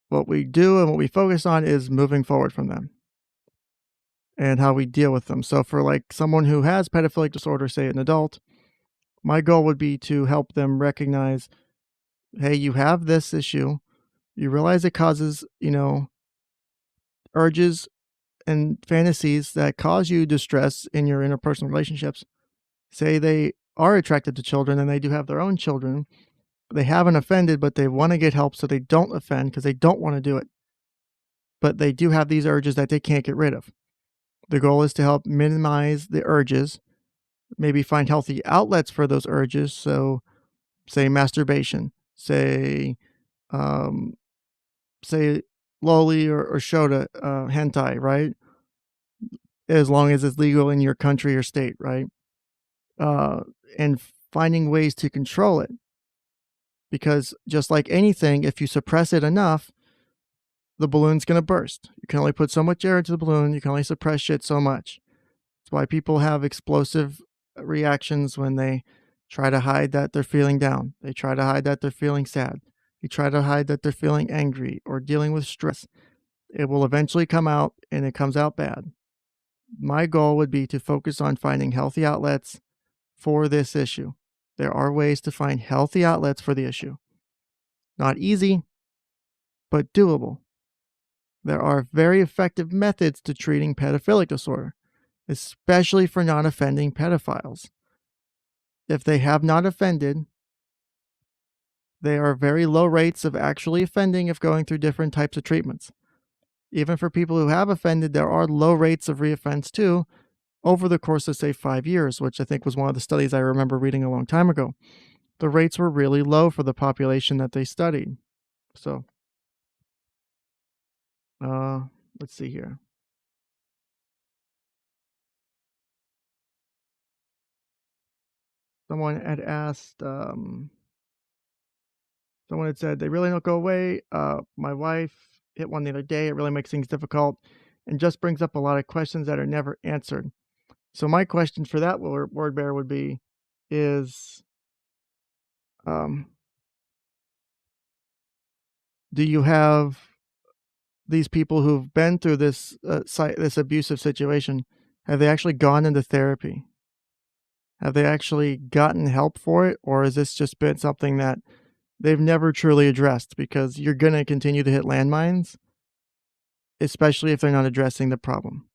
Speaker 1: What we do and what we focus on is moving forward from them and how we deal with them. So for like someone who has pedophilic disorder, say an adult, my goal would be to help them recognize, hey, you have this issue. You realize it causes, urges and fantasies that cause you distress in your interpersonal relationships. Say they are attracted to children and they do have their own children. They haven't offended, but they want to get help so they don't offend because they don't want to do it. But they do have these urges that they can't get rid of. The goal is to help minimize the urges, maybe find healthy outlets for those urges. So, say masturbation, um, say loli or shota, hentai, right? As long as it's legal in your country or state, right? And finding ways to control it. Because just like anything, if you suppress it enough, the balloon's going to burst. You can only put so much air into the balloon. You can only suppress shit so much. That's why people have explosive reactions when they try to hide that they're feeling down. They try to hide that they're feeling sad. They try to hide that they're feeling angry or dealing with stress. It will eventually come out, and it comes out bad. My goal would be to focus on finding healthy outlets for this issue. There are ways to find healthy outlets for the issue. Not easy, but doable. There are very effective methods to treating pedophilic disorder, especially for non offending pedophiles. If they have not offended, there are very low rates of actually offending if going through different types of treatments. Even for people who have offended, there are low rates of reoffense too over the course of, say, 5 years, which I think was one of the studies I remember reading a long time ago. The rates were really low for the population that they studied. So, uh, let's see here. Someone had asked, someone had said, they really don't go away. My wife hit one the other day. It really makes things difficult and just brings up a lot of questions that are never answered. So my question for that word bear would be, is, um, do you have these people who've been through this this abusive situation? Have they actually gone into therapy? Have they actually gotten help for it, or has this just been something that they've never truly addressed? Because you're going to continue to hit landmines, especially if they're not addressing the problem.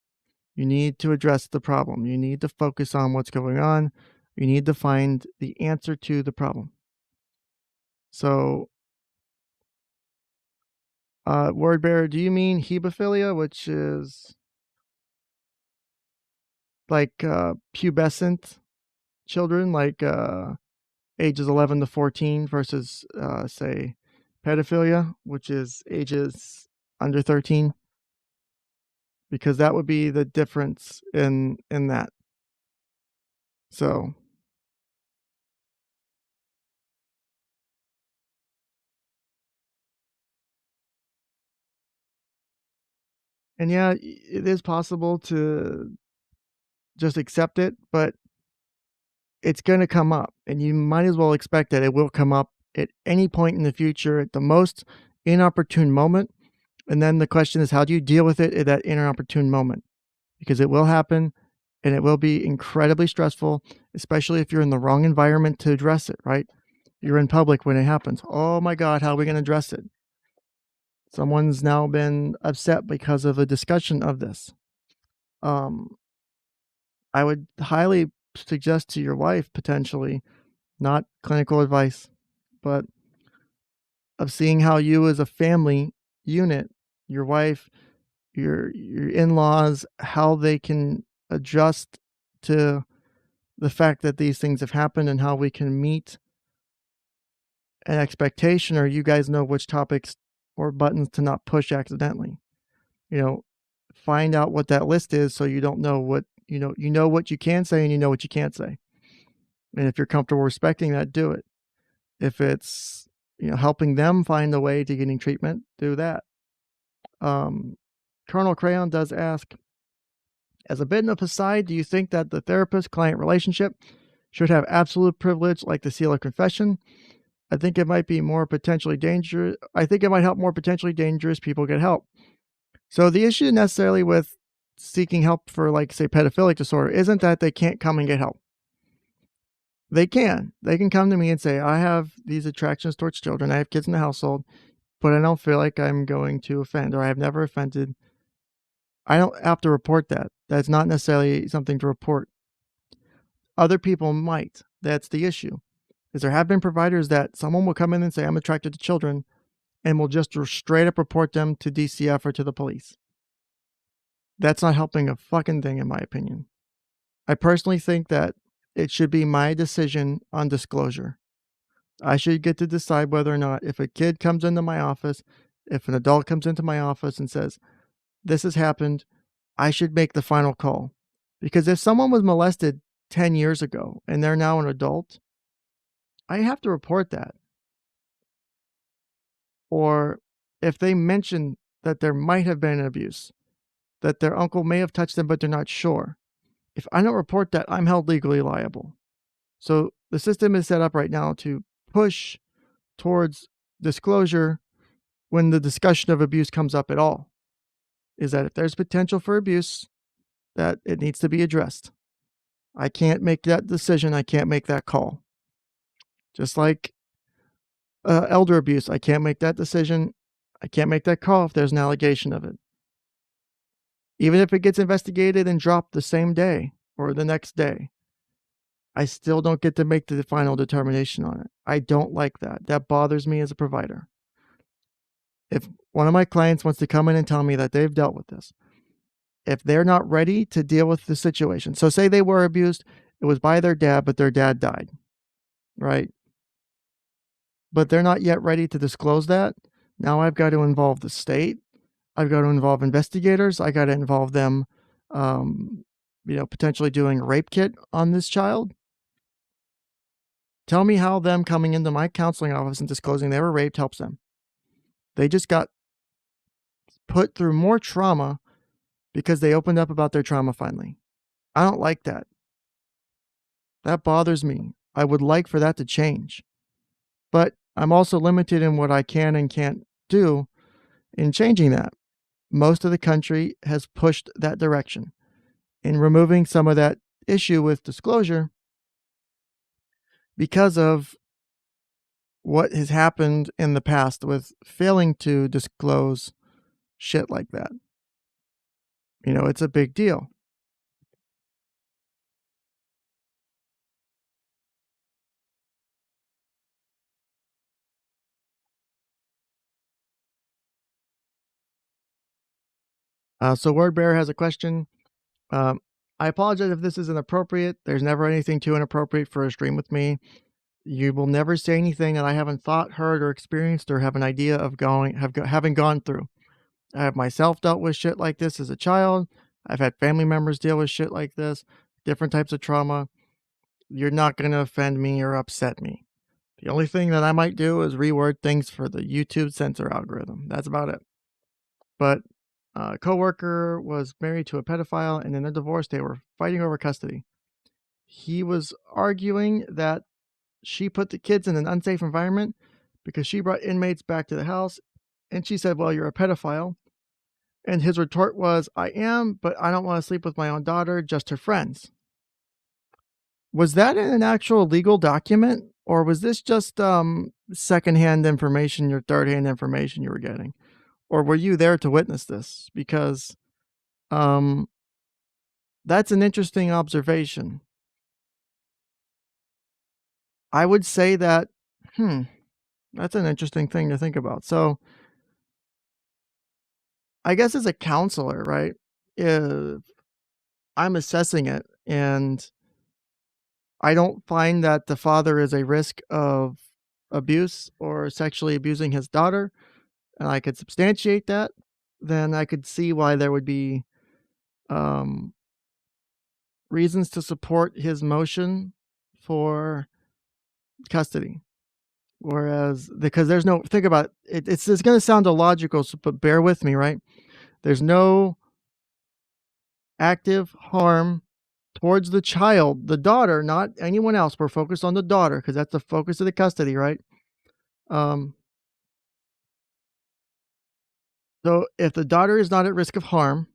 Speaker 1: You need to address the problem. You need to focus on what's going on. You need to find the answer to the problem. So, word bearer, do you mean hebephilia, which is like pubescent children, like ages 11 to 14, versus, say, pedophilia, which is ages under 13? Because that would be the difference in that. So, and yeah, it is possible to just accept it, but it's going to come up, and you might as well expect that it will come up at any point in the future at the most inopportune moment. And then the question is, how do you deal with it at that inopportune moment? Because it will happen and it will be incredibly stressful, especially if you're in the wrong environment to address it, right? You're in public when it happens. Oh my God, how are we going to address it? Someone's now been upset because of a discussion of this. Um, I would highly suggest to your wife, potentially, not clinical advice, but of seeing how you as a family unit, your wife, your in-laws, how they can adjust to the fact that these things have happened and how we can meet an expectation, or you guys know which topics or buttons to not push accidentally. You know, find out what that list is so you don't know what, you know what you can say and you know what you can't say. And if you're comfortable respecting that, do it. If it's, helping them find a way to getting treatment, do that. Um, Colonel Crayon does ask, as a bit of aside, do you think that the therapist-client relationship should have absolute privilege like the seal of confession? I think it might be more potentially dangerous. I think it might help more potentially dangerous people get help. So the issue necessarily with seeking help for, like, say, pedophilic disorder isn't that they can't come and get help. They can. They can come to me and say, I have these attractions towards children. I have kids in the household, but I don't feel like I'm going to offend, or I have never offended. I don't have to report that. That's not necessarily something to report. Other people might. That's the issue. Is there have been providers that someone will come in and say, I'm attracted to children, and will just straight up report them to DCF or to the police. That's not helping a fucking thing, in my opinion. I personally think that it should be my decision on disclosure. I should get to decide whether or not, if a kid comes into my office, if an adult comes into my office and says, this has happened, I should make the final call. Because if someone was molested 10 years ago and they're now an adult, I have to report that. Or if they mention that there might have been an abuse, that their uncle may have touched them, but they're not sure. If I don't report that, I'm held legally liable. So the system is set up right now to push towards disclosure when the discussion of abuse comes up at all. Is that if there's potential for abuse, that it needs to be addressed. I can't make that decision. I can't make that call. Just like Elder abuse, I can't make that decision. I can't make that call if there's an allegation of it. Even if it gets investigated and dropped the same day or the next day, I still don't get to make the final determination on it. I don't like that. That bothers me as a provider. If one of my clients wants to come in and tell me that they've dealt with this, if they're not ready to deal with the situation, so say they were abused, it was by their dad, but their dad died, right? But they're not yet ready to disclose that. Now I've got to involve the state. I've got to involve investigators. I got to involve them, potentially doing a rape kit on this child. Tell me how them coming into my counseling office and disclosing they were raped helps them. They just got put through more trauma because they opened up about their trauma finally. I don't like that. That bothers me. I would like for that to change. But I'm also limited in what I can and can't do in changing that. Most of the country has pushed that direction in removing some of that issue with disclosure because of what has happened in the past with failing to disclose shit like that. It's a big deal. So Word Bear has a question. Um, I apologize if this is inappropriate. There's never anything too inappropriate for a stream with me. You will never say anything that I haven't thought, heard, or experienced, or have an idea of having gone through. I have myself dealt with shit like this as a child. I've had family members deal with shit like this, different types of trauma. You're not going to offend me or upset me. The only thing that I might do is reword things for the YouTube censor algorithm. That's about it. But a coworker was married to a pedophile, and in their divorce, they were fighting over custody. He was arguing that she put the kids in an unsafe environment because she brought inmates back to the house, and she said, "Well, you're a pedophile." And his retort was, "I am, but I don't want to sleep with my own daughter, just her friends." Was that in an actual legal document, or was this just secondhand information or third-hand information you were getting? Or were you there to witness this? Because um, that's an interesting observation. I would say that, that's an interesting thing to think about. So I guess as a counselor, right, if I'm assessing it and I don't find that the father is a risk of abuse or sexually abusing his daughter, and I could substantiate that, then I could see why there would be um, reasons to support his motion for custody. Whereas, because there's no, think about it, it's going to sound illogical, but bear with me, right? There's no active harm towards the child, the daughter, not anyone else. We're focused on the daughter because that's the focus of the custody, right? Um, so if the daughter is not at risk of harm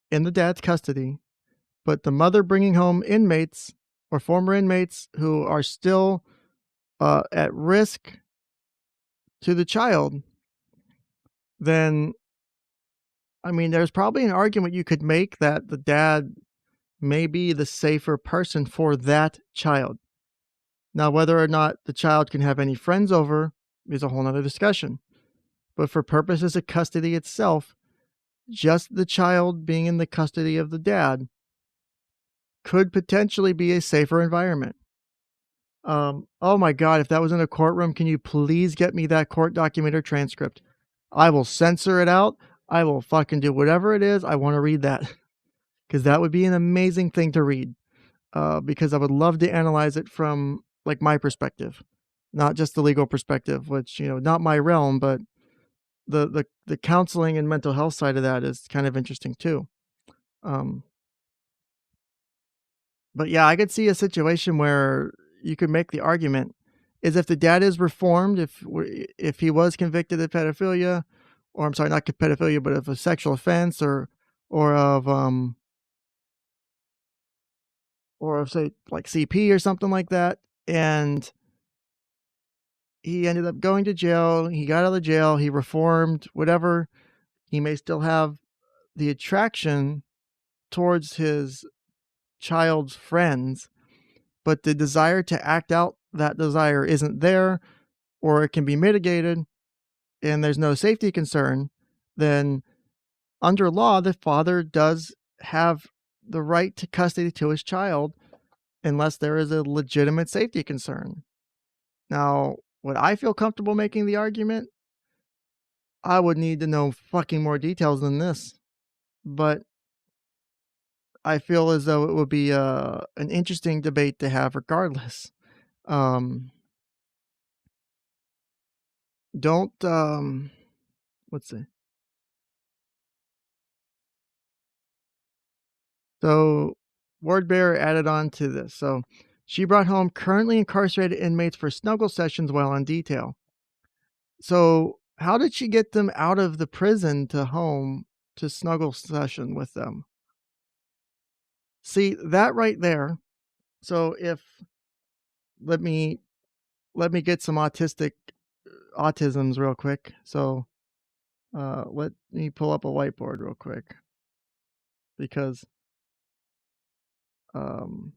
Speaker 1: in the dad's custody, but the mother bringing home inmates or former inmates who are still at risk to the child, then I mean, there's probably an argument you could make that the dad may be the safer person for that child. Now, whether or not the child can have any friends over is a whole nother discussion. But for purposes of custody itself, just the child being in the custody of the dad could potentially be a safer environment. Oh my God, if that was in a courtroom, can you please get me that court document or transcript? I will censor it out. I will fucking do whatever it is. I want to read that because that would be an amazing thing to read. Because I would love to analyze it from like my perspective, not just the legal perspective, which not my realm, but the counseling and mental health side of that is kind of interesting too. Um, but yeah, I could see a situation where you could make the argument is if the dad is reformed, if he was convicted of pedophilia, or I'm sorry, not pedophilia, but of a sexual offense, or of or of say like CP or something like that, and he ended up going to jail. He got out of the jail. He reformed, whatever. He may still have the attraction towards his child's friends, but the desire to act out that desire isn't there, or it can be mitigated, and there's no safety concern, then under law, the father does have the right to custody to his child unless there is a legitimate safety concern. Now, would I feel comfortable making the argument? I would need to know fucking more details than this. But I feel as though it would be an interesting debate to have regardless. Um, don't, let's see. So, Ward Bear added on to this. So, she brought home currently incarcerated inmates for snuggle sessions while on detail. So, how did she get them out of the prison to home to snuggle session with them? See, that right there. So, if let me get some autisms real quick. So, let me pull up a whiteboard real quick because um,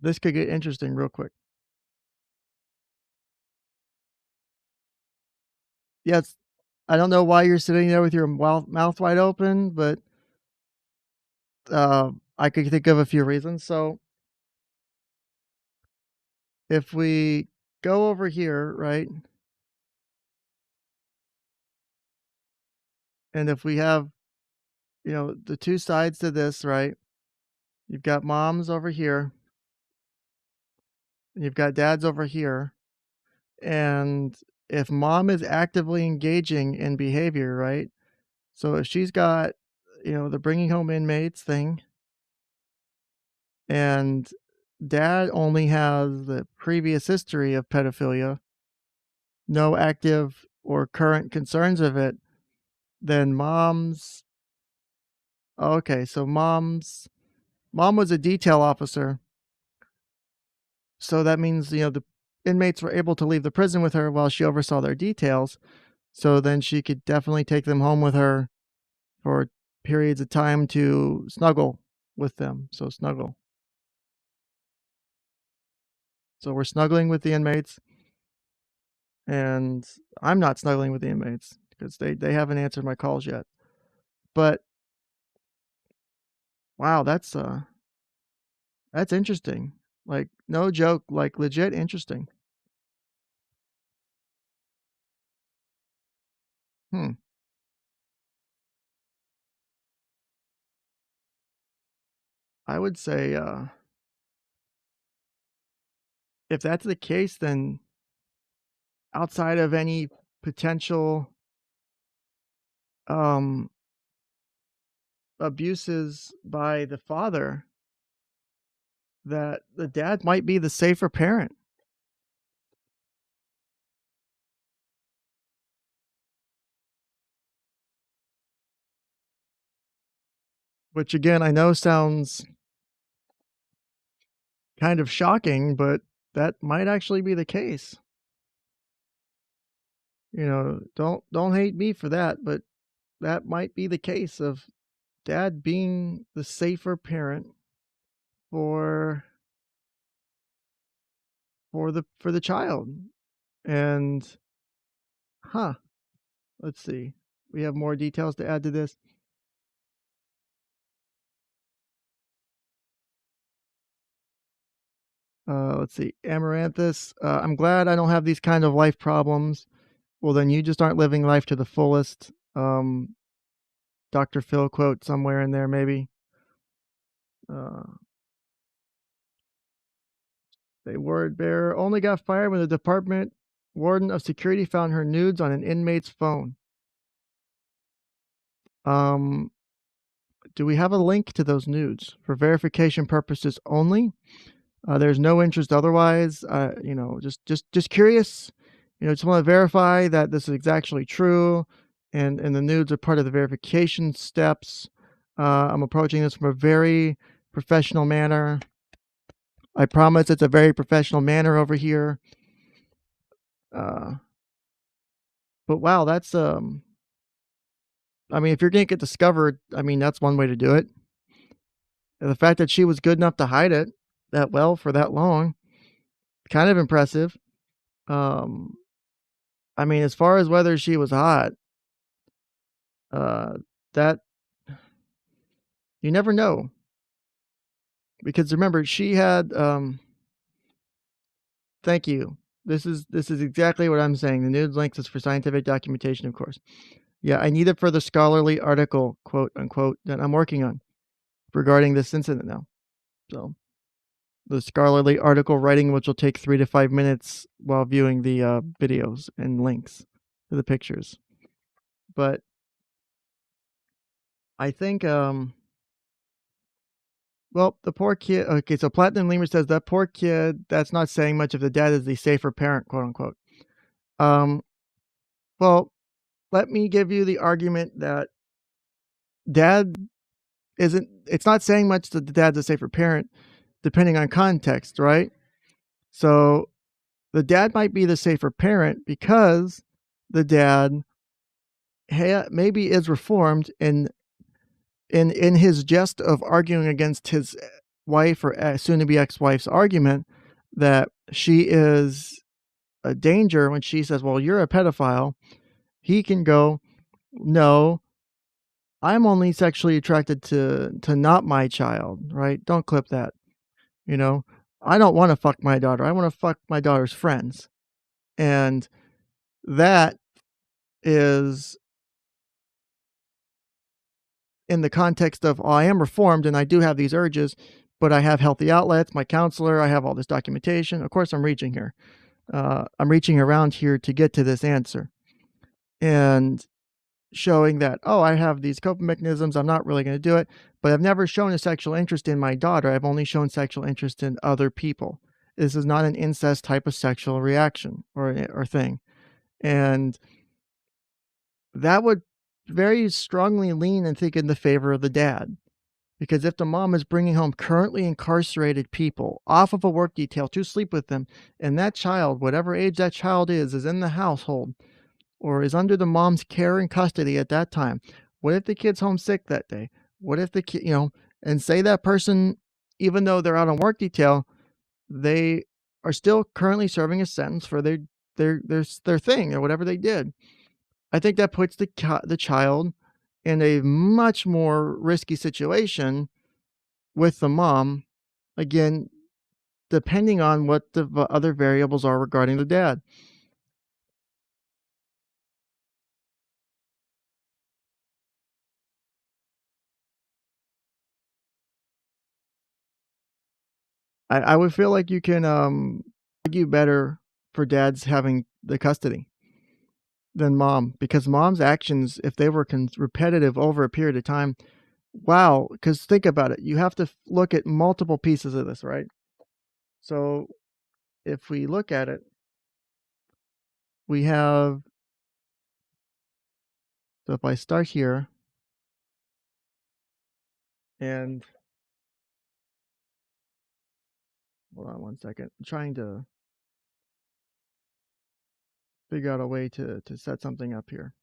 Speaker 1: this could get interesting real quick. Yes, I don't know why you're sitting there with your mouth wide open, but I could think of a few reasons. So, if we go over here, right, and if we have, the two sides to this, right, you've got moms over here, and you've got dads over here. And if mom is actively engaging in behavior, right? So if she's got, the bringing home inmates thing, and dad only has the previous history of pedophilia, no active or current concerns of it, then okay, so mom was a detail officer. So that means, the inmates were able to leave the prison with her while she oversaw their details. So then she could definitely take them home with her for periods of time to snuggle with them. So snuggle. So we're snuggling with the inmates, and I'm not snuggling with the inmates because they haven't answered my calls yet. But wow, that's interesting. Like no joke, like legit interesting. Hmm. I would say if that's the case, then outside of any potential um abuses by the father, that the dad might be the safer parent. Which again, I know sounds kind of shocking, but that might actually be the case. Don't hate me for that, but that might be the case of dad being the safer parent for for the child. And huh, let's see. We have more details to add to this. Let's see. Amaranthus, I'm glad I don't have these kind of life problems. Well, then you just aren't living life to the fullest. Dr. Phil quote somewhere in there, maybe. Uh, the word bearer only got fired when the department warden of security found her nudes on an inmate's phone. Um, do we have a link to those nudes for verification purposes only? There's no interest otherwise. Just curious. Just want to verify that this is actually true, and the nudes are part of the verification steps. I'm approaching this from a very professional manner. I promise it's a very professional manner over here. Uh, but wow, that's I mean, if you're gonna get discovered, I mean, that's one way to do it. And the fact that she was good enough to hide it that well for that long, kind of impressive. Um, I mean, as far as whether she was hot, uh, that you never know because remember she had. Thank you. This is exactly what I'm saying. The nude links is for scientific documentation, of course. Yeah, I need it for the scholarly article, quote unquote, that I'm working on regarding this incident now. So the scholarly article writing, which will take 3 to 5 minutes while viewing the videos and links to the pictures. But I think, well, the poor kid. Okay, so Platinum Lemur says that poor kid. That's not saying much if the dad is the safer parent, quote unquote. Um, well, let me give you the argument that dad isn't. It's not saying much that the dad's a safer parent, depending on context, right? So the dad might be the safer parent because the dad maybe is reformed and in his jest of arguing against his wife or soon to be ex-wife's argument that she is a danger when she says, well, you're a pedophile, he can go, no, I'm only sexually attracted to not my child, right? Don't clip that. You know, I don't want to fuck my daughter. I want to fuck my daughter's friends. And that is in the context of, oh, I am reformed and I do have these urges, but I have healthy outlets, my counselor, I have all this documentation. Of course, I'm reaching here. I'm reaching around here to get to this answer and showing that, oh, I have these coping mechanisms. I'm not really going to do it, but I've never shown a sexual interest in my daughter. I've only shown sexual interest in other people. This is not an incest type of sexual reaction or thing. And that would very strongly lean and think in the favor of the dad. Because if the mom is bringing home currently incarcerated people off of a work detail to sleep with them, and that child, whatever age that child is in the household or is under the mom's care and custody at that time, what if the kid's homesick that day? What if the kid, and say that person, even though they're out on work detail, they are still currently serving a sentence for their thing or whatever they did. I think that puts the child in a much more risky situation with the mom, again, depending on what the other variables are regarding the dad. I would feel like you can argue better for dads having the custody than mom because mom's actions, if they were repetitive over a period of time, wow, because think about it. You have to look at multiple pieces of this, right? So if we look at it, we have, so if I start here and hold on one second, I'm trying to figure out a way to set something up here.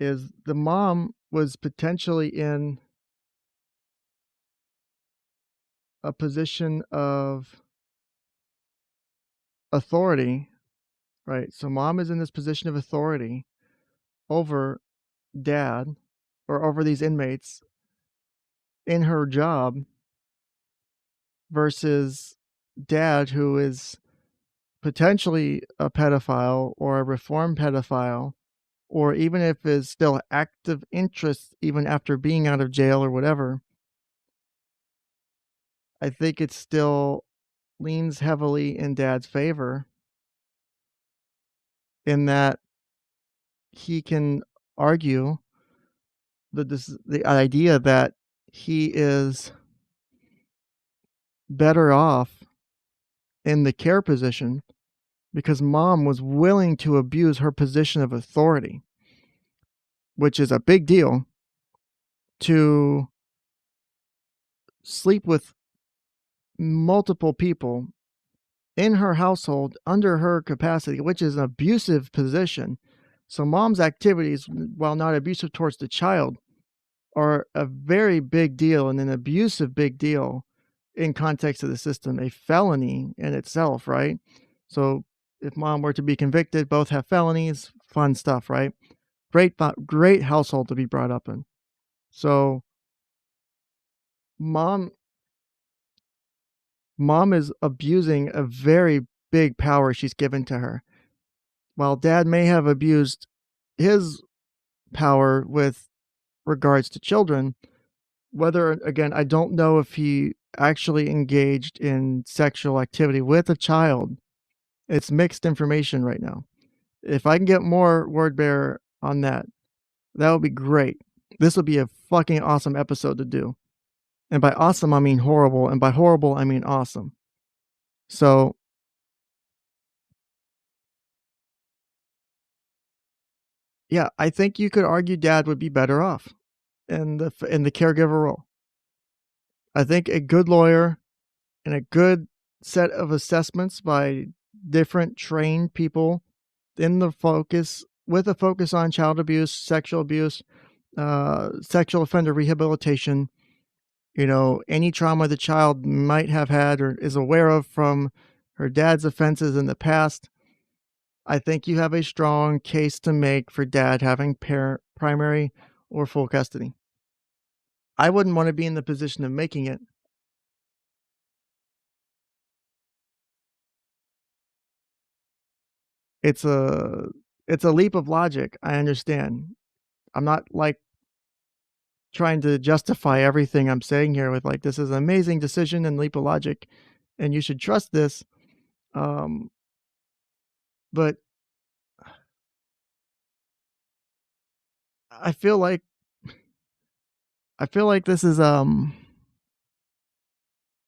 Speaker 1: Is the mom was potentially in a position of authority, right? So mom is in this position of authority over dad or over these inmates in her job versus dad who is potentially a pedophile or a reformed pedophile or even if is still active interest even after being out of jail or whatever. I think it still leans heavily in dad's favor in that he can argue the idea that he is better off in the care position because mom was willing to abuse her position of authority. which is a big deal, to sleep with multiple people in her household under her capacity, which is an abusive position. So mom's activities, while not abusive towards the child, are a very big deal and an abusive big deal in context of the system, a felony in itself, right? So if mom were to be convicted, both have felonies, fun stuff, right? Great household to be brought up in. So mom mom is abusing a very big power she's given to her. While dad may have abused his power with regards to children, whether again, I don't know if he actually engaged in sexual activity with a child. It's mixed information right now. If I can get more word bearer on that, that would be great. This would be a fucking awesome episode to do. And by awesome, I mean horrible. And by horrible, I mean awesome. So, yeah, I think you could argue dad would be better off in the caregiver role. I think a good lawyer and a good set of assessments by different trained people in the focus with a focus on child abuse, sexual offender rehabilitation, any trauma the child might have had or is aware of from her dad's offenses in the past. I think you have a strong case to make for dad having primary or full custody. I wouldn't want to be in the position of making it. It's a it's a leap of logic. I understand. I'm not like trying to justify everything I'm saying here with like this is an amazing decision and leap of logic, and you should trust this. Um, but I feel like this is that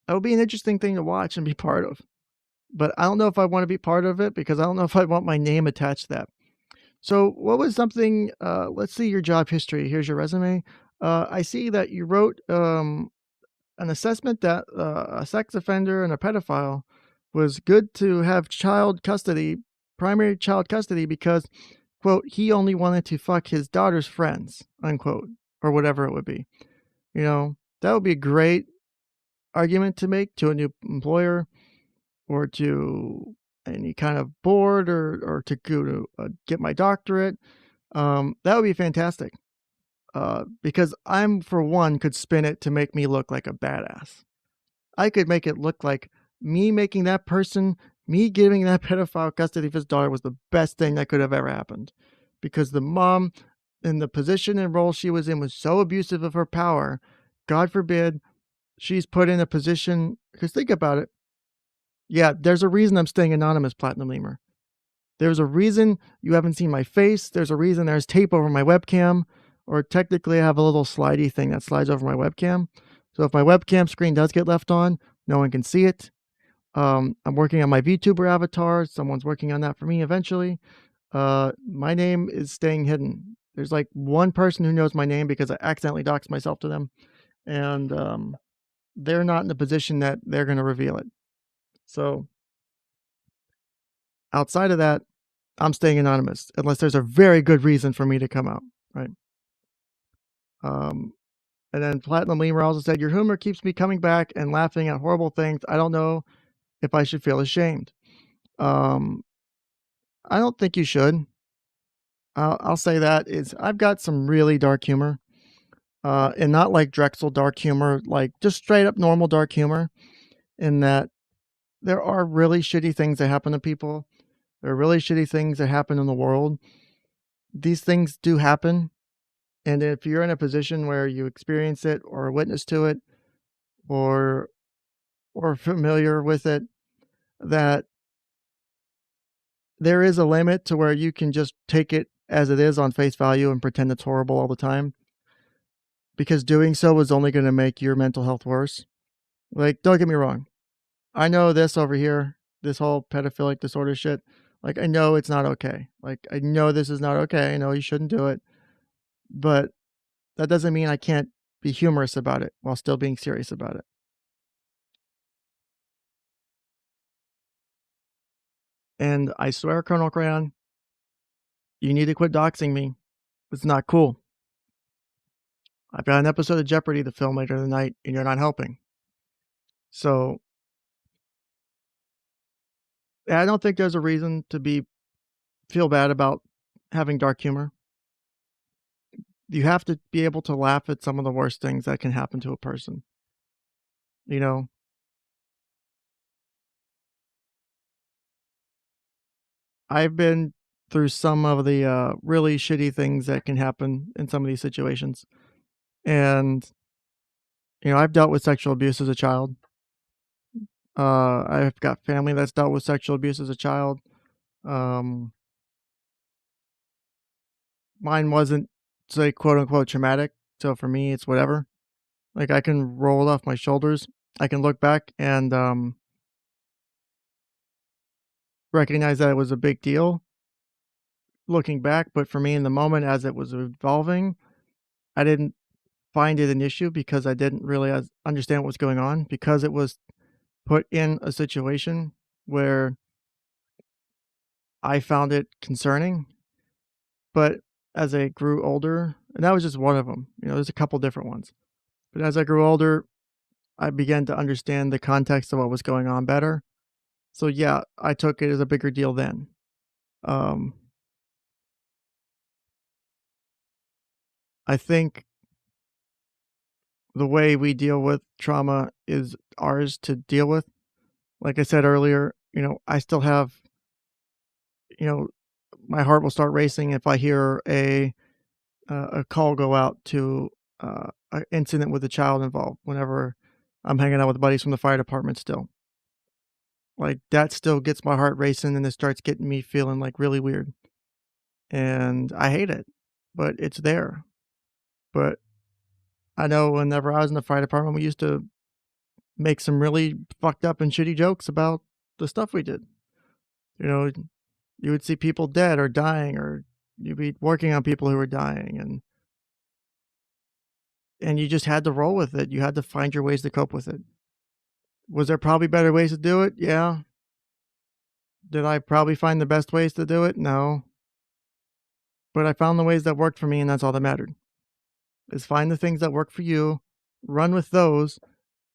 Speaker 1: would be an interesting thing to watch and be part of. But I don't know if I want to be part of it because I don't know if I want my name attached to that. So, what was something? Let's see your job history. Here's your resume. I see that you wrote an assessment that a sex offender and a pedophile was good to have child custody, primary child custody, because, quote, he only wanted to fuck his daughter's friends, unquote, or whatever it would be. That would be a great argument to make to a new employer or to any kind of board or to go to get my doctorate. That would be fantastic. Because I'm, for one, could spin it to make me look like a badass. I could make it look like me making that person, me giving that pedophile custody of his daughter was the best thing that could have ever happened. Because the mom, in the position and role she was in, was so abusive of her power. God forbid she's put in a position, because think about it. Yeah, there's a reason I'm staying anonymous, Platinum Lemur. There's a reason you haven't seen my face. There's a reason there's tape over my webcam, or technically I have a little slidey thing that slides over my webcam. So if my webcam screen does get left on, no one can see it. I'm working on my VTuber avatar. Someone's working on that for me eventually. My name is staying hidden. There's like one person who knows my name because I accidentally doxed myself to them. And they're not in the position that they're going to reveal it. So outside of that, I'm staying anonymous unless there's a very good reason for me to come out, right? Um, and then Platinum Lemur also said, your humor keeps me coming back and laughing at horrible things. I don't know if I should feel ashamed. I don't think you should. I'll say that is I've got some really dark humor, and not like Drexel dark humor, like just straight up normal dark humor. In that there are really shitty things that happen to people. There are really shitty things that happen in the world. These things do happen, and if you're in a position where you experience it or witness to it, or familiar with it, that there is a limit to where you can just take it as it is on face value and pretend it's horrible all the time, because doing so is only going to make your mental health worse. Like, don't get me wrong. I know this over here, this whole pedophilic disorder shit. Like, I know it's not okay. Like, I know this is not okay. I know you shouldn't do it. but that doesn't mean I can't be humorous about it while still being serious about it. And I swear, Colonel Crayon, you need to quit doxing me. It's not cool. I've got an episode of Jeopardy to film later tonight, and you're not helping. So I don't think there's a reason to feel bad about having dark humor. You have to be able to laugh at some of the worst things that can happen to a person. You know, I've been through some of the really shitty things that can happen in some of these situations. And, I've dealt with sexual abuse as a child. I've got family that's dealt with sexual abuse as a child. Um, Mine wasn't, say, quote unquote traumatic. So for me, it's whatever. Like I can roll it off my shoulders. I can look back and recognize that it was a big deal looking back. But for me, in the moment as it was evolving, I didn't find it an issue because I didn't really understand what was going on because it was put in a situation where I found it concerning. But as I grew older, and that was just one of them, there's a couple different ones. But as I grew older, I began to understand the context of what was going on better. So yeah, I took it as a bigger deal then. Um, I think the way we deal with trauma is ours to deal with. Like I said earlier, I still have, you know, my heart will start racing if I hear a call go out to an incident with a child involved. Whenever I'm hanging out with buddies from the fire department, still like that still gets my heart racing, and it starts getting me feeling like really weird, and I hate it, but it's there. But I know whenever I was in the fire department, we used to make some really fucked up and shitty jokes about the stuff we did. You know, you would see people dead or dying, or you'd be working on people who were dying, and you just had to roll with it. You had to find your ways to cope with it. Was there probably better ways to do it? Yeah. Did I probably find the best ways to do it? No. But I found the ways that worked for me, and that's all that mattered. Is find the things that work for you, run with those,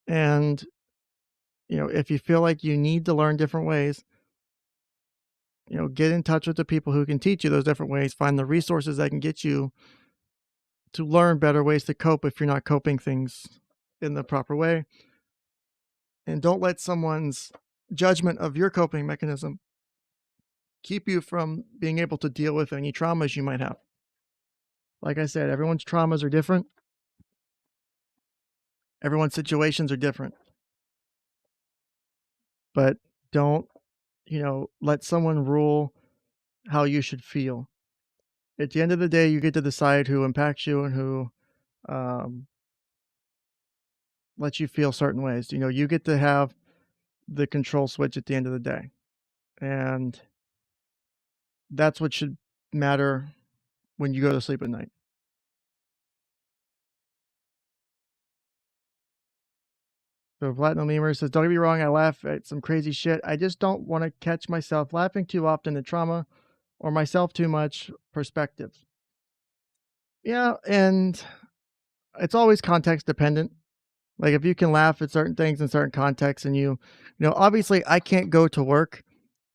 Speaker 1: and if you feel like you need to learn different ways, get in touch with the people who can teach you those different ways. Find the resources that can get you to learn better ways to cope if you're not coping things in the proper way. And don't let someone's judgment of your coping mechanism keep you from being able to deal with any traumas you might have. Like I said, everyone's traumas are different. Everyone's situations are different. But don't, let someone rule how you should feel. At the end of the day, you get to decide who impacts you and who um, lets you feel certain ways. You get to have the control switch at the end of the day. And that's what should matter when you go to sleep at night. So Platinum Lemur says, don't get me wrong, I laugh at some crazy shit. I just don't want to catch myself laughing too often at trauma or myself too much perspective. Yeah, and it's always context dependent. Like if you can laugh at certain things in certain contexts and obviously I can't go to work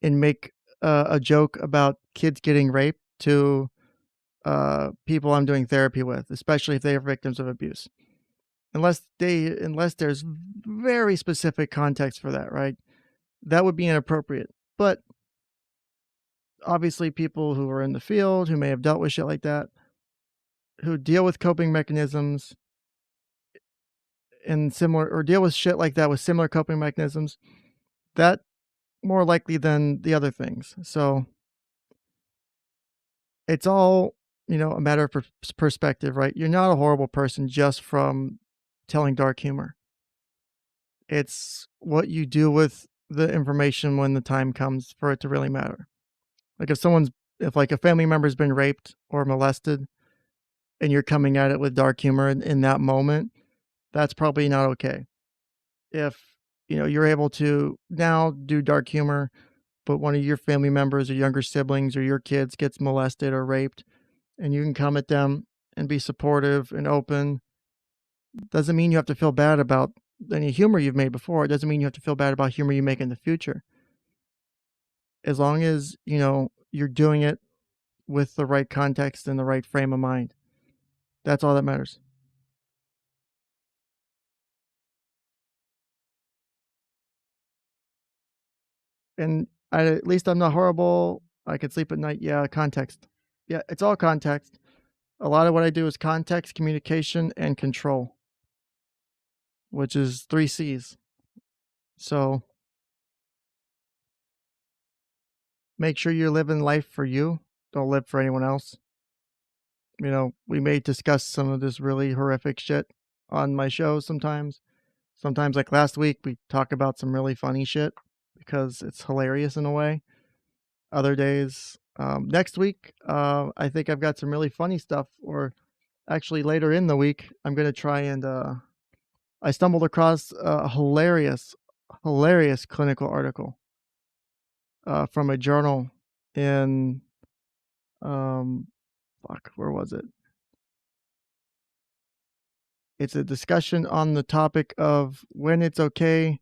Speaker 1: and make a joke about kids getting raped to people I'm doing therapy with, especially if they are victims of abuse. Unless there's very specific context for that, right? That would be inappropriate. But obviously people who are in the field, who may have dealt with shit like that, who deal with coping mechanisms and similar or deal with shit like that with similar coping mechanisms, that more likely than the other things. So it's all, a matter of perspective, right? You're not a horrible person just from telling dark humor. It's what you do with the information when the time comes for it to really matter. Like if like a family member's been raped or molested, and you're coming at it with dark humor in that moment, that's probably not okay. If, you're able to now do dark humor, but one of your family members or younger siblings or your kids gets molested or raped, and you can come at them and be supportive and open, doesn't mean you have to feel bad about any humor you've made before. It doesn't mean you have to feel bad about humor you make in the future. As long as, you're doing it with the right context and the right frame of mind. That's all that matters. And at least I'm not horrible. I could sleep at night. Yeah, context. Yeah, it's all context. A lot of what I do is context, communication, and control, which is three C's. So make sure you're living life for you. Don't live for anyone else. We may discuss some of this really horrific shit on my show sometimes. Sometimes, like last week, we talk about some really funny shit because it's hilarious in a way. Other days, next week, I think I've got some really funny stuff. Or actually, later in the week, I'm going to try and. I stumbled across a hilarious clinical article from a journal in. Um, Fuck, where was it? It's a discussion on the topic of when it's okay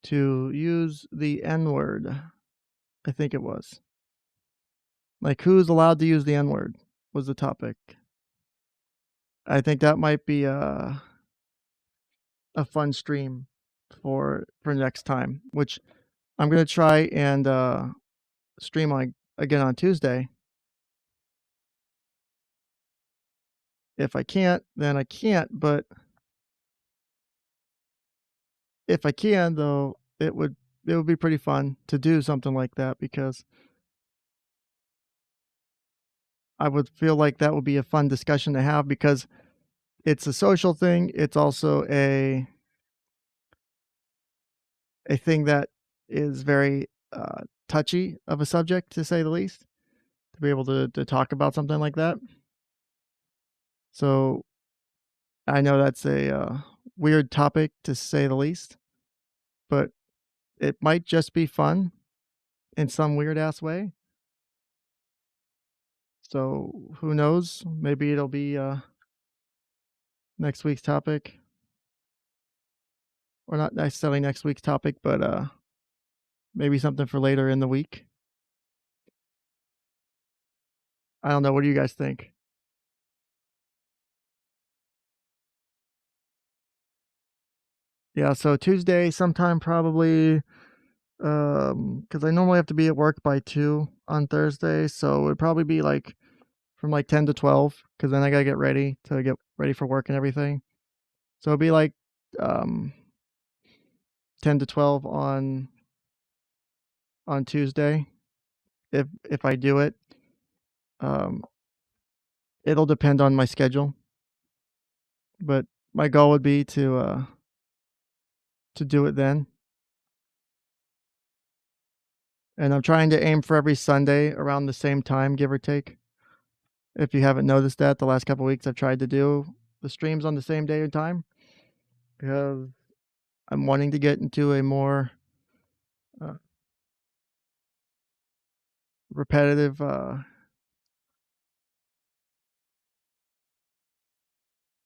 Speaker 1: to use the N word. I think it was. Like, who's allowed to use the N word was the topic. I think that might be a fun stream for next time, which I'm gonna try and stream on again on Tuesday. If I can't, then I can't. But if I can, though, it would be pretty fun to do something like that because I would feel like that would be a fun discussion to have because it's a social thing. It's also a thing that is very touchy of a subject, to say the least, to be able to talk about something like that. So I know that's a weird topic to say the least, but it might just be fun in some weird ass way. So who knows? Maybe it'll be next week's topic, or not necessarily next week's topic, but maybe something for later in the week. I don't know. What do you guys think? Yeah, so Tuesday sometime probably, because I normally have to be at work by 2 on Thursday, so it'd probably be like from like 10 to 12, because then I gotta get ready for work and everything. So it'd be like um 10 to 12 on Tuesday if I do it. Um, it'll depend on my schedule, but my goal would be to do it then. And I'm trying to aim for every Sunday around the same time, give or take. If you haven't noticed that, the last couple weeks I've tried to do the streams on the same day and time because I'm wanting to get into a more uh, repetitive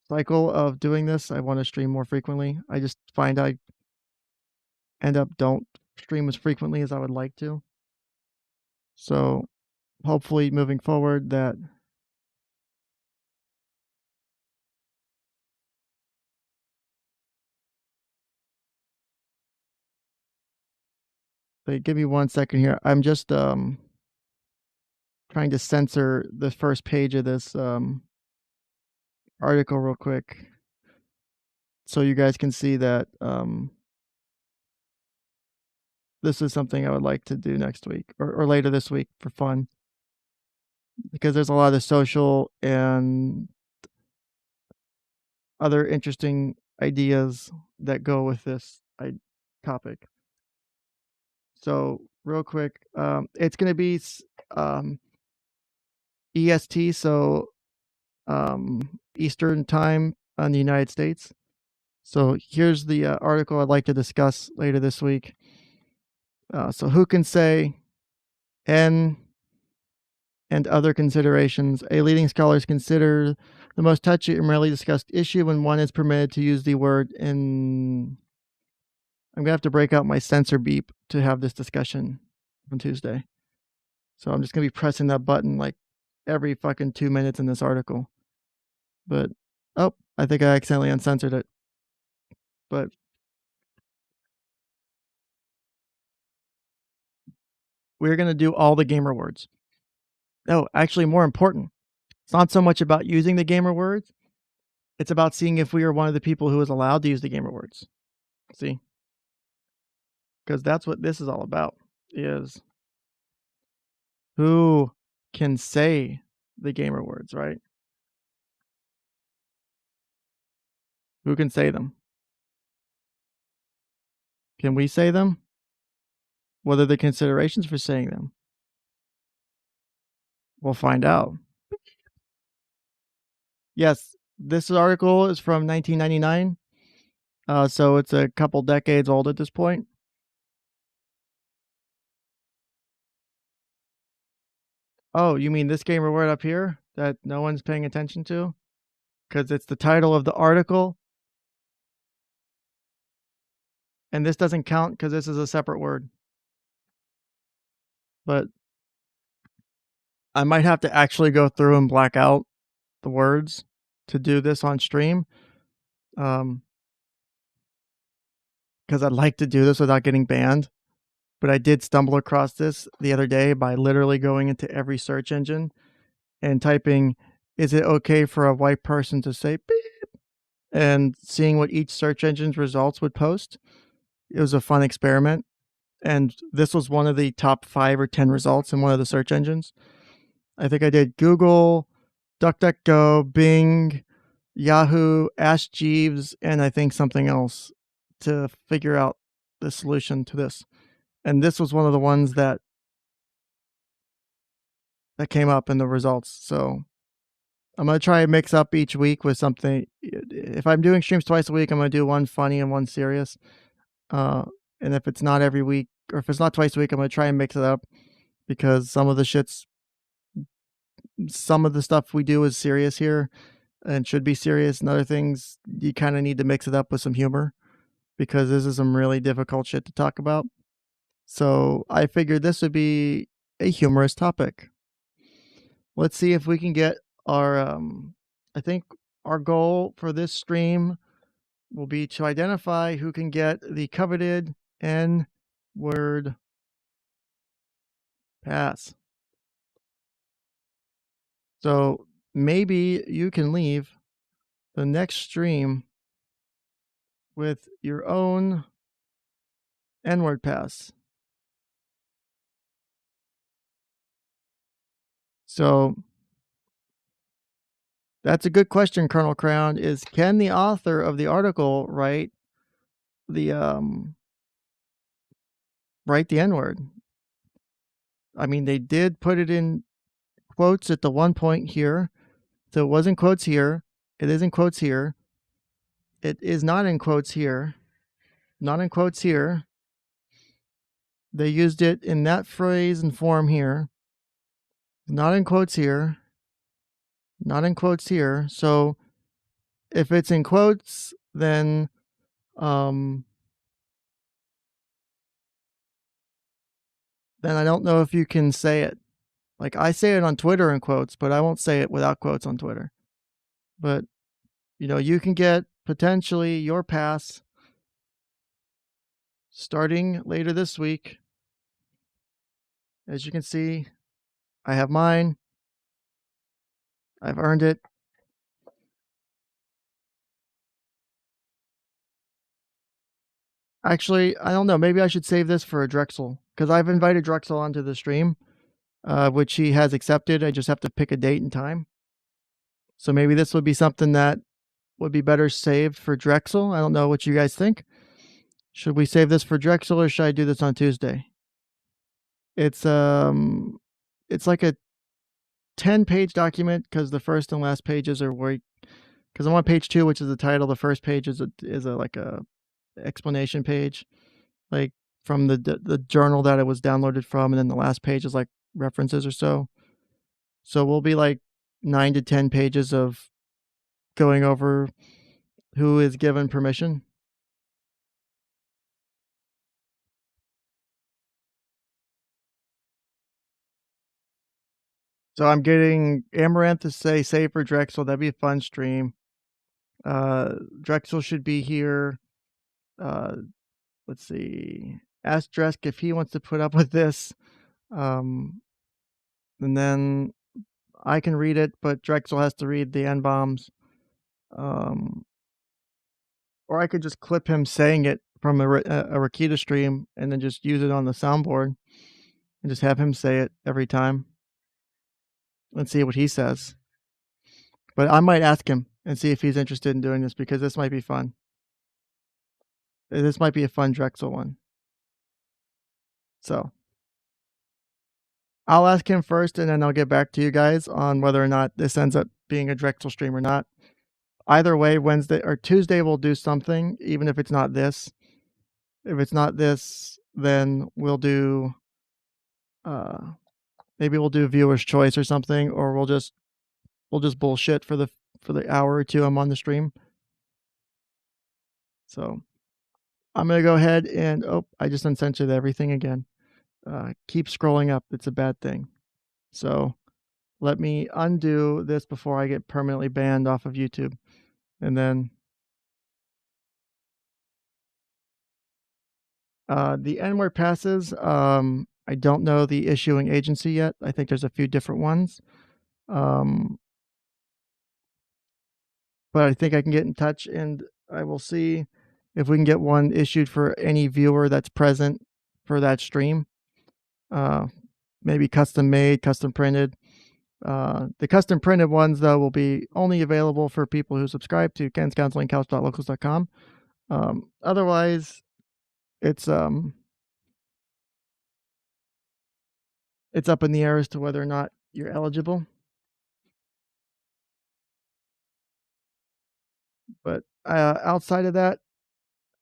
Speaker 1: cycle of doing this. I want to stream more frequently. I just find I end up don't stream as frequently as I would like to. So hopefully moving forward that they give me 1 second here. I'm just trying to censor the first page of this article real quick so you guys can see that this is something I would like to do next week or later this week for fun because there's a lot of social and other interesting ideas that go with this topic. So, real quick, it's going to be um, EST, so Eastern time on the United States. So here's the article I'd like to discuss later this week. So who can say N and other considerations? A leading scholars consider the most touchy and rarely discussed issue when one is permitted to use the word in. I'm going to have to break out my sensor beep to have this discussion on Tuesday. So I'm just going to be pressing that button like every fucking 2 minutes in this article. But, oh, I think I accidentally uncensored it. But we're going to do all the gamer words. No, actually, more important, it's not so much about using the gamer words. It's about seeing if we are one of the people who is allowed to use the gamer words. See? Because that's what this is all about, is who can say the gamer words, right? Who can say them? Can we say them? What are the considerations for saying them? We'll find out. Yes, this article is from 1999, so it's a couple decades old at this point. Oh, you mean this gamer word up here that no one's paying attention to? Because it's the title of the article. And this doesn't count because this is a separate word. But I might have to actually go through and black out the words to do this on stream. Because I'd like to do this without getting banned. But I did stumble across this the other day by literally going into every search engine and typing, is it okay for a white person to say beep? And seeing what each search engine's results would post. It was a fun experiment. And this was one of the top 5 or 10 results in one of the search engines. I think I did Google, DuckDuckGo, Bing, Yahoo, Ask Jeeves, and I think something else to figure out the solution to this. And this was one of the ones that came up in the results. So I'm going to try and mix up each week with something. If I'm doing streams twice a week, I'm going to do one funny and one serious. And if it's not every week, or if it's not twice a week, I'm going to try and mix it up, because some of the stuff we do is serious here and should be serious, and other things you kind of need to mix it up with some humor, because this is some really difficult shit to talk about. So I figured this would be a humorous topic. Let's see if we can get our I think our goal for this stream will be to identify who can get the coveted N-word pass. So maybe you can leave the next stream with your own N-word pass. So that's a good question, Colonel Crown, is can the author of the article write the N-word? I mean, they did put it in quotes at the one point here. So it was in quotes here. It is in quotes here. It is not in quotes here. Not in quotes here. They used it in that phrase and form here. Not in quotes here. Not in quotes here. So if it's in quotes, then I don't know if you can say it. Like, I say it on Twitter in quotes, but I won't say it without quotes on Twitter. But, you can get potentially your pass starting later this week. As you can see, I have mine. I've earned it. Actually, I don't know. Maybe I should save this for a Drexel, because I've invited Drexel onto the stream, which he has accepted. I just have to pick a date and time. So maybe this would be something that would be better saved for Drexel. I don't know what you guys think. Should we save this for Drexel, or should I do this on Tuesday? It's like a 10-page document because the first and last pages are where, because I'm on page 2, which is the title. The first page is like a explanation page, like from the journal that it was downloaded from, and then the last page is like references or so. So we'll be like 9 to 10 pages of going over who is given permission. So I'm getting Amaranth to say save for Drexel. That'd be a fun stream. Drexel should be here. Uh, let's see. Ask Dresk if he wants to put up with this. Um, and then I can read it, but Drexel has to read the N bombs. Um, or I could just clip him saying it from a Rakita stream and then just use it on the soundboard and just have him say it every time and see what he says. But I might ask him and see if he's interested in doing this because this might be fun. This might be a fun Drexel one. So I'll ask him first and then I'll get back to you guys on whether or not this ends up being a Drexel stream or not. Either way, Wednesday or Tuesday we'll do something, even if it's not this. If it's not this, then we'll do maybe we'll do viewer's choice or something, or we'll just bullshit for the hour or two I'm on the stream. So I'm gonna go ahead and I just uncensored everything again. Keep scrolling up. It's a bad thing. So let me undo this before I get permanently banned off of YouTube. And then the N-word passes. I don't know the issuing agency yet. I think there's a few different ones. But I think I can get in touch and I will see if we can get one issued for any viewer that's present for that stream. Maybe custom made, custom printed. The custom printed ones, though, will be only available for people who subscribe to kenscounseling.couch.locals.com. Otherwise, it's up in the air as to whether or not you're eligible. But outside of that,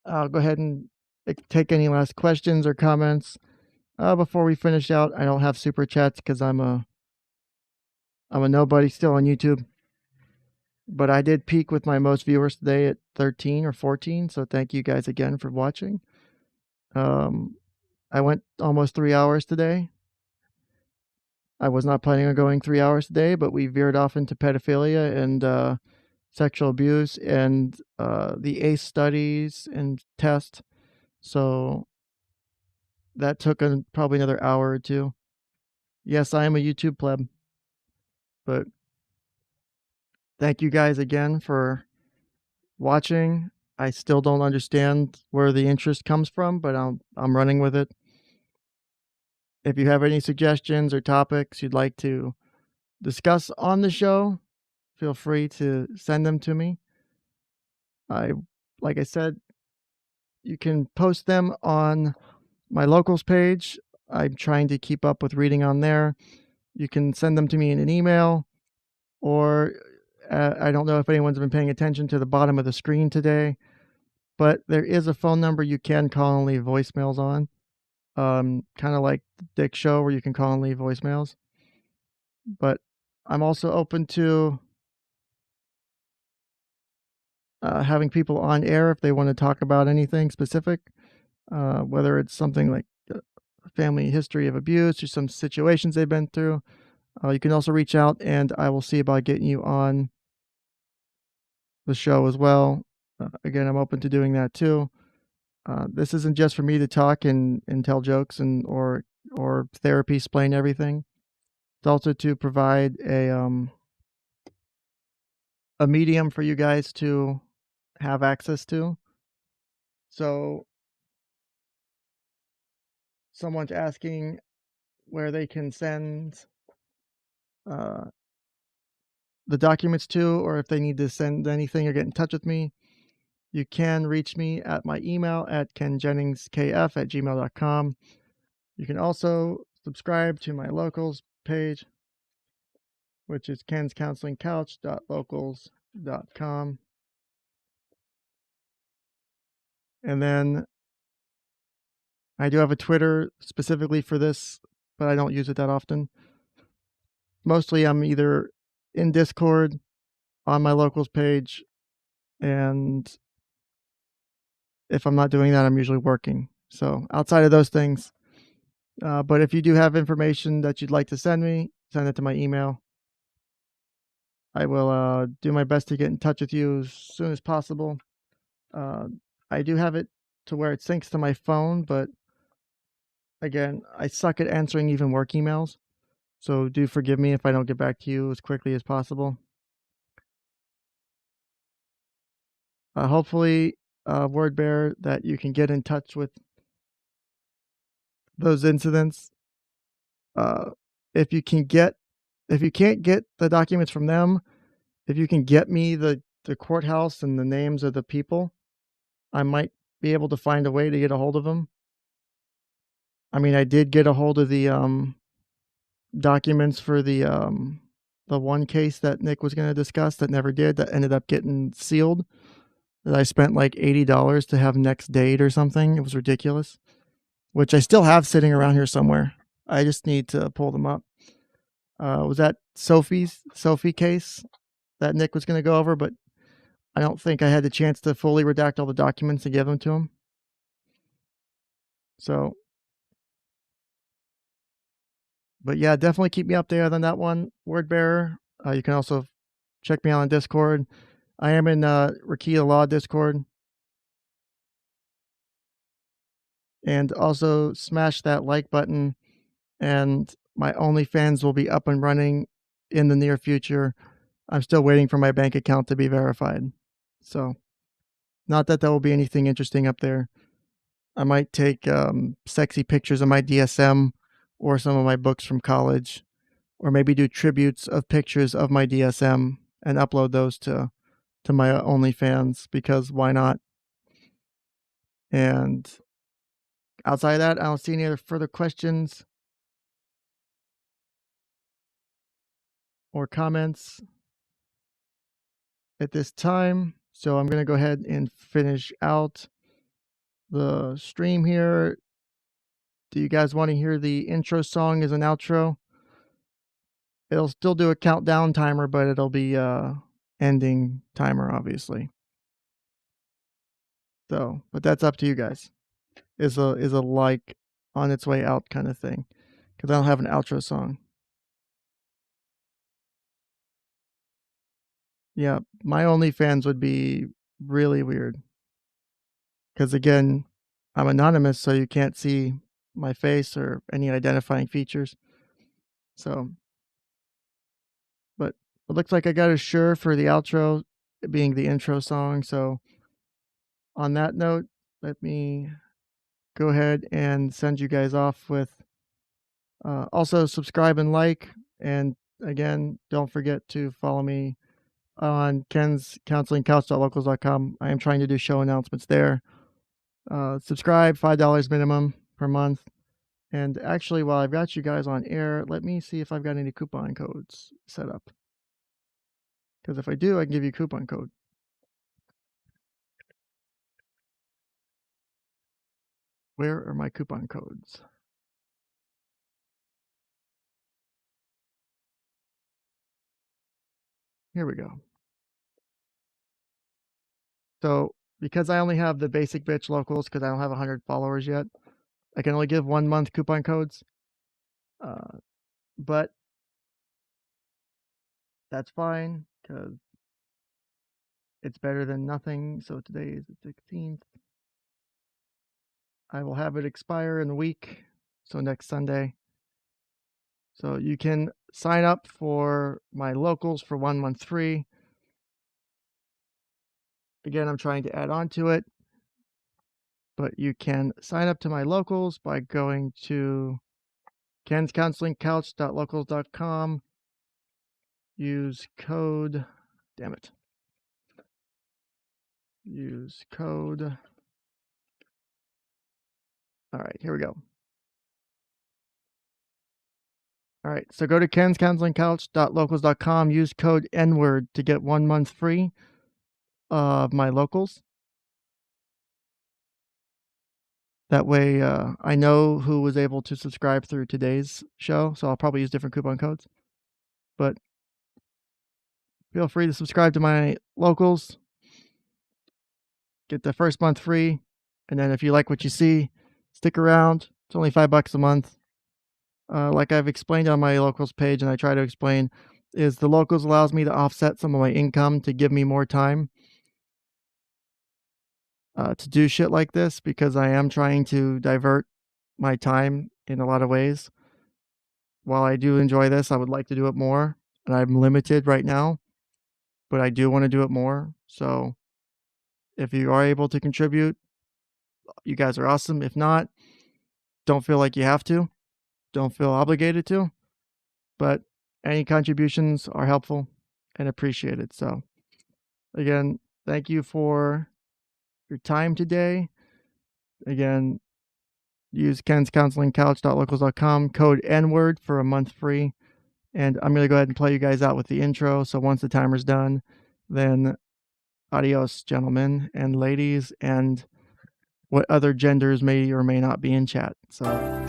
Speaker 1: I'll go ahead and take any last questions or comments before we finish out. I don't have super chats because I'm a nobody still on YouTube. But I did peak with my most viewers today at 13 or 14. So thank you guys again for watching. I went almost 3 hours today. I was not planning on going 3 hours today, but we veered off into pedophilia and sexual abuse and the ACE studies and test. So that took probably another hour or two. Yes, I am a YouTube pleb. But thank you guys again for watching. I still don't understand where the interest comes from, but I'm running with it. If you have any suggestions or topics you'd like to discuss on the show, feel free to send them to me. Like I said, you can post them on my locals page. I'm trying to keep up with reading on there. You can send them to me in an email, or I don't know if anyone's been paying attention to the bottom of the screen today, but there is a phone number you can call and leave voicemails on. Kind of like the Dick Show where you can call and leave voicemails. But I'm also open to having people on air if they want to talk about anything specific, whether it's something like a family history of abuse or some situations they've been through. You can also reach out and I will see about getting you on the show as well. Again, I'm open to doing that too. This isn't just for me to talk and tell jokes or therapy explain everything. It's also to provide a medium for you guys to have access to. So someone's asking where they can send uh, the documents to, or if they need to send anything or get in touch with me. You can reach me at my email at kenjenningskf@gmail.com. You can also subscribe to my locals page. which is kenscounselingcouch.locals.com. And then I do have a Twitter specifically for this, but I don't use it that often. Mostly I'm either in Discord, on my locals page, and if I'm not doing that, I'm usually working. So outside of those things, but if you do have information that you'd like to send me, send it to my email. I will do my best to get in touch with you as soon as possible. Uh, I do have it to where it syncs to my phone, but again, I suck at answering even work emails. So do forgive me if I don't get back to you as quickly as possible. Hopefully, word bearer, that you can get in touch with those incidents. Uh, if you can get, if you can't get the documents from them, if you can get me the courthouse and the names of the people, I might be able to find a way to get a hold of them. I mean, I did get a hold of the documents for the one case that Nick was going to discuss that never did, that ended up getting sealed. That I spent like $80 to have next date or something. It was ridiculous. Which I still have sitting around here somewhere. I just need to pull them up. Was that Sophie case that Nick was going to go over, but I don't think I had the chance to fully redact all the documents and give them to him. So, but yeah, definitely keep me updated on that one, word bearer. You can also check me out on Discord. I am in Rakita Law Discord. And also smash that like button, and my OnlyFans will be up and running in the near future. I'm still waiting for my bank account to be verified. So, not that there will be anything interesting up there. I might take sexy pictures of my DSM or some of my books from college, or maybe do tributes of pictures of my DSM and upload those to my OnlyFans, because why not? And outside of that, I don't see any other further questions or comments at this time. So I'm going to go ahead and finish out the stream here. Do you guys want to hear the intro song as an outro? It'll still do a countdown timer, but it'll be ending timer, obviously. So, but that's up to you guys. Is a like on its way out kind of thing, because I don't have an outro song. Yeah, my OnlyFans would be really weird, because again, I'm anonymous, so you can't see my face or any identifying features. So, but it looks like I got a sure for the outro being the intro song. So, on that note, let me go ahead and send you guys off with also subscribe and like. And again, don't forget to follow me on Ken's Counseling Couch.locals.com. I am trying to do show announcements there. Subscribe, $5 minimum per month. And actually, while I've got you guys on air, let me see if I've got any coupon codes set up. Because if I do, I can give you a coupon code. Where are my coupon codes? Here we go. So because I only have the basic bitch locals, because I don't have 100 followers yet, I can only give 1 month coupon codes. But that's fine, because it's better than nothing. So today is the 16th. I will have it expire in a week, so next Sunday. So you can sign up for my locals for 1 month free. Again, I'm trying to add on to it, but you can sign up to my locals by going to kenscounselingcouch.locals.com. Use code, damn it. Use code. All right, here we go. All right, so go to kenscounselingcouch.locals.com, use code NWORD to get 1 month free of my locals. That way, I know who was able to subscribe through today's show, so I'll probably use different coupon codes. But feel free to subscribe to my locals, get the first month free, and then if you like what you see, stick around. It's only $5 a month. Like I've explained on my locals page, and I try to explain, is the locals allows me to offset some of my income to give me more time to do shit like this, because I am trying to divert my time in a lot of ways. While I do enjoy this, I would like to do it more, and I'm limited right now, but I do want to do it more. So if you are able to contribute, you guys are awesome. If not, don't feel like you have to. Don't feel obligated to. But any contributions are helpful and appreciated. So again, thank you for your time today. Again, use kenscounselingcouch.locals.com, code NWORD for a month free. And I'm going to go ahead and play you guys out with the intro. So once the timer's done, then adios, gentlemen and ladies, and what other genders may or may not be in chat. So.